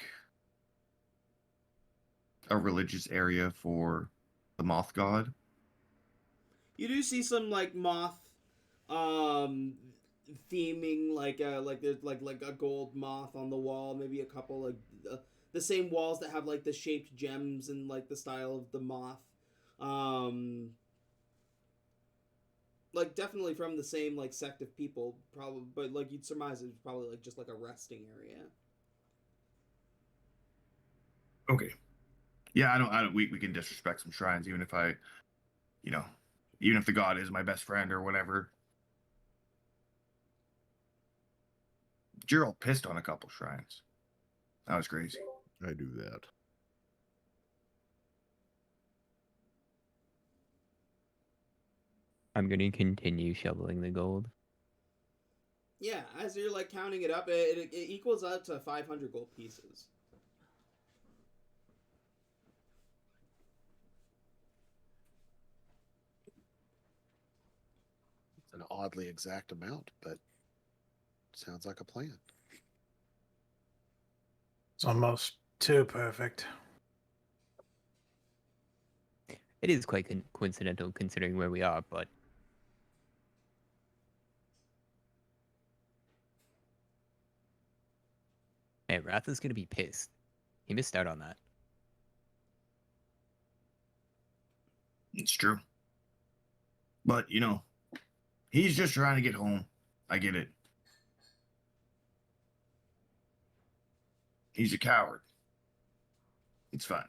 C: a religious area for the moth god?
B: You do see some like moth theming, like there's like a gold moth on the wall, maybe a couple like the same walls that have like the shaped gems and like the style of the moth. Like definitely from the same like sect of people, probably, but like you'd surmise it's probably like just like a resting area.
C: Okay. Yeah, I don't. We can disrespect some shrines, even if even if the god is my best friend or whatever. Gerald pissed on a couple shrines. That was crazy.
D: I do that.
F: I'm gonna continue shoveling the gold.
B: Yeah, as you're like counting it up, it equals out to 500 gold pieces.
E: It's an oddly exact amount, but sounds like a plan.
A: It's almost too perfect.
F: It is quite coincidental considering where we are, but man, Wrath is gonna be pissed. He missed out on that.
C: It's true. But, he's just trying to get home. I get it. He's a coward. It's fine.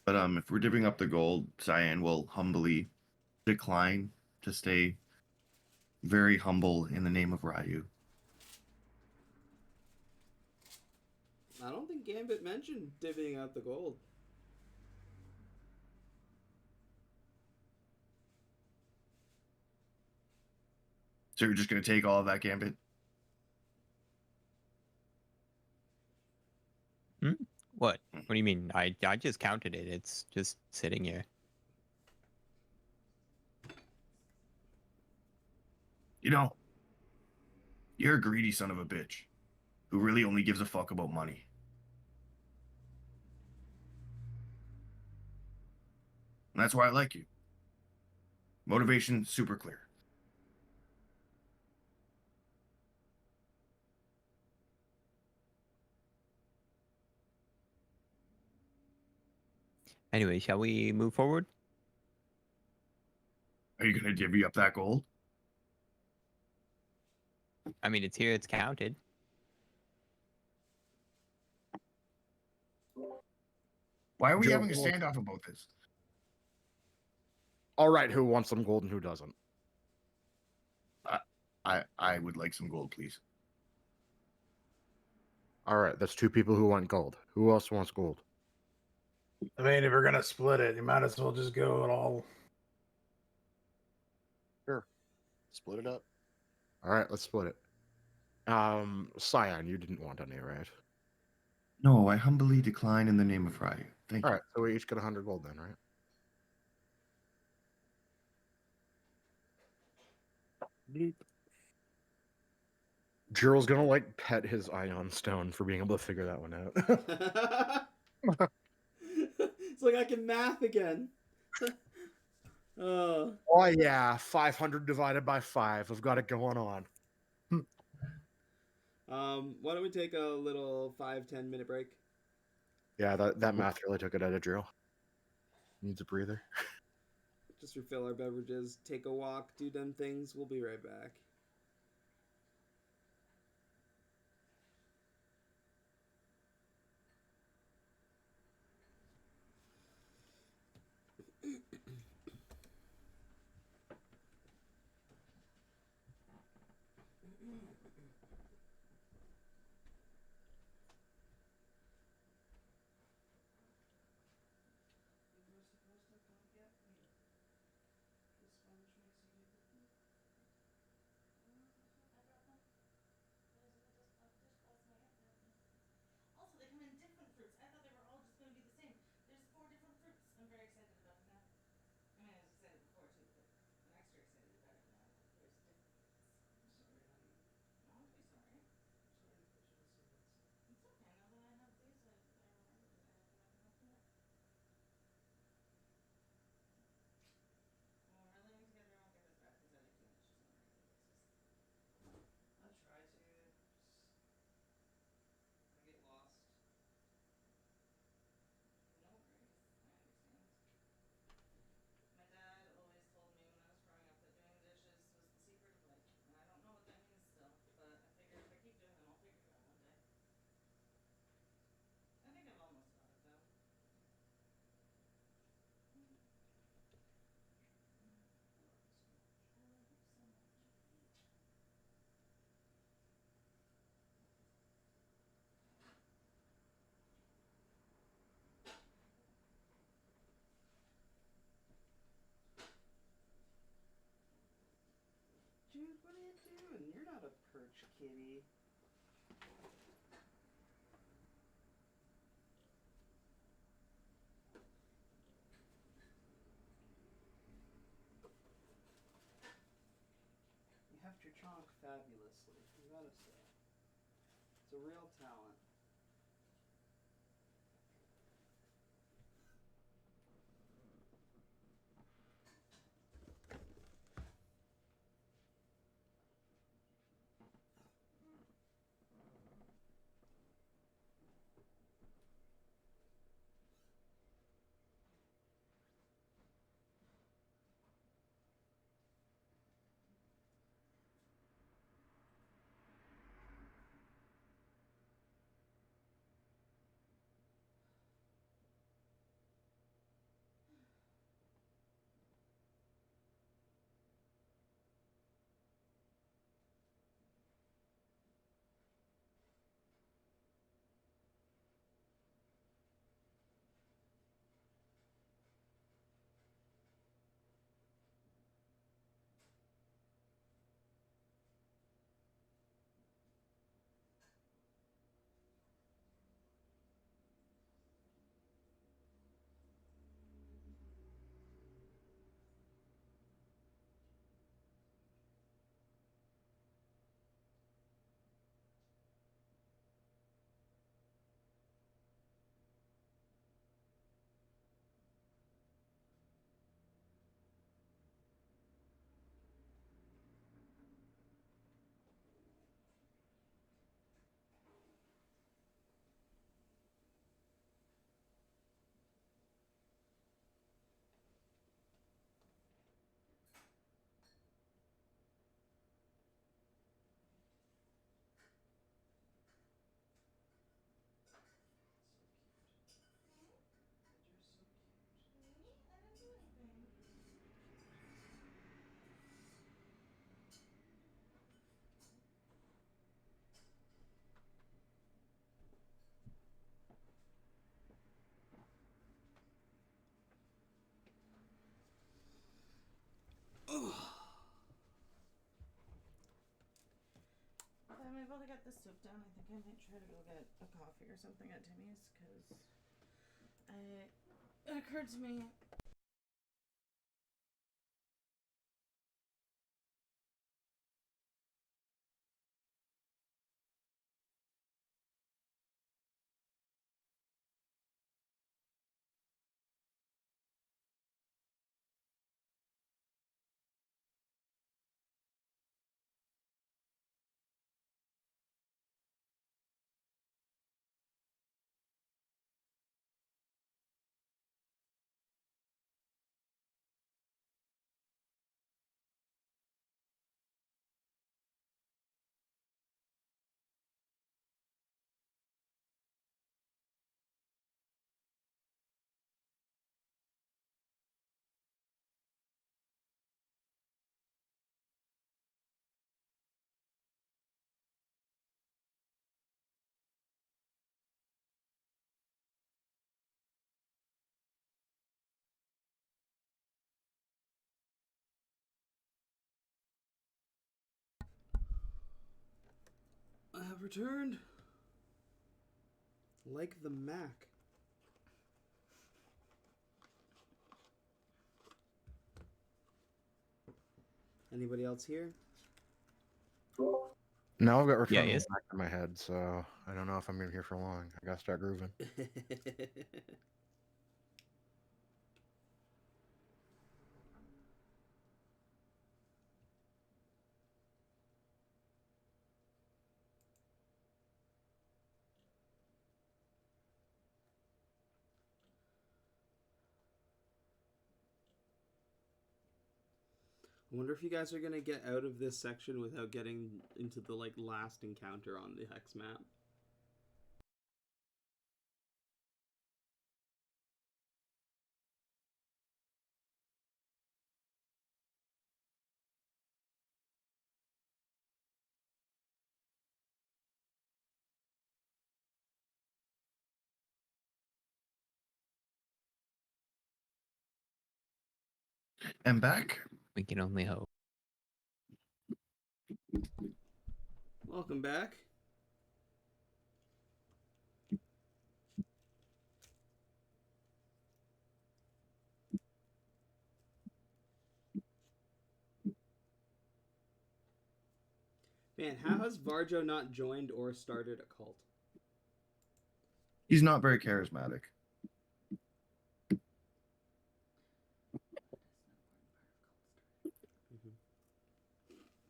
C: But if we're divvying up the gold, Cyan will humbly decline to stay very humble in the name of Ryu.
B: I don't think Gambit mentioned divvying out the gold.
C: So you're just going to take all of that, Gambit?
F: What? What do you mean? I just counted it. It's just sitting here.
C: You're a greedy son of a bitch who really only gives a fuck about money. And that's why I like you. Motivation, super clear.
F: Anyway, shall we move forward?
C: Are you going to divvy up that gold?
F: I mean, it's here. It's counted.
C: Why are we
D: Joe,
C: having a
D: well-
C: standoff about this?
D: All right, who wants some gold and who doesn't?
C: I would like some gold, please.
D: All right, that's two people who want gold. Who else wants gold?
A: I mean, if we're gonna split it, you might as well just go it all.
E: Sure. Split it up.
D: All right, let's split it. Cyan, you didn't want any, right?
C: No, I humbly decline in the name of Ryu. Thank
D: All
C: you.
D: right, so we each get 100 gold then, right? Gerald's gonna like pet his ion stone for being able to figure that one out.
B: It's like I can math again. Oh.
D: Oh yeah, 500 divided by 5. I've got it going on.
B: Why don't we take a little 5-10 minute break?
D: Yeah, that math really took it out of Drill. Needs a breather.
B: Just refill our beverages, take a walk, do them things. We'll be right back. kitty. You heft your chonk fabulously, you gotta say. It's a real talent.
H: If I'm able to get the soup done, I think I might try to go get a coffee or something at Timmy's, because it occurred to me.
B: I have returned. Like the Mac. Anybody else here?
D: Now I've got Return
F: Yeah,
D: of the
F: yes.
D: Mac in my head, so I don't know if I'm gonna be here for long. I gotta start grooving.
B: I wonder if you guys are gonna get out of this section without getting into the last encounter on the hex map.
C: And back.
F: We can only hope.
B: Well, Welcome back. Man, how has Varjo not joined or started a cult?
C: He's not very charismatic.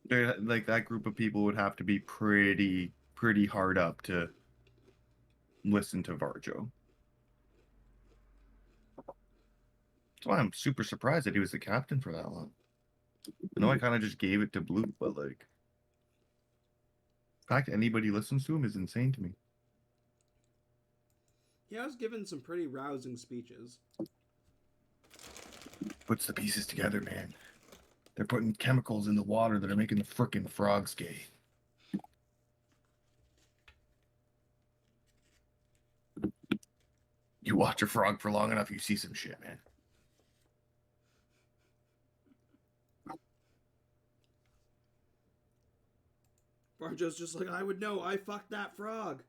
C: They're, like, that group of people would have to be pretty hard up to listen to Varjo. That's why I'm super surprised that he was the captain for that long. I know I kind of just gave it to Blue, but like, the fact that anybody listens to him is insane to me.
B: He has given some pretty rousing speeches.
C: Puts the pieces together, man. They're putting chemicals in the water that are making the frickin' frogs gay. You watch a frog for long enough, you see some shit, man.
B: Varjo's just like, I would know, I fucked that frog.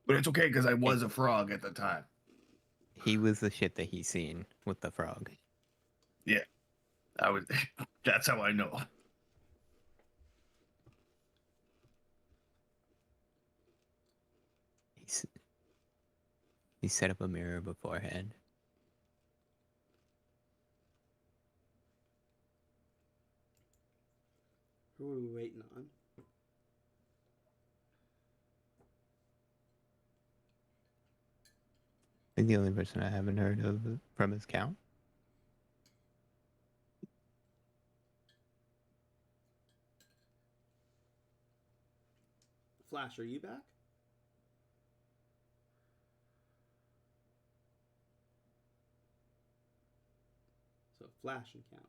C: But it's okay because I was a frog at the time.
F: He was the shit that he's seen with the frog.
C: Yeah, I was. That's how I know.
F: He set up a mirror beforehand.
B: Who are we waiting on?
F: I think the only person I haven't heard of from his count.
B: Flash, are you back? So Flash and count.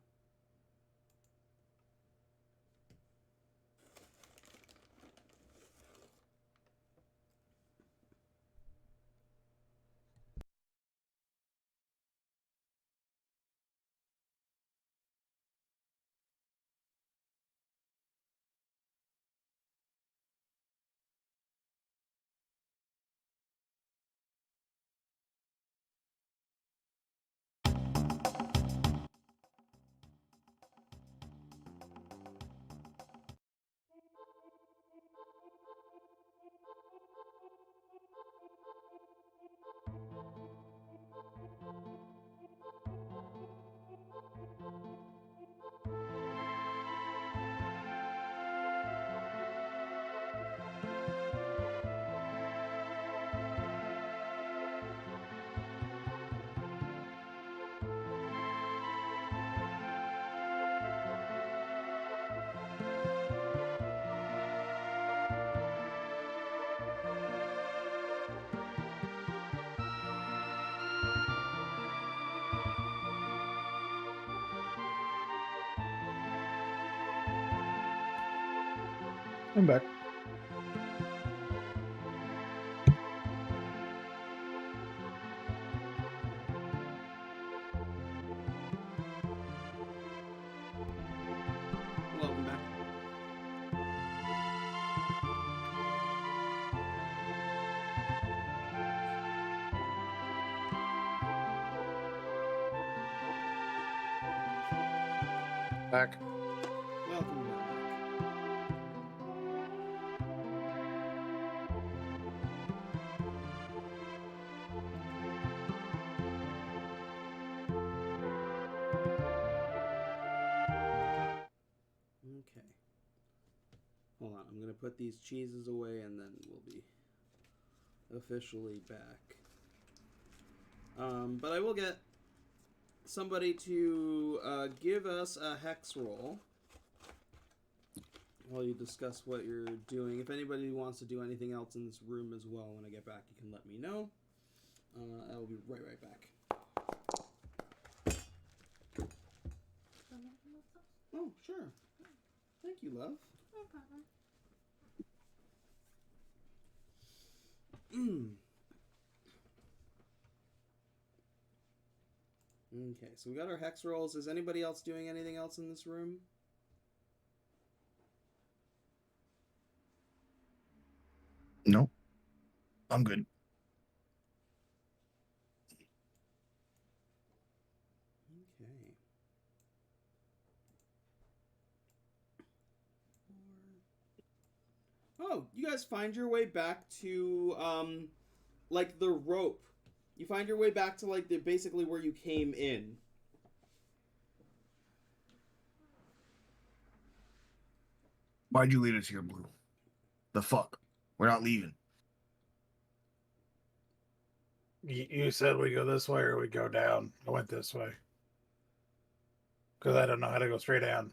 A: I'm back.
B: Welcome back.
E: Back.
B: Welcome back. Okay. Hold on, I'm gonna put these cheeses away and then we'll be officially back. But I will get somebody to give us a hex roll while you discuss what you're doing. If anybody wants to do anything else in this room as well, when I get back, you can let me know. I will be right back. Oh, sure. Thank you, love.
H: No problem.
B: Okay, so we got our hex rolls. Is anybody else doing anything else in this room?
C: I'm good.
B: Okay. Oh, you guys find your way back to like the rope. You find your way back to like the basically where you came in.
C: Why'd you lead us here, Blue? The fuck? We're not leaving.
A: You said we go this way or we go down. I went this way. Because I don't know how to go straight down.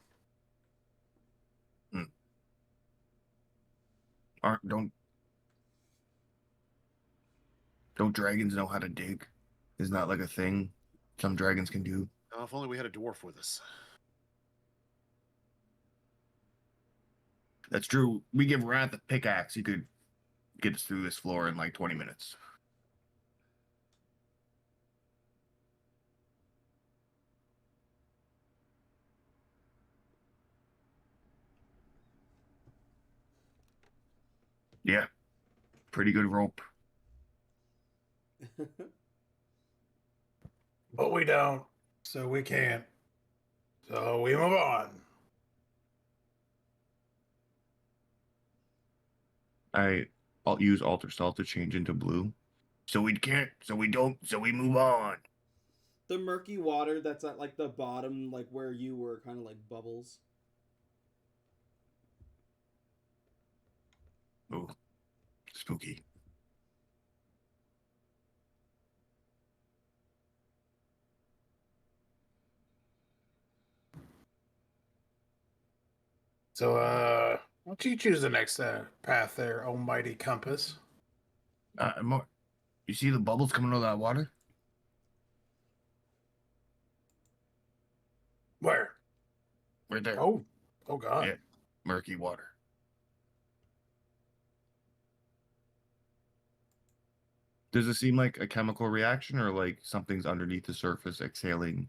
C: Don't dragons know how to dig? Isn't that like a thing some dragons can do?
E: Oh, if only we had a dwarf with us.
C: That's true. We give Wrath a pickaxe. He could get us through this floor in like 20 minutes. Yeah. Pretty good rope.
A: But we don't. So we can't. So we move on.
C: I'll use Alter Salt to change into blue. So we can't, so we don't, so we move on.
B: The murky water that's at like the bottom, like where you were, kind of like bubbles.
C: Ooh, spooky.
A: So, why don't you choose the next path there, almighty compass?
C: You see the bubbles coming out of that water?
A: Where?
C: Right there.
A: Oh God.
C: Yeah, murky water. Does it seem like a chemical reaction or like something's underneath the surface exhaling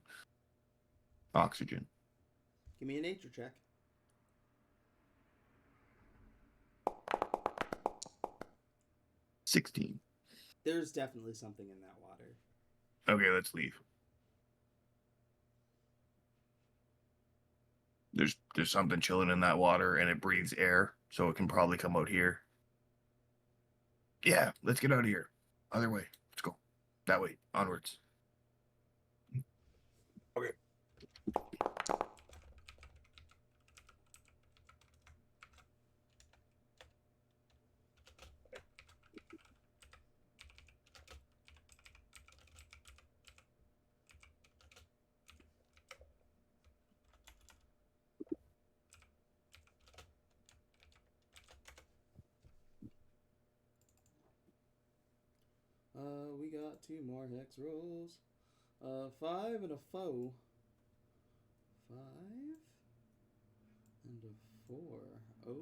C: oxygen?
B: Give me a nature check.
C: 16.
B: There's definitely something in that water.
C: Okay, let's leave. There's something chilling in that water and it breathes air, so it can probably come out here. Yeah, let's get out of here. Other way. Let's go. That way. Onwards.
A: Okay.
B: We got 2 more hex rolls. 5 and a foe. 5 and a 4. Oh.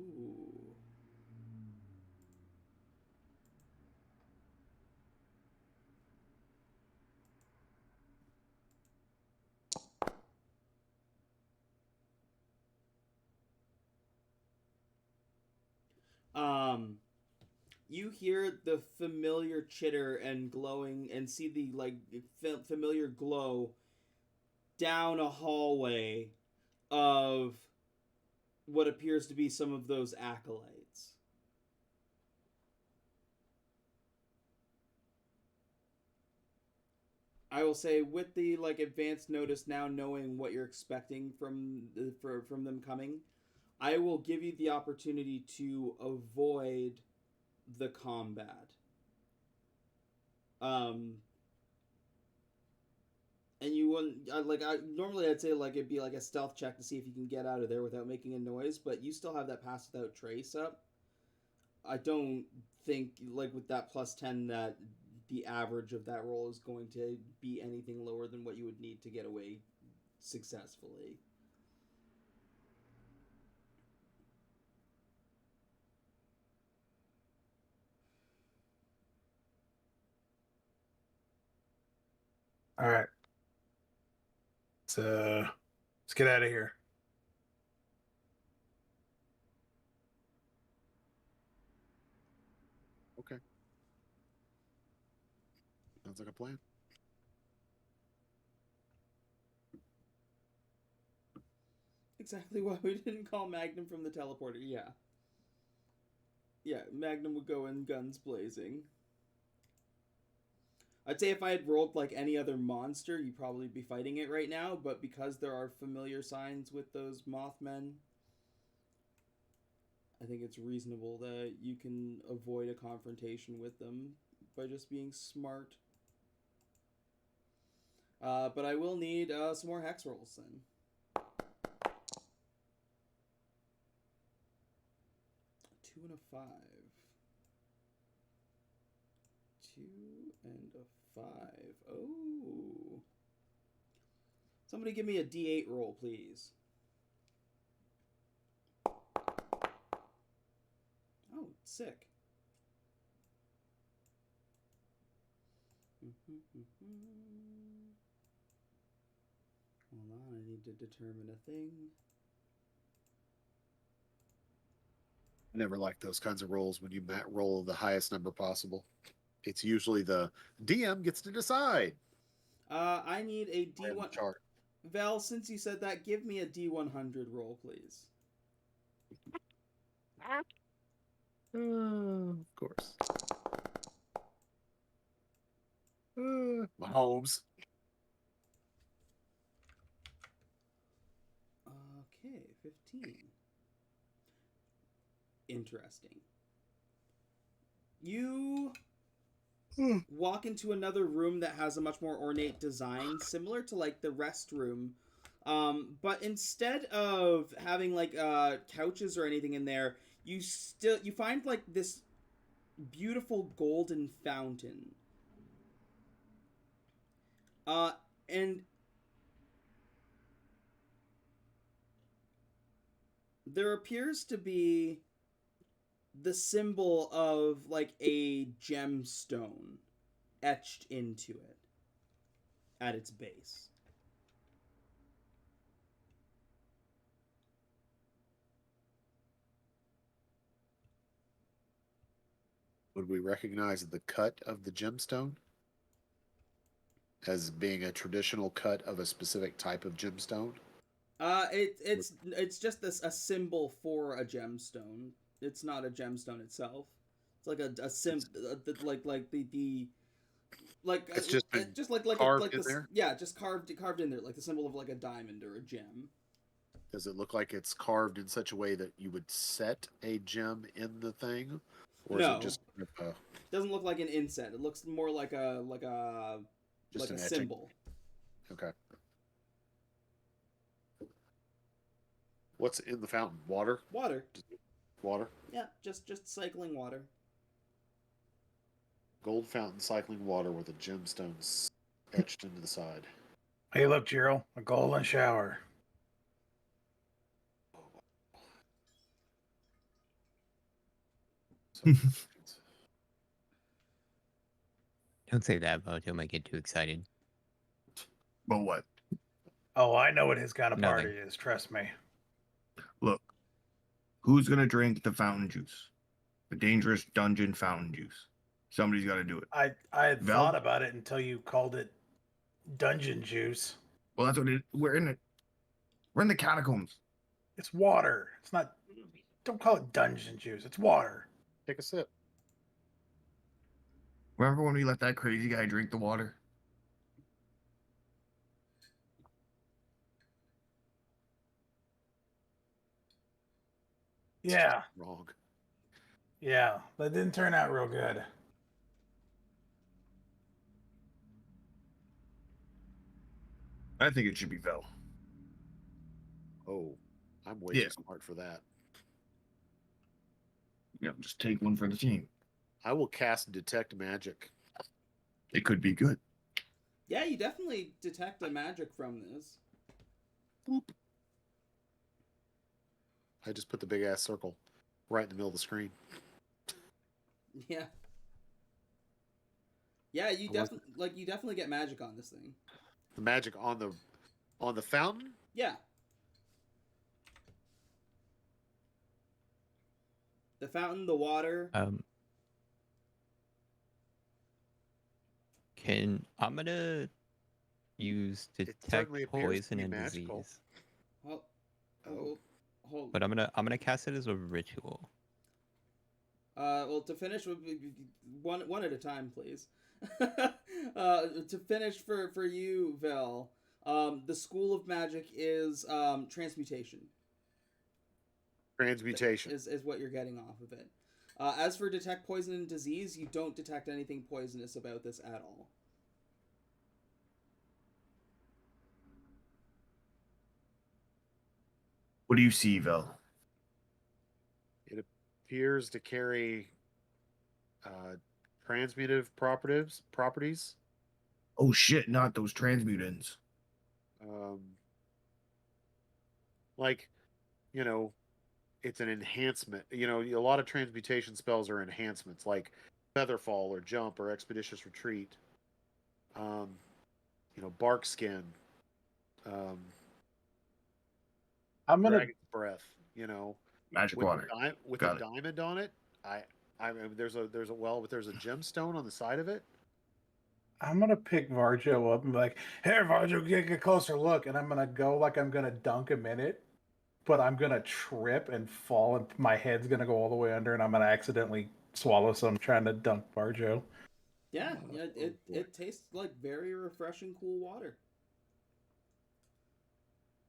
B: You hear the familiar chitter and glowing, and see the like familiar glow down a hallway of what appears to be some of those acolytes. I will say, with the like advanced notice now, knowing what you're expecting from them coming, I will give you the opportunity to avoid the combat. And you wouldn't normally I'd say like it'd be like a stealth check to see if you can get out of there without making a noise, but you still have that pass without trace up. I don't think like with that +10 that the average of that roll is going to be anything lower than what you would need to get away successfully.
A: All right. Let's get out of here.
E: Okay. Sounds like a plan.
B: Exactly why we didn't call Magnum from the teleporter. Yeah. Yeah, Magnum would go in guns blazing. I'd say if I had rolled like any other monster, you'd probably be fighting it right now, but because there are familiar signs with those Mothmen, I think it's reasonable that you can avoid a confrontation with them by just being smart. But I will need some more hex rolls then. 2 and a 5. 2 and a 5. Oh. Somebody give me a D8 roll, please. Oh, sick. Hold on, I need to determine a thing.
E: I never like those kinds of rolls when you roll the highest number possible. It's usually the DM gets to decide.
B: I need a D1.
E: Chart.
B: Val, since you said that, give me a D100 roll, please.
E: Of course. Mahomes.
B: Okay, 15. Interesting. You walk into another room that has a much more ornate design, similar to like the restroom. But instead of having like couches or anything in there, you find like this beautiful golden fountain. And there appears to be the symbol of like a gemstone etched into it at its base.
E: Would we recognize the cut of the gemstone as being a traditional cut of a specific type of gemstone?
B: It's just a symbol for a gemstone. It's not a gemstone itself. It's like a like the like
E: It's just been
B: just like
E: carved
B: like
E: in
B: this,
E: there?
B: yeah, just carved in there, like the symbol of like a diamond or a gem.
E: Does it look like it's carved in such a way that you would set a gem in the thing, or is
B: No.
E: it just
B: Doesn't look like an inset. It looks more like a
E: just an etching?
B: symbol.
E: Okay. What's in the fountain? Water?
B: Water.
E: Water?
B: Yeah, just cycling water.
E: Gold fountain cycling water with a gemstone etched into the side.
A: Hey, look, Gerald, a golden shower.
E: So,
F: Don't say that, Bo. He'll make it too excited.
C: But what?
A: Oh, I know what his kind of
F: Nothing.
A: party is. Trust me.
C: Look, who's gonna drink the fountain juice? The dangerous dungeon fountain juice. Somebody's got to do it.
A: I had
C: Val?
A: thought about it until you called it dungeon juice.
C: Well, that's what it. We're in it. We're in the catacombs.
A: It's water. It's not. Don't call it dungeon juice. It's water.
E: take a sip.
C: Remember when we let that crazy guy drink the water?
A: Yeah,
E: Wrong.
A: yeah. That didn't turn out real good.
C: I think it should be Vel.
E: Oh, I'm way
C: Yeah.
E: too smart for that.
C: You know, just take one for the team.
E: I will cast detect magic.
C: It could be good.
B: Yeah, you definitely detect a magic from this.
E: Boop. I just put the big ass circle right in the middle of the screen.
B: Yeah. Yeah, you
E: I wasn't-
B: definitely get magic on this thing.
E: The magic on the fountain?
B: Yeah. The fountain, the water.
F: I'm gonna use detect
E: certainly appears to
F: poison
E: be
F: and
E: magical.
F: disease,
B: Hold,
E: Oh.
B: hold.
F: but I'm gonna cast it as a ritual.
B: Well, to finish, one at a time, please. To finish for you, Vel, the School of Magic is transmutation.
E: Transmutation.
B: Is what you're getting off of it. As for detect poison and disease, you don't detect anything poisonous about this at all.
C: What do you see, Vel?
E: It appears to carry transmutive properties.
C: Oh shit, not those transmutants.
E: Like, you know, it's an enhancement. You know, a lot of transmutation spells are enhancements, like Featherfall or Jump or Expeditious Retreat. You know, Bark Skin.
A: I'm gonna.
E: Dragon's Breath. You know,
C: Magic
E: with
C: water.
E: with
C: Got
E: a
C: it.
E: diamond on it. I mean, there's a gemstone on the side of it.
A: I'm gonna pick Varjo up and be like, "Here, Varjo, get a closer look," and I'm gonna go like I'm gonna dunk him in it, but I'm gonna trip and fall, and my head's gonna go all the way under, and I'm gonna accidentally swallow some trying to dunk Varjo.
B: Yeah, it tastes like very refreshing, cool water.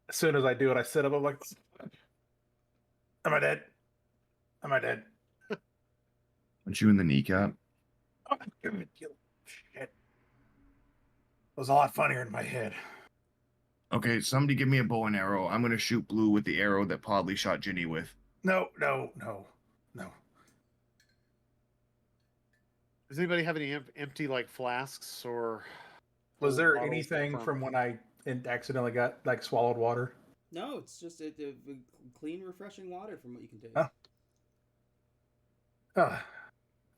A: As soon as I do it, I sit up. I'm like, "Am I dead? Am I dead?"
C: Punch you in the kneecap.
A: Oh, shit. It was a lot funnier in my head.
C: Okay, somebody give me a bow and arrow. I'm gonna shoot Blue with the arrow that Podley shot Ginny with.
A: No.
E: Does anybody have any empty like flasks or?
A: Was
E: old
A: there
E: bottles
A: anything from when I accidentally got like swallowed water?
B: No, it's just a clean, refreshing water from what you can taste.
A: Oh. Oh,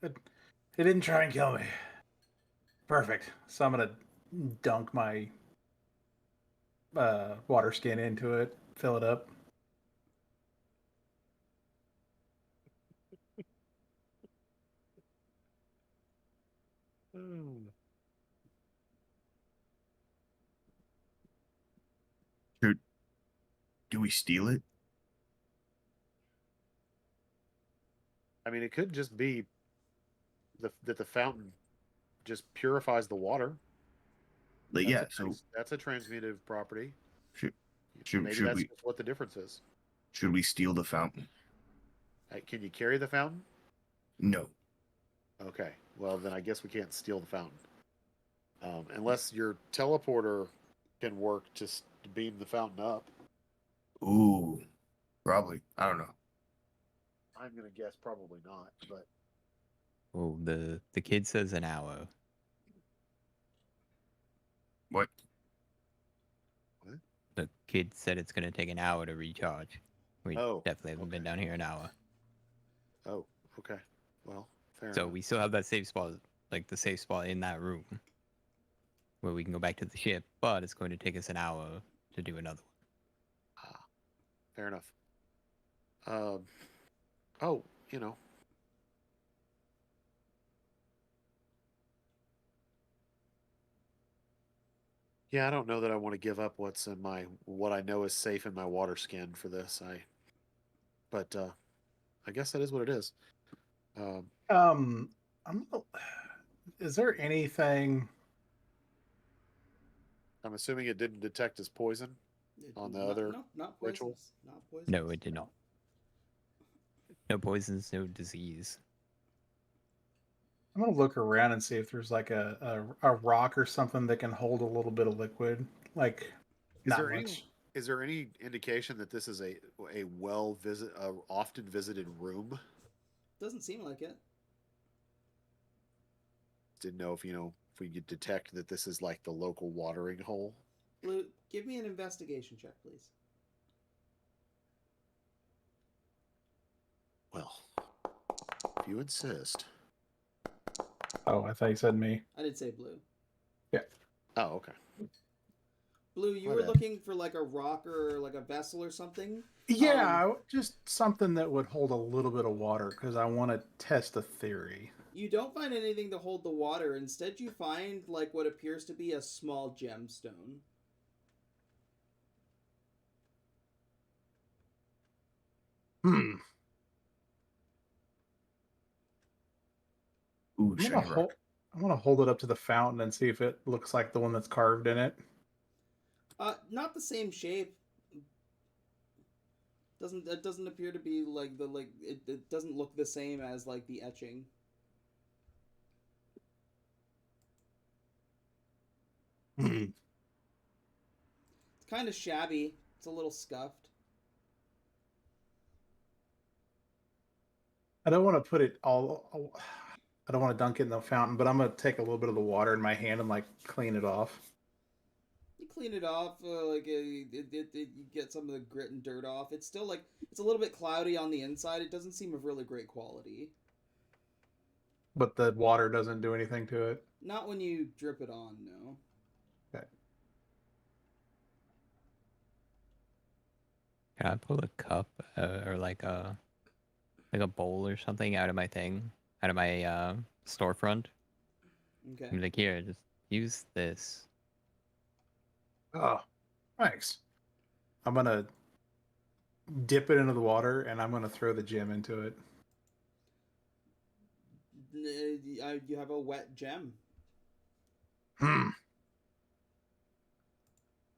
A: it didn't try and kill me. Perfect. So I'm gonna dunk my water skin into it, fill it up.
C: Do we steal it?
E: I mean, it could just be that the fountain just purifies the water.
C: Like, yeah. So
E: That's a transmutive property.
C: should
E: Maybe
C: should
E: that's
C: we
E: just what the difference is.
C: should we steal the fountain?
E: Can you carry the fountain?
C: No.
E: Okay. Well, then I guess we can't steal the fountain. Unless your teleporter can work to beam the fountain up.
C: Ooh, probably. I don't know.
E: I'm gonna guess probably not, but
F: Oh, the kid says an hour.
C: What?
F: The kid said it's gonna take an hour to recharge. We
E: Oh,
F: definitely haven't been
E: okay.
F: down here an hour.
E: Oh, okay. Well, fair
F: So
E: enough.
F: we still have that safe spot, like the safe spot in that room, where we can go back to the ship. But it's going to take us an hour to do another one.
E: Fair enough. Oh, you know. Yeah, I don't know that I want to give up what I know is safe in my water skin for this. But I guess that is what it is.
A: Is there anything?
E: I'm assuming it didn't detect as poison on the other
B: not
E: ritual?
B: poisonous. Not poisonous.
F: No, it did not. No poisons, no disease.
A: I'm gonna look around and see if there's like a rock or something that can hold a little bit of liquid. Like, not much.
E: Is there any indication that this is a often visited room?
B: Doesn't seem like it.
E: Didn't know if if we could detect that this is like the local watering hole.
B: Blue, give me an investigation check, please.
E: Well, if you insist.
A: Oh, I thought you said me.
B: I did say Blue.
A: Yeah.
E: Oh, okay.
B: Blue, you
E: My
B: were
E: bad.
B: looking for like a rock or like a vessel or something?
A: Yeah, just something that would hold a little bit of water because I want to test a theory.
B: You don't find anything to hold the water. Instead, you find like what appears to be a small gemstone.
A: Hmm.
C: Ooh,
A: I'm gonna
C: shiny rock.
A: hold. I'm gonna hold it up to the fountain and see if it looks like the one that's carved in it.
B: Not the same shape. It doesn't appear to be like it doesn't look the same as like the etching.
A: Hmm.
B: It's kind of shabby. It's a little scuffed.
A: I don't want to put it all. I don't want to dunk it in the fountain, but I'm gonna take a little bit of the water in my hand and like clean it off.
B: You clean it off, you get some of the grit and dirt off. It's still like it's a little bit cloudy on the inside. It doesn't seem of really great quality.
A: But the water doesn't do anything to it.
B: Not when you drip it on, no.
A: Okay.
F: Can I pull a cup or like a bowl or something out of my thing, out of my storefront?
B: Okay.
F: I'm like, here, just use this.
A: Oh, thanks. I'm gonna dip it into the water and I'm gonna throw the gem into it.
B: You have a wet gem.
A: Hmm.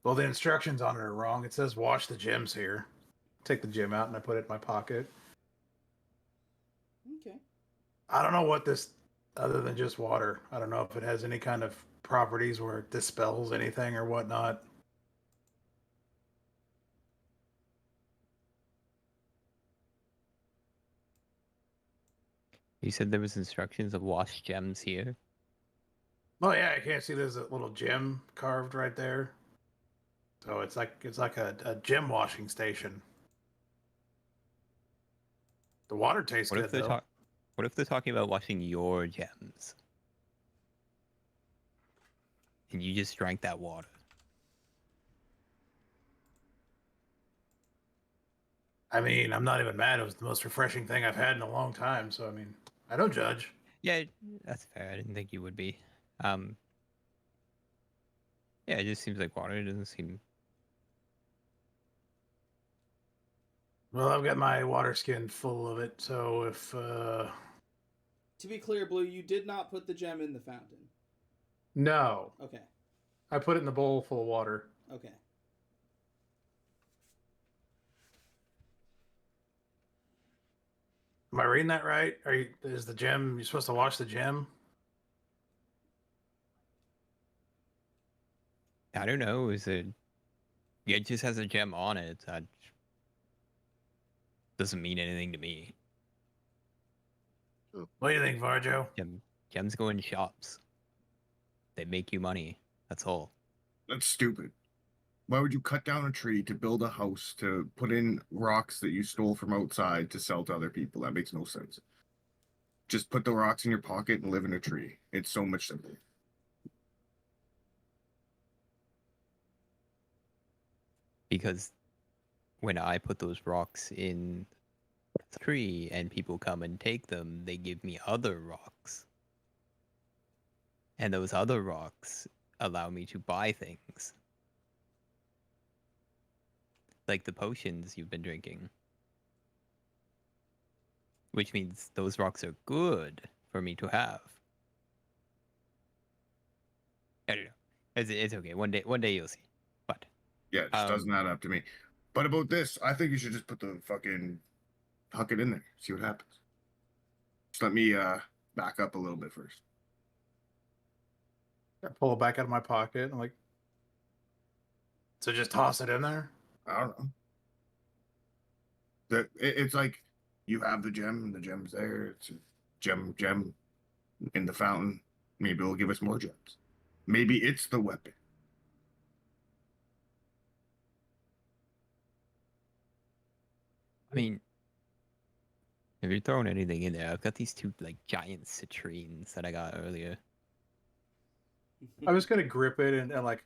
A: Well, the instructions on it are wrong. It says wash the gems here. Take the gem out and I put it in my pocket.
B: Okay.
A: I don't know what this, other than just water. I don't know if it has any kind of properties where it dispels anything or whatnot.
F: You said there was instructions of wash gems here.
A: Oh yeah, I can't see there's a little gem carved right there. So it's like a gem washing station. The water tastes
F: What
A: good
F: if they're
A: though.
F: What if they're talking about washing your gems? And you just drank that water.
A: I mean, I'm not even mad. It was the most refreshing thing I've had in a long time. So I mean, I don't judge.
F: Yeah, that's fair. I didn't think you would be. Yeah, it just seems like water. It doesn't seem.
A: Well, I've got my water skin full of it. So if
B: To be clear, Blue, you did not put the gem in the fountain.
A: no,
B: Okay.
A: I put it in the bowl full of water.
B: Okay.
A: Am I reading that right? Is the gem, you're supposed to wash the gem?
F: I don't know. Is it? Yeah, it just has a gem on it. That doesn't mean anything to me.
A: What do you think, Varjo?
F: Gems go in shops. They make you money. That's all.
C: That's stupid. Why would you cut down a tree to build a house to put in rocks that you stole from outside to sell to other people? That makes no sense. Just put the rocks in your pocket and live in a tree. It's so much simpler.
F: Because when I put those rocks in the tree and people come and take them, they give me other rocks. And those other rocks allow me to buy things. Like the potions you've been drinking. Which means those rocks are good for me to have. I don't know. It's okay. One day you'll see. But
C: Yeah, it just doesn't add up to me. But about this, I think you should just put the fucking huck it in there. See what happens. Just let me back up a little bit first.
A: I pull it back out of my pocket. I'm like, so just toss it in there?
C: I don't know. It's like you have the gem and the gem's there. It's a gem in the fountain. Maybe it'll give us more gems. Maybe it's the weapon.
F: I mean, if you're throwing anything in there, I've got these two like giant citrines that I got earlier.
A: I was gonna grip it and like,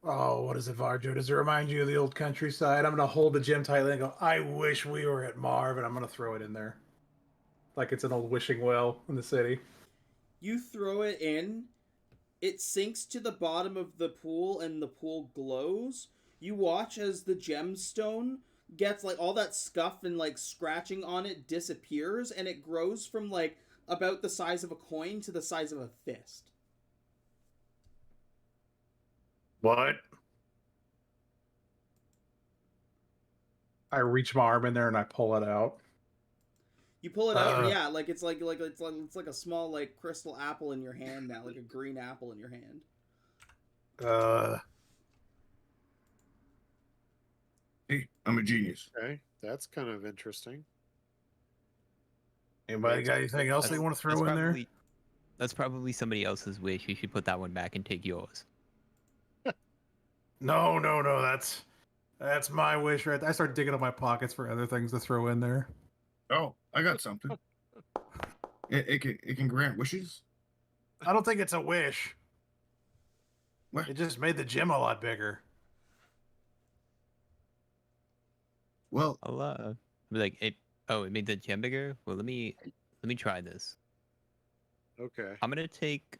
A: oh, what is it, Varjo? Does it remind you of the old countryside? I'm gonna hold the gem tightly and go, I wish we were at Marv, and I'm gonna throw it in there. like it's an old wishing well in the city.
B: You throw it in, it sinks to the bottom of the pool, and the pool glows. You watch as the gemstone gets like all that scuff and like scratching on it disappears, and it grows from like about the size of a coin to the size of a fist.
A: What? I reach my arm in there and I pull it out.
B: You pull it out, and yeah, like it's like a small like crystal apple in your hand now, like a green apple in your hand.
G: Hey, I'm a genius.
E: Okay, that's kind of interesting.
A: Anybody got anything else they want to throw in there?
F: That's probably somebody else's wish. You should put that one back and take yours.
A: No. That's my wish right there. I start digging up my pockets for other things to throw in there.
G: Oh, I got something. It can grant wishes.
A: I don't think it's a wish.
G: What?
A: It just made the gym a lot bigger.
G: Well,
F: I'll be like it. Oh, it made the gem bigger. Well, let me try this.
E: Okay.
F: I'm gonna take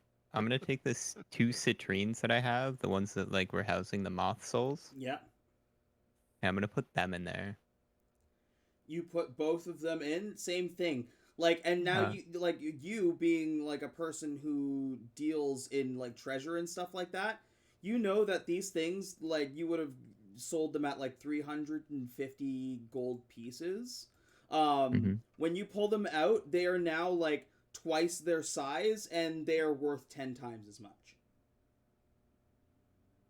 F: this 2 citrines that I have, the ones that like were housing the moth souls,
B: Yeah.
F: and I'm gonna put them in there.
B: You put both of them in, same thing. Like, and now you being like a person who deals in like treasure and stuff like that, you know that these things, like, you would have sold them at like 350 gold pieces. When you pull them out, they are now like twice their size, and they are worth 10 times as much.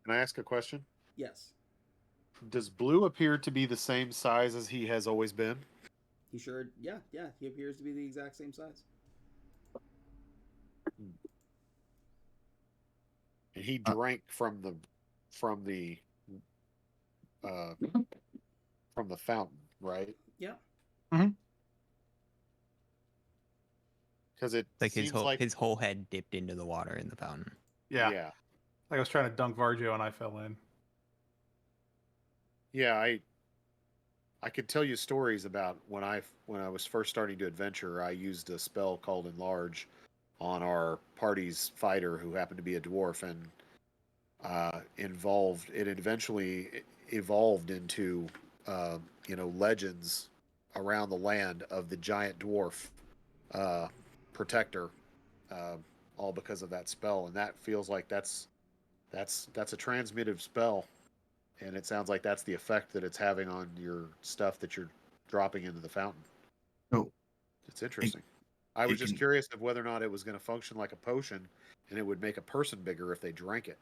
E: Can I ask a question?
B: Yes.
E: Does Blue appear to be the same size as he has always been?
B: He sure, yeah, he appears to be the exact same size.
E: And he drank from the fountain, right?
B: Yeah.
E: Because it
F: Like
E: seems like
F: his whole head dipped into the water in the fountain.
A: Yeah.
E: yeah.
A: Like I was trying to dunk Varjo and I fell in.
E: Yeah, I could tell you stories about when I was first starting to adventure. I used a spell called Enlarge on our party's fighter, who happened to be a dwarf, and it eventually evolved into legends around the land of the giant dwarf protector, all because of that spell. And that feels like that's a transmittive spell. And it sounds like that's the effect that it's having on your stuff that you're dropping into the fountain.
G: Oh,
E: It's interesting. I was just curious of whether or not it was going to function like a potion, and it would make a person bigger if they drank it.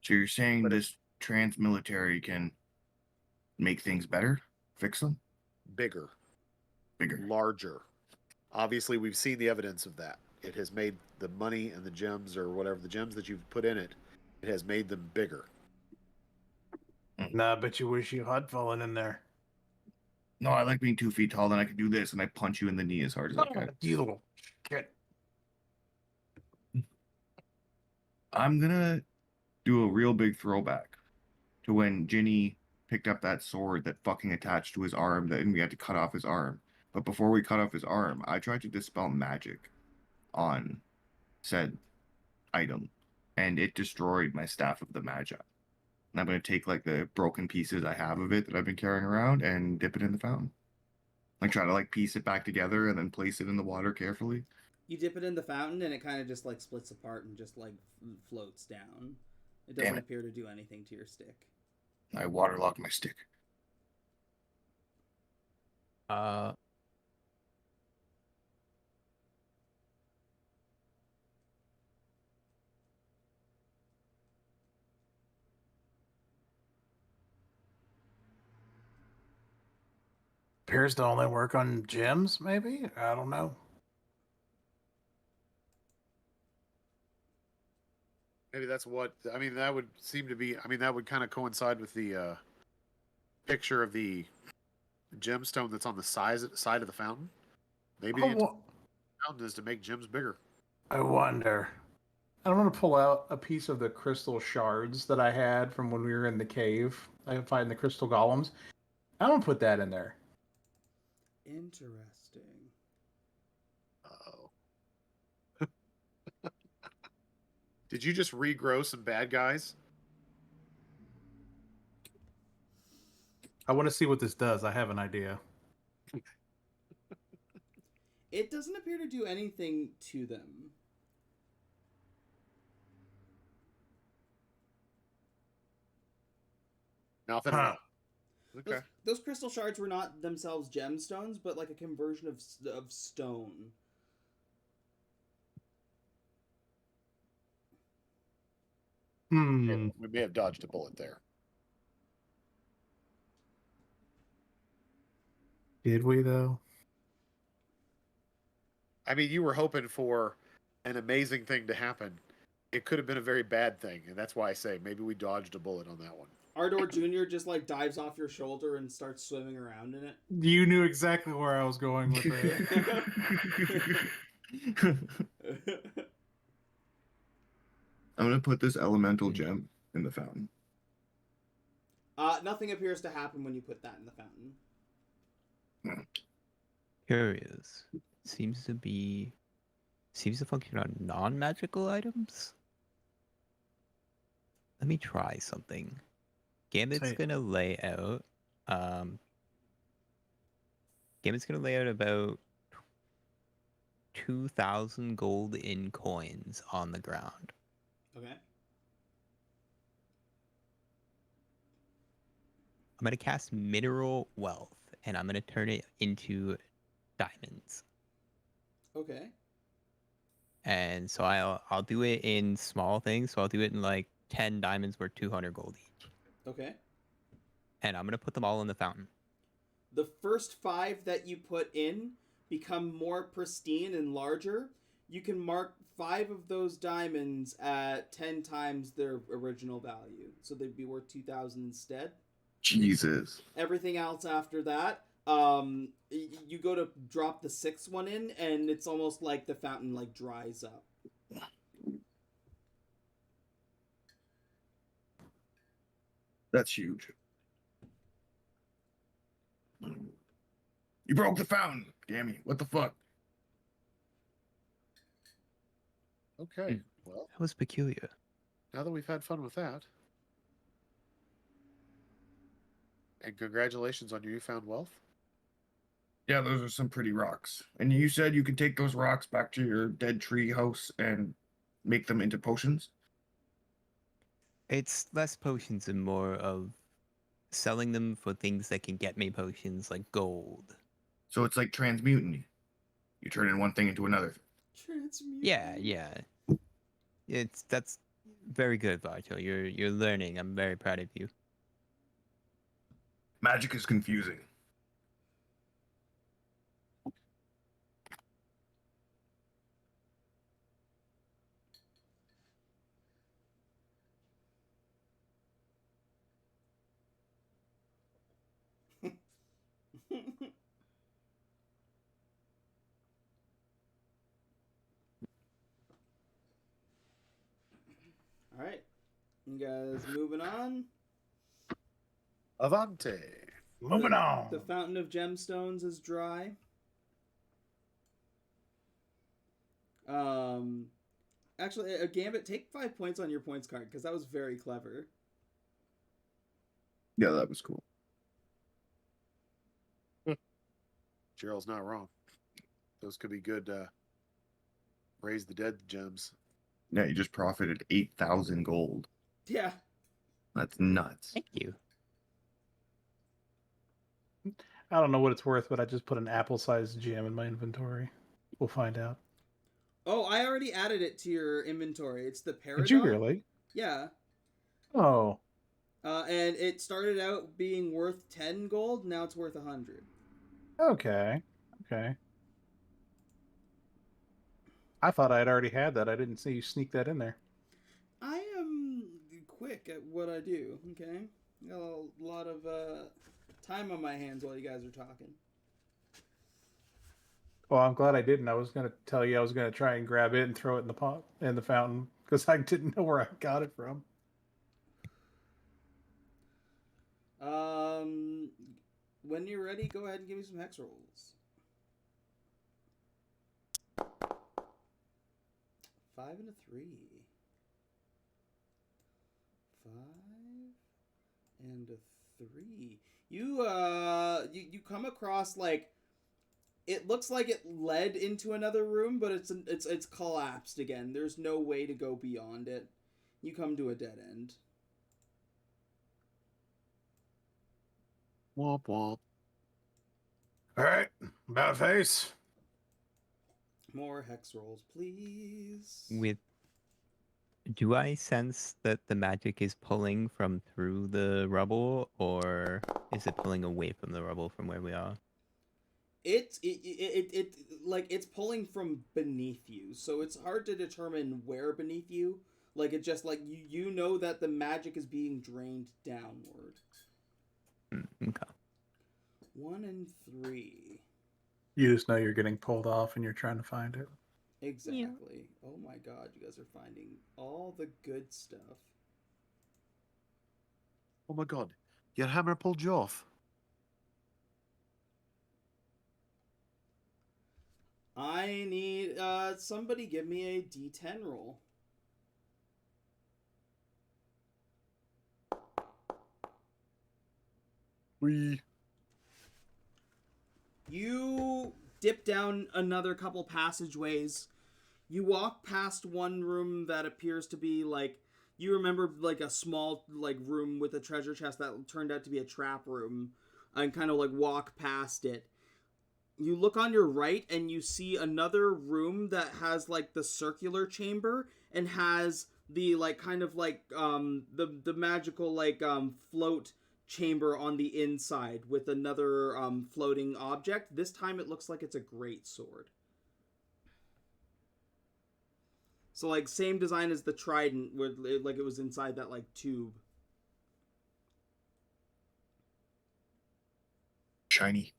G: so you're saying this trans-military can make things better? Fix them?
E: Bigger.
G: Bigger.
E: Larger. Obviously, we've seen the evidence of that. It has made the money and the gems, or whatever, the gems that you've put in it, it has made them bigger.
A: Nah, I bet you wish you had fallen in there.
G: No, I like being 2 feet tall, then I can do this, and I punch you in the knee as hard as I can.
A: You little shit.
G: I'm gonna do a real big throwback to when Ginny picked up that sword that fucking attached to his arm, and we had to cut off his arm. But before we cut off his arm, I tried to dispel magic on said item, and it destroyed my Staff of the Magi. And I'm going to take like the broken pieces I have of it that I've been carrying around and dip it in the fountain. Like try to like piece it back together and then place it in the water carefully.
B: You dip it in the fountain, and it kind of just like splits apart and just like floats down. It doesn't appear to do anything to your stick.
G: I waterlock my stick.
A: Appears to only work on gems, maybe? I don't know.
E: Maybe that's what I mean. That would seem to be. I mean, that would kind of coincide with the picture of the gemstone that's on the side of the fountain. Maybe the fountain is to make gems bigger.
A: I wonder. I'm going to pull out a piece of the crystal shards that I had from when we were in the cave. I find the crystal golems. I'm going to put that in there.
B: Interesting.
E: Uh-oh. Did you just regrow some bad guys?
A: I want to see what this does. I have an idea.
B: It doesn't appear to do anything to them.
E: Nothing.
A: Huh.
E: Okay.
B: Those crystal shards were not themselves gemstones, but like a conversion of stone.
A: Hmm.
E: We may have dodged a bullet there.
A: Did we though?
E: I mean, you were hoping for an amazing thing to happen. It could have been a very bad thing, and that's why I say maybe we dodged a bullet on that one.
B: Ardor Jr. just like dives off your shoulder and starts swimming around in it.
A: You knew exactly where I was going with it.
G: I'm gonna put this elemental gem in the fountain.
B: Nothing appears to happen when you put that in the fountain.
F: Curious. Seems to function on non-magical items. Let me try something. Gambit's gonna lay out. Gambit's gonna lay out about 2,000 gold in coins on the ground.
B: Okay.
F: I'm gonna cast Mineral Wealth, and I'm gonna turn it into diamonds.
B: Okay.
F: And so I'll do it in small things. So I'll do it in like 10 diamonds worth 200 gold each.
B: Okay.
F: And I'm gonna put them all in the fountain.
B: The first 5 that you put in become more pristine and larger. You can mark 5 of those diamonds at 10 times their original value. So they'd be worth 2,000 instead.
G: Jesus.
B: Everything else after that, you go to drop the 6th one in, and it's almost like the fountain like dries up.
G: That's huge. You broke the fountain, Gammy. What the fuck?
E: Okay. Well,
F: That was peculiar.
E: now that we've had fun with that, and congratulations on your newfound wealth.
G: Yeah, those are some pretty rocks. And you said you could take those rocks back to your dead tree house and make them into potions?
F: It's less potions and more of selling them for things that can get me potions, like gold.
G: So it's like transmutiny. You turn in one thing into another.
B: Transmute.
F: Yeah. That's very good, Varto. You're learning. I'm very proud of you.
G: Magic is confusing.
B: All right, you guys moving on.
E: Avante.
A: Moving on.
B: The fountain of gemstones is dry. Actually, Gambit, take 5 points on your points card because that was very clever.
G: Yeah, that was cool.
E: Gerald's not wrong. Those could be good raise the dead gems.
G: Yeah, you just profited 8,000 gold.
B: Yeah.
G: That's nuts.
F: Thank you.
A: I don't know what it's worth, but I just put an apple-sized gem in my inventory. We'll find out.
B: Oh, I already added it to your inventory. It's the Paradox.
A: Did you really?
B: Yeah.
A: Oh.
B: And it started out being worth 10 gold. Now it's worth 100.
A: Okay. I thought I'd already had that. I didn't see you sneak that in there.
B: I am quick at what I do, okay? Got a lot of time on my hands while you guys are talking.
A: Well, I'm glad I didn't. I was going to tell you I was going to try and grab it and throw it in the pot in the fountain because I didn't know where I got it from.
B: when you're ready, go ahead and give me some hex rolls. 5 and a 3. 5 and a 3. You come across like it looks like it led into another room, but it's collapsed again. There's no way to go beyond it. You come to a dead end.
D: Womp womp.
A: All right, about face.
B: More hex rolls, please.
F: Do I sense that the magic is pulling from through the rubble, or is it pulling away from the rubble from where we are?
B: It like it's pulling from beneath you, so it's hard to determine where beneath you. Like it just like you know that the magic is being drained downward.
F: Okay.
B: 1 and 3.
A: You just know you're getting pulled off and you're trying to find it.
B: Exactly. Oh my god, you guys are finding all the good stuff.
D: Oh my god, your hammer pulled you off.
B: I need somebody give me a D10 roll. You dip down another couple passageways. You walk past one room that appears to be like you remember like a small like room with a treasure chest that turned out to be a trap room, and kind of like walk past it. You look on your right and you see another room that has like the circular chamber and has the like kind of like the magical like float chamber on the inside with another floating object. This time it looks like it's a great sword. So like same design as the trident, where like it was inside that like tube.
C: Shiny.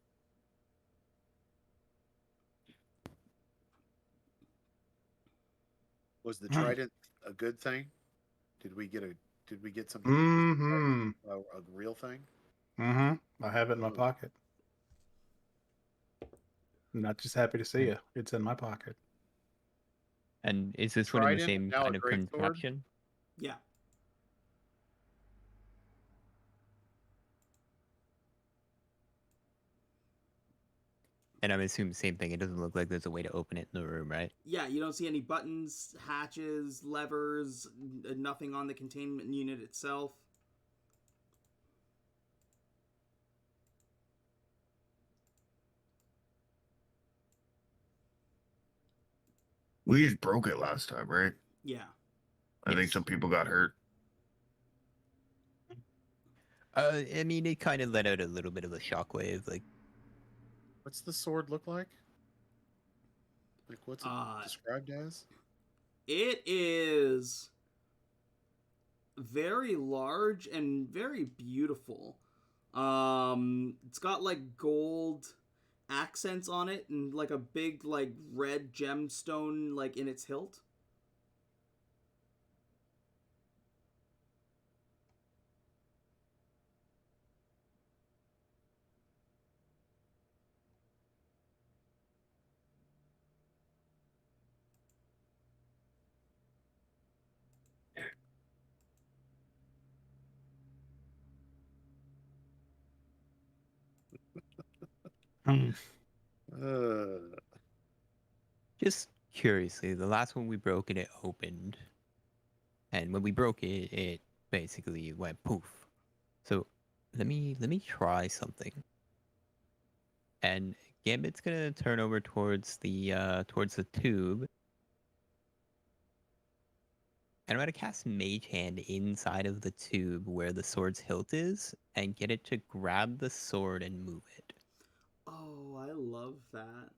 E: Was the trident a good thing? Did we get something
A: Mm-hmm.
E: a real thing?
A: Mm-hmm. I have it in my pocket. I'm not just happy to see you. It's in my pocket.
F: And is this one in the
E: Trident,
F: same
E: now a
F: kind of
E: great sword?
F: contraption?
B: Yeah.
F: And I'm assuming same thing. It doesn't look like there's a way to open it in the room, right?
B: Yeah, you don't see any buttons, hatches, levers, nothing on the containment unit itself.
C: We just broke it last time, right?
B: Yeah.
C: I think
F: Yes.
C: some people got hurt.
F: I mean, it kind of let out a little bit of a shockwave. Like,
E: What's the sword look like? Like what's it described as?
B: It is very large and very beautiful. It's got like gold accents on it and like a big like red gemstone like in its hilt.
F: just curiously, the last one we broke it opened, and when we broke it, it basically went poof. So let me try something. And Gambit's gonna turn over towards the tube. And I'm gonna cast Mage Hand inside of the tube where the sword's hilt is, and get it to grab the sword and move it.
B: Oh, I love that.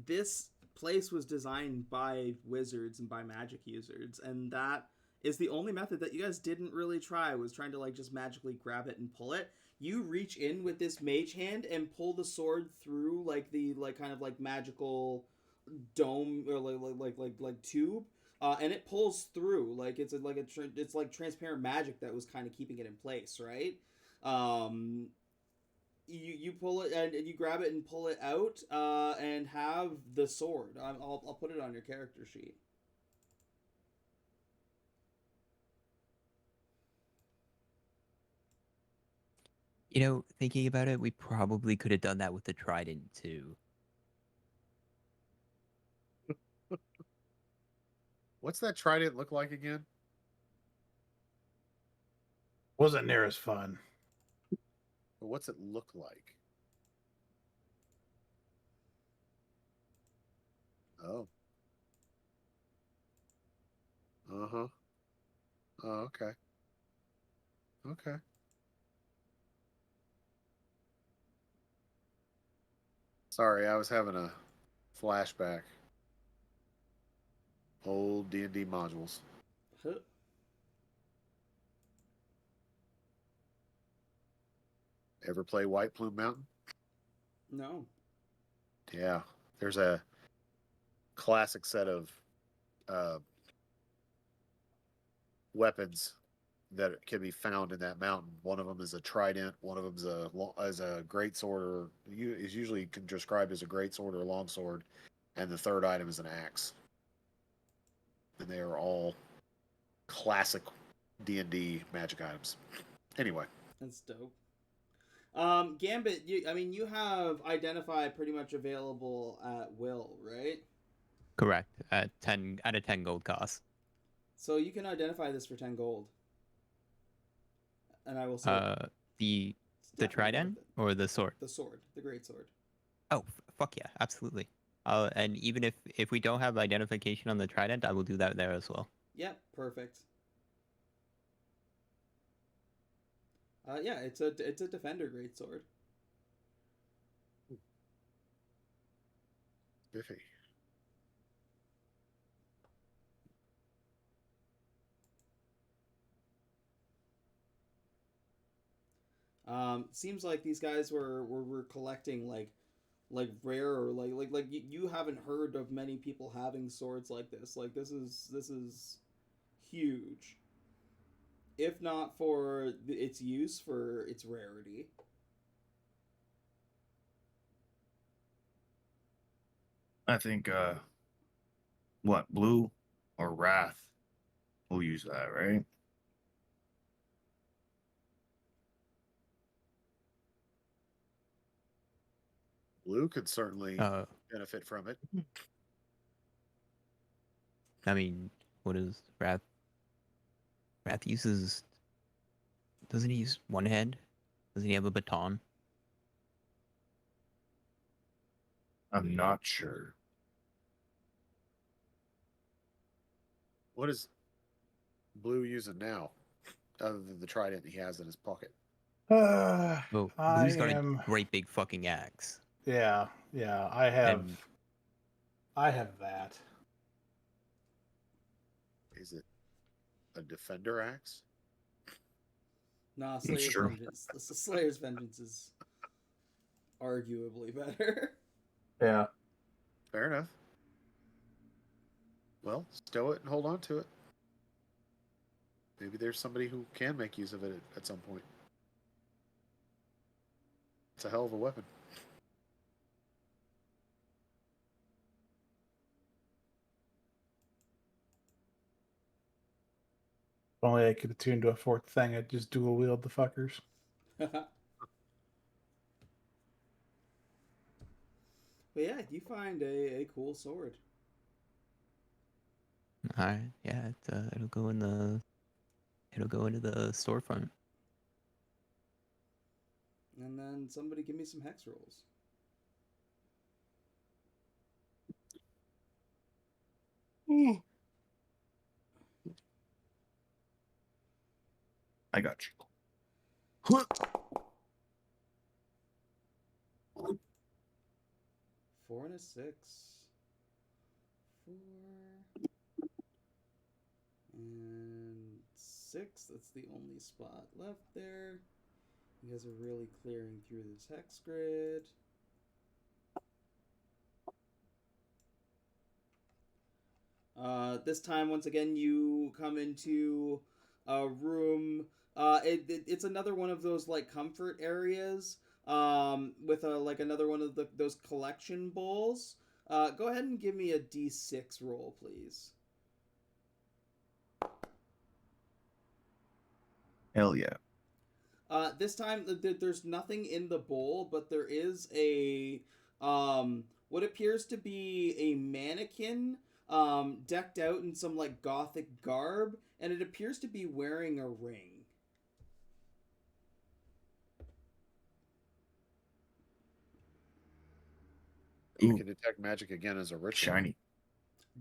B: This place was designed by wizards and by magic users, and that is the only method that you guys didn't really try, was trying to like just magically grab it and pull it. You reach in with this mage hand and pull the sword through like the like kind of like magical dome or like tube, and it pulls through like it's it's like transparent magic that was kind of keeping it in place, right? you pull it and you grab it and pull it out, and have the sword. I'll put it on your character sheet.
F: You know, thinking about it, we probably could have done that with the trident too.
E: What's that trident look like again?
A: Wasn't near as fun.
E: Or what's it look like? Oh. Uh-huh. Oh, okay. Okay. Sorry, I was having a flashback. Old D&D modules.
B: Huh.
E: Ever play White Plume Mountain?
B: No.
E: Yeah. There's a classic set of weapons that can be found in that mountain. One of them is a trident. One of them is a great sword, or is usually described as a great sword or long sword, and the third item is an axe. And they are all classic D&D magic items. Anyway,
B: That's dope. Gambit, you have Identify pretty much available at will, right?
F: Correct. At 10 out of 10 gold cost.
B: So you can identify this for 10 gold. And I will say
F: The
B: it's definitely
F: trident
B: worth it.
F: or the sword?
B: The sword, the great sword.
F: Oh, fuck yeah, absolutely. And even if we don't have identification on the trident, I will do that there as well.
B: Yep, perfect. Yeah, it's a defender great sword.
E: Biffy.
B: Seems like these guys were collecting like rare, or like you haven't heard of many people having swords like this. Like this is huge. If not for its use, for its rarity.
G: I think what, Blue or Wrath will use that, right?
E: Blue could certainly benefit from it.
F: I mean, what is Wrath? Wrath uses. Doesn't he use one hand? Doesn't he have a baton?
G: I'm not sure.
E: What is Blue using now, other than the trident he has in his pocket?
F: Well,
A: I
F: Blue's got
A: am.
F: a great big fucking axe.
A: Yeah, I have.
F: And
A: I have that.
E: Is it a defender axe?
B: Nah,
G: It's
B: Slayer's
G: true.
B: Vengeance. The Slayer's Vengeance is arguably better.
A: Yeah.
E: Fair enough. Well, stow it and hold on to it. Maybe there's somebody who can make use of it at some point. It's a hell of a weapon.
A: If only I could attune to a fourth thing, I'd just dual wield the fuckers.
B: But yeah, you find a cool sword.
F: alright, yeah, it'll go into the storefront.
B: And then somebody give me some hex rolls.
G: I got you.
B: 4 and a 6. 4 and 6. That's the only spot left there. You guys are really clearing through this hex grid. This time, once again, you come into a room. It's another one of those like comfort areas, with like another one of those collection bowls. Go ahead and give me a d6 roll, please.
C: Hell yeah.
B: This time there's nothing in the bowl, but there is a what appears to be a mannequin decked out in some like gothic garb, and it appears to be wearing a ring.
E: You
C: Ooh.
E: can detect magic again as a ritual.
C: Shiny.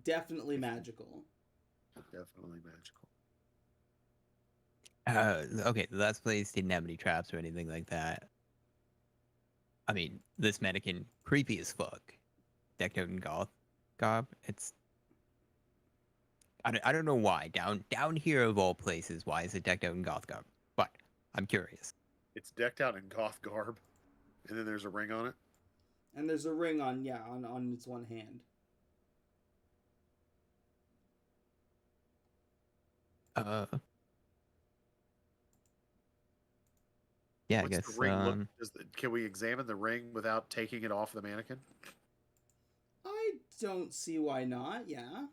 B: Definitely magical.
E: Definitely magical.
F: Okay, the last place didn't have any traps or anything like that. I mean, this mannequin, creepy as fuck. Decked out in goth garb. It's... I don't know why. Down here of all places, why is it decked out in goth garb? But I'm curious.
E: It's decked out in goth garb, and then there's a ring on it.
B: And there's a ring on its one hand.
F: Yeah,
E: What's
F: I guess.
E: the ring look? Can we examine the ring without taking it off the mannequin?
B: I don't see why not. Yeah.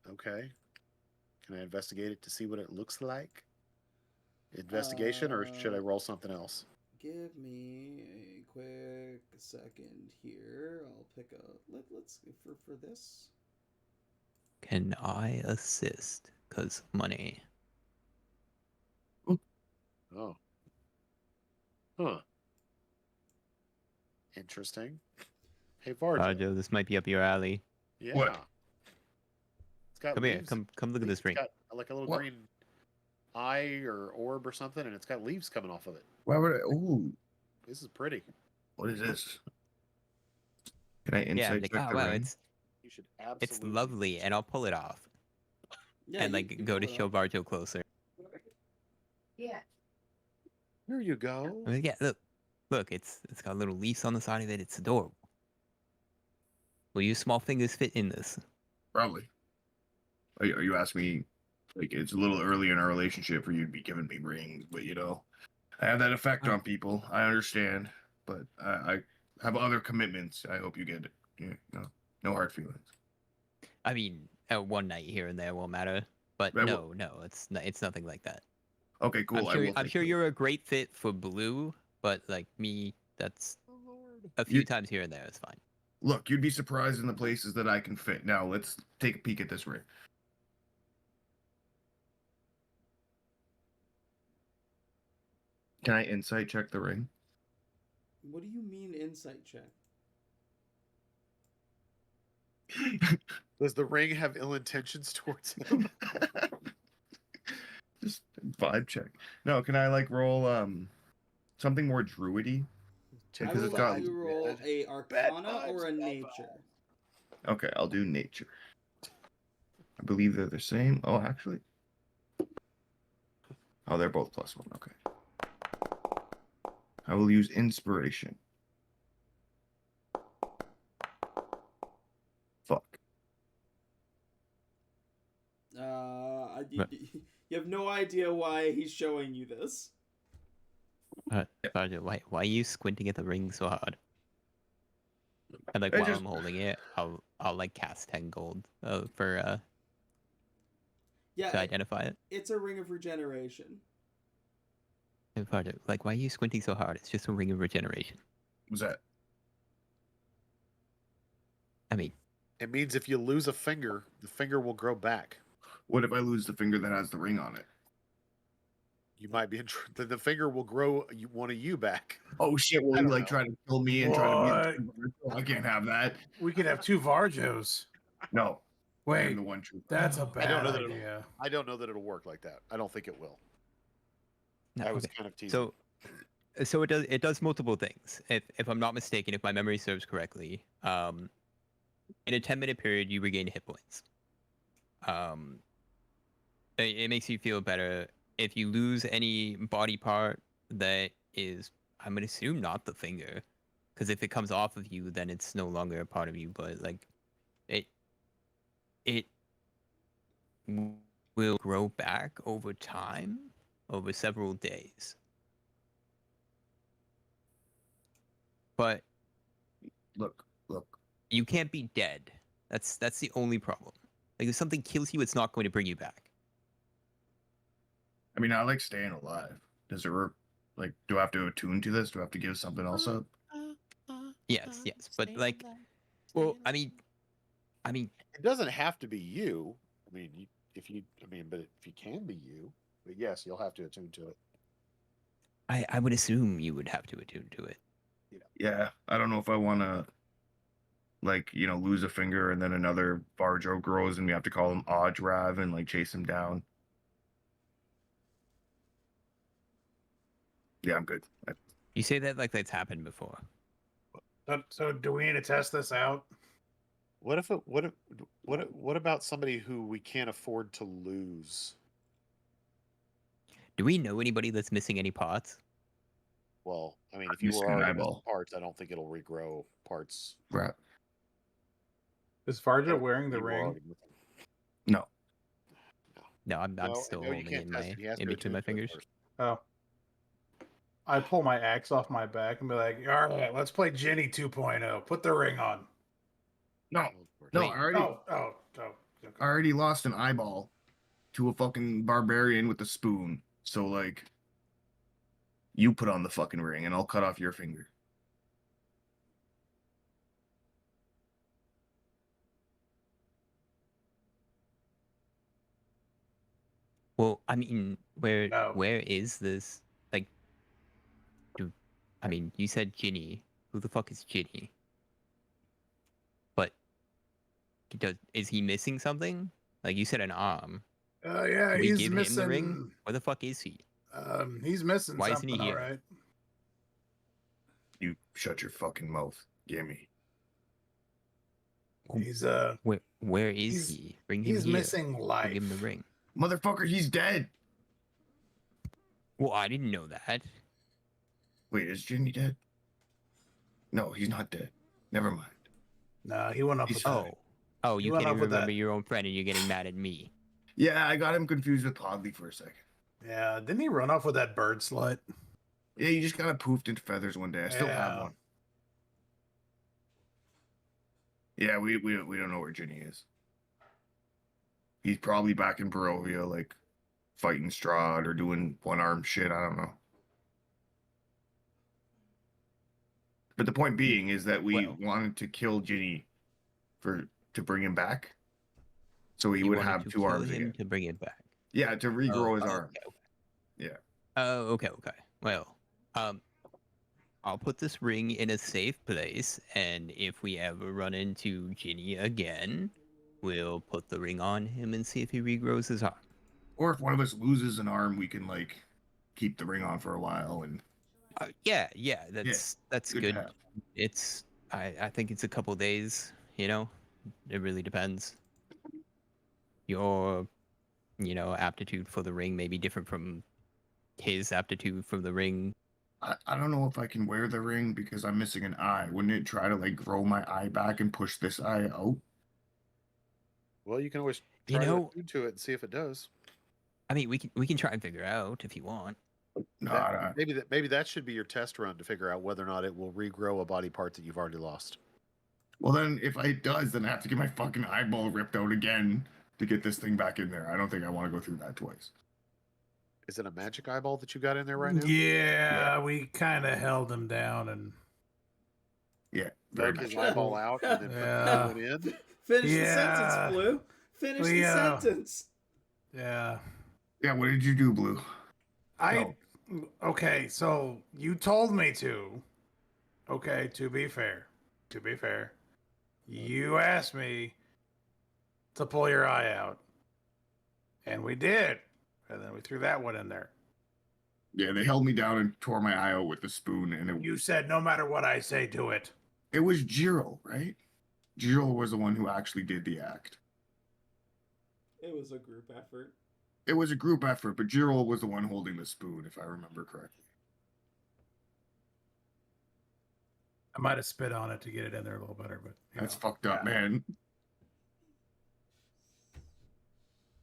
E: Okay. Can I investigate it to see what it looks like? Investigation, or should I roll something else?
B: Give me a quick second here. I'll pick a let's for this.
F: Can I assist? 'Cause money.
E: Oh. Huh. Interesting. Hey, Varjo.
F: Joe, this might be up your alley.
E: Yeah.
C: What?
E: It's got
F: Come here.
E: leaves.
F: Come look at this
E: It's
F: ring.
E: got like a little
C: What?
E: green eye or orb or something, and it's got leaves coming off of it.
C: Why would I? Ooh.
E: This is pretty.
C: What is this? Can I
F: Yeah,
C: insight
F: like,
C: check
F: oh
C: the
F: wow,
C: ring?
E: You should absolutely.
F: it's lovely, and I'll pull it off
B: Yeah.
F: and like go to show Barjo closer.
E: Here you go.
F: I mean, yeah, look, it's got little leaves on the side of it. It's adorable. Will your small fingers fit in this?
C: Probably. Are you asking me? Like, it's a little early in our relationship for you to be giving me rings, but you know, I have that effect on people. I understand, but I have other commitments. I hope you get it. No hard feelings.
F: I mean, one night here and there won't matter. But
C: I
F: no, it's nothing like that.
C: Okay, cool.
F: I'm sure you're a great fit for blue, but like me, that's a few times here and there is fine.
C: Look, you'd be surprised in the places that I can fit. Now, let's take a peek at this ring. Can I insight check the ring?
B: What do you mean insight check?
E: Does the ring have ill intentions towards him?
C: Just vibe check. No, can I like roll something more druidy?
B: I
C: Because
B: will
C: it's got
B: let you roll a Arcana or a Nature.
C: Okay, I'll do nature. I believe they're the same. Oh, actually. Oh, they're both +1. Okay. I will use inspiration. Fuck.
B: You have no idea why he's showing you this.
F: Barjo, why are you squinting at the ring so hard? And like
C: I
F: while
C: just-
F: I'm holding it, I'll like cast 10 gold for
B: Yeah,
F: to identify it.
B: it's a ring of regeneration.
F: And Barjo, like why are you squinting so hard? It's just a ring of regeneration.
C: What's that?
F: I mean,
E: It means if you lose a finger, the finger will grow back.
C: What if I lose the finger that has the ring on it?
E: You might be then the finger will grow one of you back.
C: Oh shit! Will
E: I
C: you
E: don't
C: like
E: know.
C: try to kill me and try to be? I can't have that.
A: We could have 2 Varjos.
C: No. I
A: Wait,
C: am the one true.
A: that's a
E: I don't
A: bad
E: know that
A: idea.
E: I don't know that it'll work like that. I don't think it will.
F: no,
E: I was
F: okay.
E: kind of teasing.
F: So it does multiple things. If I'm not mistaken, if my memory serves correctly, in a 10-minute period you regain hit points. It makes you feel better. If you lose any body part that is, I'm gonna assume not the finger, because if it comes off of you, then it's no longer a part of you. But like, it will grow back over time, over several days. but
G: Look.
F: you can't be dead. That's the only problem. Like if something kills you, it's not going to bring you back.
G: I mean, I like staying alive. Does it work? Like, do I have to attune to this? Do I have to give something else up?
F: Yes, but like, well, I mean,
E: It doesn't have to be you. I mean, but if you can be you, but yes, you'll have to attune to it.
F: I would assume you would have to attune to it.
G: Yeah, I don't know if I want to, like, lose a finger and then another Barjo grows and we have to call him Odrav and, like, chase him down. Yeah, I'm good.
F: You say that like that's happened before.
A: So do we need to test this out?
E: What about somebody who we can't afford to lose?
F: Do we know anybody that's missing any parts?
E: Well, I mean,
G: I'm
E: if you
G: missing
E: were
G: an
E: already missing
G: eyeball.
E: parts, I don't think it'll regrow parts.
G: Right.
A: Is Varja wearing the
E: You were
A: ring?
E: already missing.
G: No.
F: No, I'm
E: No,
F: still
E: no, you
F: holding
E: can't
F: in
E: test
F: my
E: it. He has
F: in
E: to
F: between
E: attune
F: my
E: to it
F: fingers.
E: first.
A: Oh. I pull my axe off my back and be like, all right, let's play Jenny 2.0. Put the ring on.
G: No.
E: Oh, Lord.
G: No,
F: Wait.
A: Oh. Okay.
G: I already lost an eyeball to a fucking barbarian with a spoon. So, like, you put on the fucking ring and I'll cut off your finger.
F: Well, I mean,
A: No.
F: where is this? Like, I mean, you said Ginny. Who the fuck is Ginny? But is he missing something? Like you said, an arm.
A: Yeah,
F: Did we
A: he's
F: give him the ring?
A: missing.
F: Where the fuck is he?
A: He's missing
F: Why isn't he
A: something, all
F: here?
A: right.
G: You shut your fucking mouth. Gimme.
A: He's
F: Where is
A: he's-
F: he? Bring him
A: he's
F: here.
A: missing life.
F: Bring him the ring.
G: Motherfucker, he's dead.
F: Well, I didn't know that.
G: Wait, is Jimmy dead? No, he's not dead. Never mind.
A: No, he went up
G: He's
A: with
G: fine.
A: that.
F: Oh,
A: He
F: you
A: went
F: can't
A: off
F: even
A: with
F: remember
A: that.
F: your own friend and you're getting mad at me.
G: Yeah, I got him confused with Podley for a second.
A: Yeah, didn't he run off with that bird slut?
G: Yeah, he just kind of poofed into feathers one day. I still have
A: Yeah.
G: one. Yeah, we don't know where Ginny is. He's probably back in Barovia, like fighting Strahd or doing one-arm shit. I don't know. But the point being is that we
F: Well.
G: wanted to kill Ginny to bring him back, so he
F: You
G: would
F: wanted
G: have
F: to
G: two
F: kill
G: arms
F: him
G: again.
F: to bring it back.
G: Yeah, to regrow his arm.
F: Okay.
G: Yeah.
F: Oh, okay. Well, I'll put this ring in a safe place, and if we ever run into Ginny again, we'll put the ring on him and see if he regrows his arm.
G: Or if one of us loses an arm, we can like keep the ring on for a while and
F: Yeah, that's
G: good to
F: good.
G: have.
F: It's I think it's a couple days, it really depends. Your aptitude for the ring may be different from his aptitude for the ring.
G: I don't know if I can wear the ring because I'm missing an eye. Wouldn't it try to like grow my eye back and push this eye out?
E: Well, you can always
F: You
E: try to
F: know-
E: attune to it and see if it does.
F: I mean, we can try and figure out if you want.
G: No,
E: Maybe that should be your test run to figure out whether or not it will regrow a body part that you've already lost.
G: Well, then if it does, then I have to get my fucking eyeball ripped out again to get this thing back in there. I don't think I want to go through that twice.
E: Is it a magic eyeball that you got in there right now?
A: Yeah, we kind of held him down and
G: Yeah, very
E: Broke his
G: much.
E: eyeball out and then
A: Yeah.
E: put the new one in.
B: Finish the
A: Yeah.
B: sentence, Blue. Finish
A: We,
B: the sentence.
A: yeah.
G: Yeah, what did you do, Blue?
A: Okay, so you told me to. Okay, to be fair, you asked me to pull your eye out, and we did, and then we threw that one in there.
G: Yeah, they held me down and tore my eye out with a spoon, and
A: You said no matter what I say, do it.
G: it was Jiro, right? Jiro was the one who actually did the act.
B: It was a group effort.
G: It was a group effort, but Jiro was the one holding the spoon, if I remember correctly.
A: I might have spit on it to get it in there a little better, but
G: That's fucked up, man.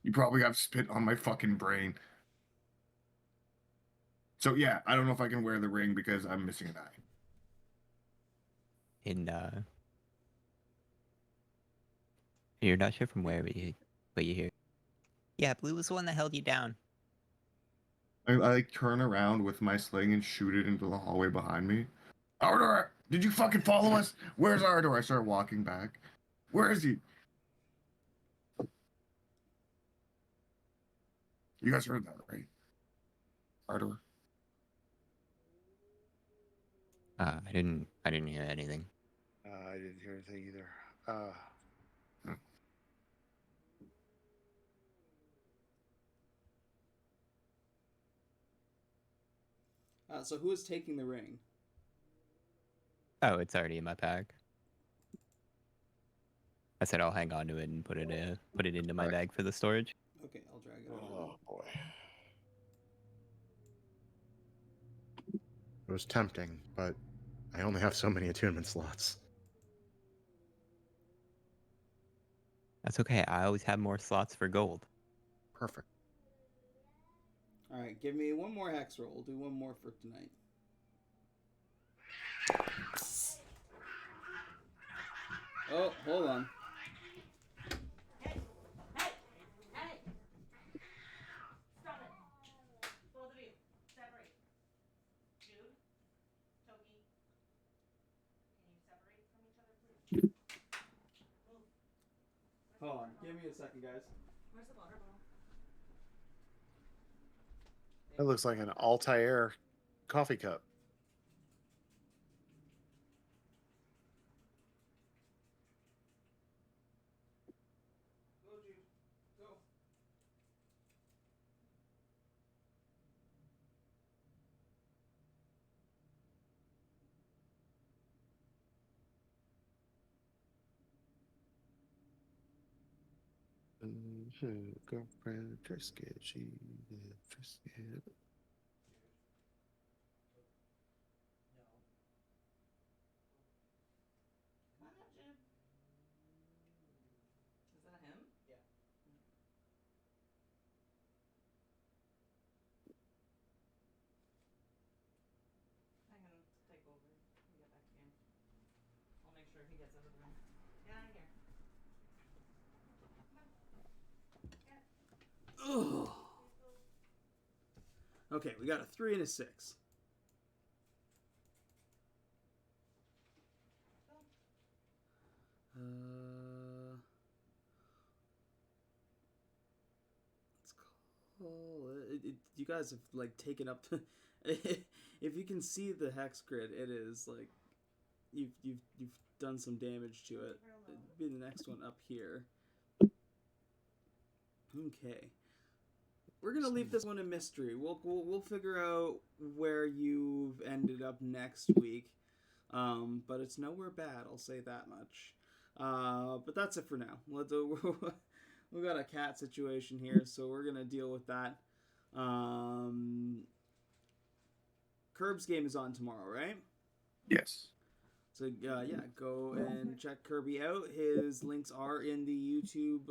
G: You probably have spit on my fucking brain. So yeah, I don't know if I can wear the ring because I'm missing an eye.
F: in you're not sure from where, but you hear. Yeah, Blue was the one that held you down.
G: I like turn around with my sling and shoot it into the hallway behind me. Ardor, did you fucking follow us? Where's Ardor? I start walking back. Where is he? You guys heard that, right? Ardor.
F: I didn't hear anything.
E: I didn't hear anything either.
B: So who is taking the ring?
F: Oh, it's already in my pack. I said I'll hang on to it and put it into my
E: Right.
F: bag for the storage.
B: Okay, I'll drag it over.
E: Oh boy.
D: It was tempting, but I only have so many attunement slots.
F: That's okay. I always have more slots for gold.
D: Perfect.
B: All right, give me one more hex roll. Do one more for tonight. Oh, hold on.
H: Hey! Stop it! Both of you, separate. Jude, Toki, can you separate from each other, please? Move.
B: Hold on. Give me a second, guys.
H: Where's the water bottle?
E: That looks like an Altair coffee cup.
B: Go, Jude. Go.
E: Girlfriend Trisket, she Trisket.
H: Come on up, Jude. Is that him?
B: Yeah.
H: I can take over and get back to you. I'll make sure he gets out of the room. Get out of here.
B: Ugh. Okay, we got a 3 and a 6. Let's call it. You guys have like taken up. If you can see the hex grid, it is like you've done some damage to it. It'd be the next one up here. Okay. We're gonna leave this one a mystery. We'll figure out where you've ended up next week, but it's nowhere bad. I'll say that much. But that's it for now. We got a cat situation here, so we're gonna deal with that. Curb's game is on tomorrow, right?
G: Yes.
B: So yeah, go and check Kirby out. His links are in the YouTube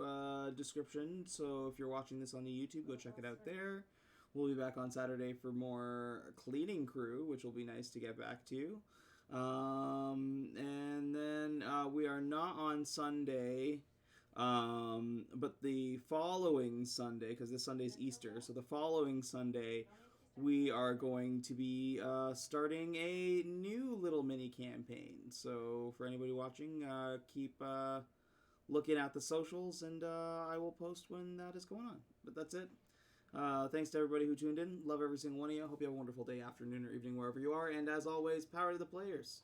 B: description. So if you're watching this on the YouTube, go check it out there. We'll be back on Saturday for more cleaning crew, which will be nice to get back to. And then we are not on Sunday, but the following Sunday, because this Sunday's Easter, so the following Sunday we are going to be starting a new little mini campaign. So for anybody watching, keep looking at the socials, and I will post when that is going on. But that's it. Thanks to everybody who tuned in. Love every single one of you. Hope you have a wonderful day, afternoon, or evening, wherever you are. And as always, power to the players.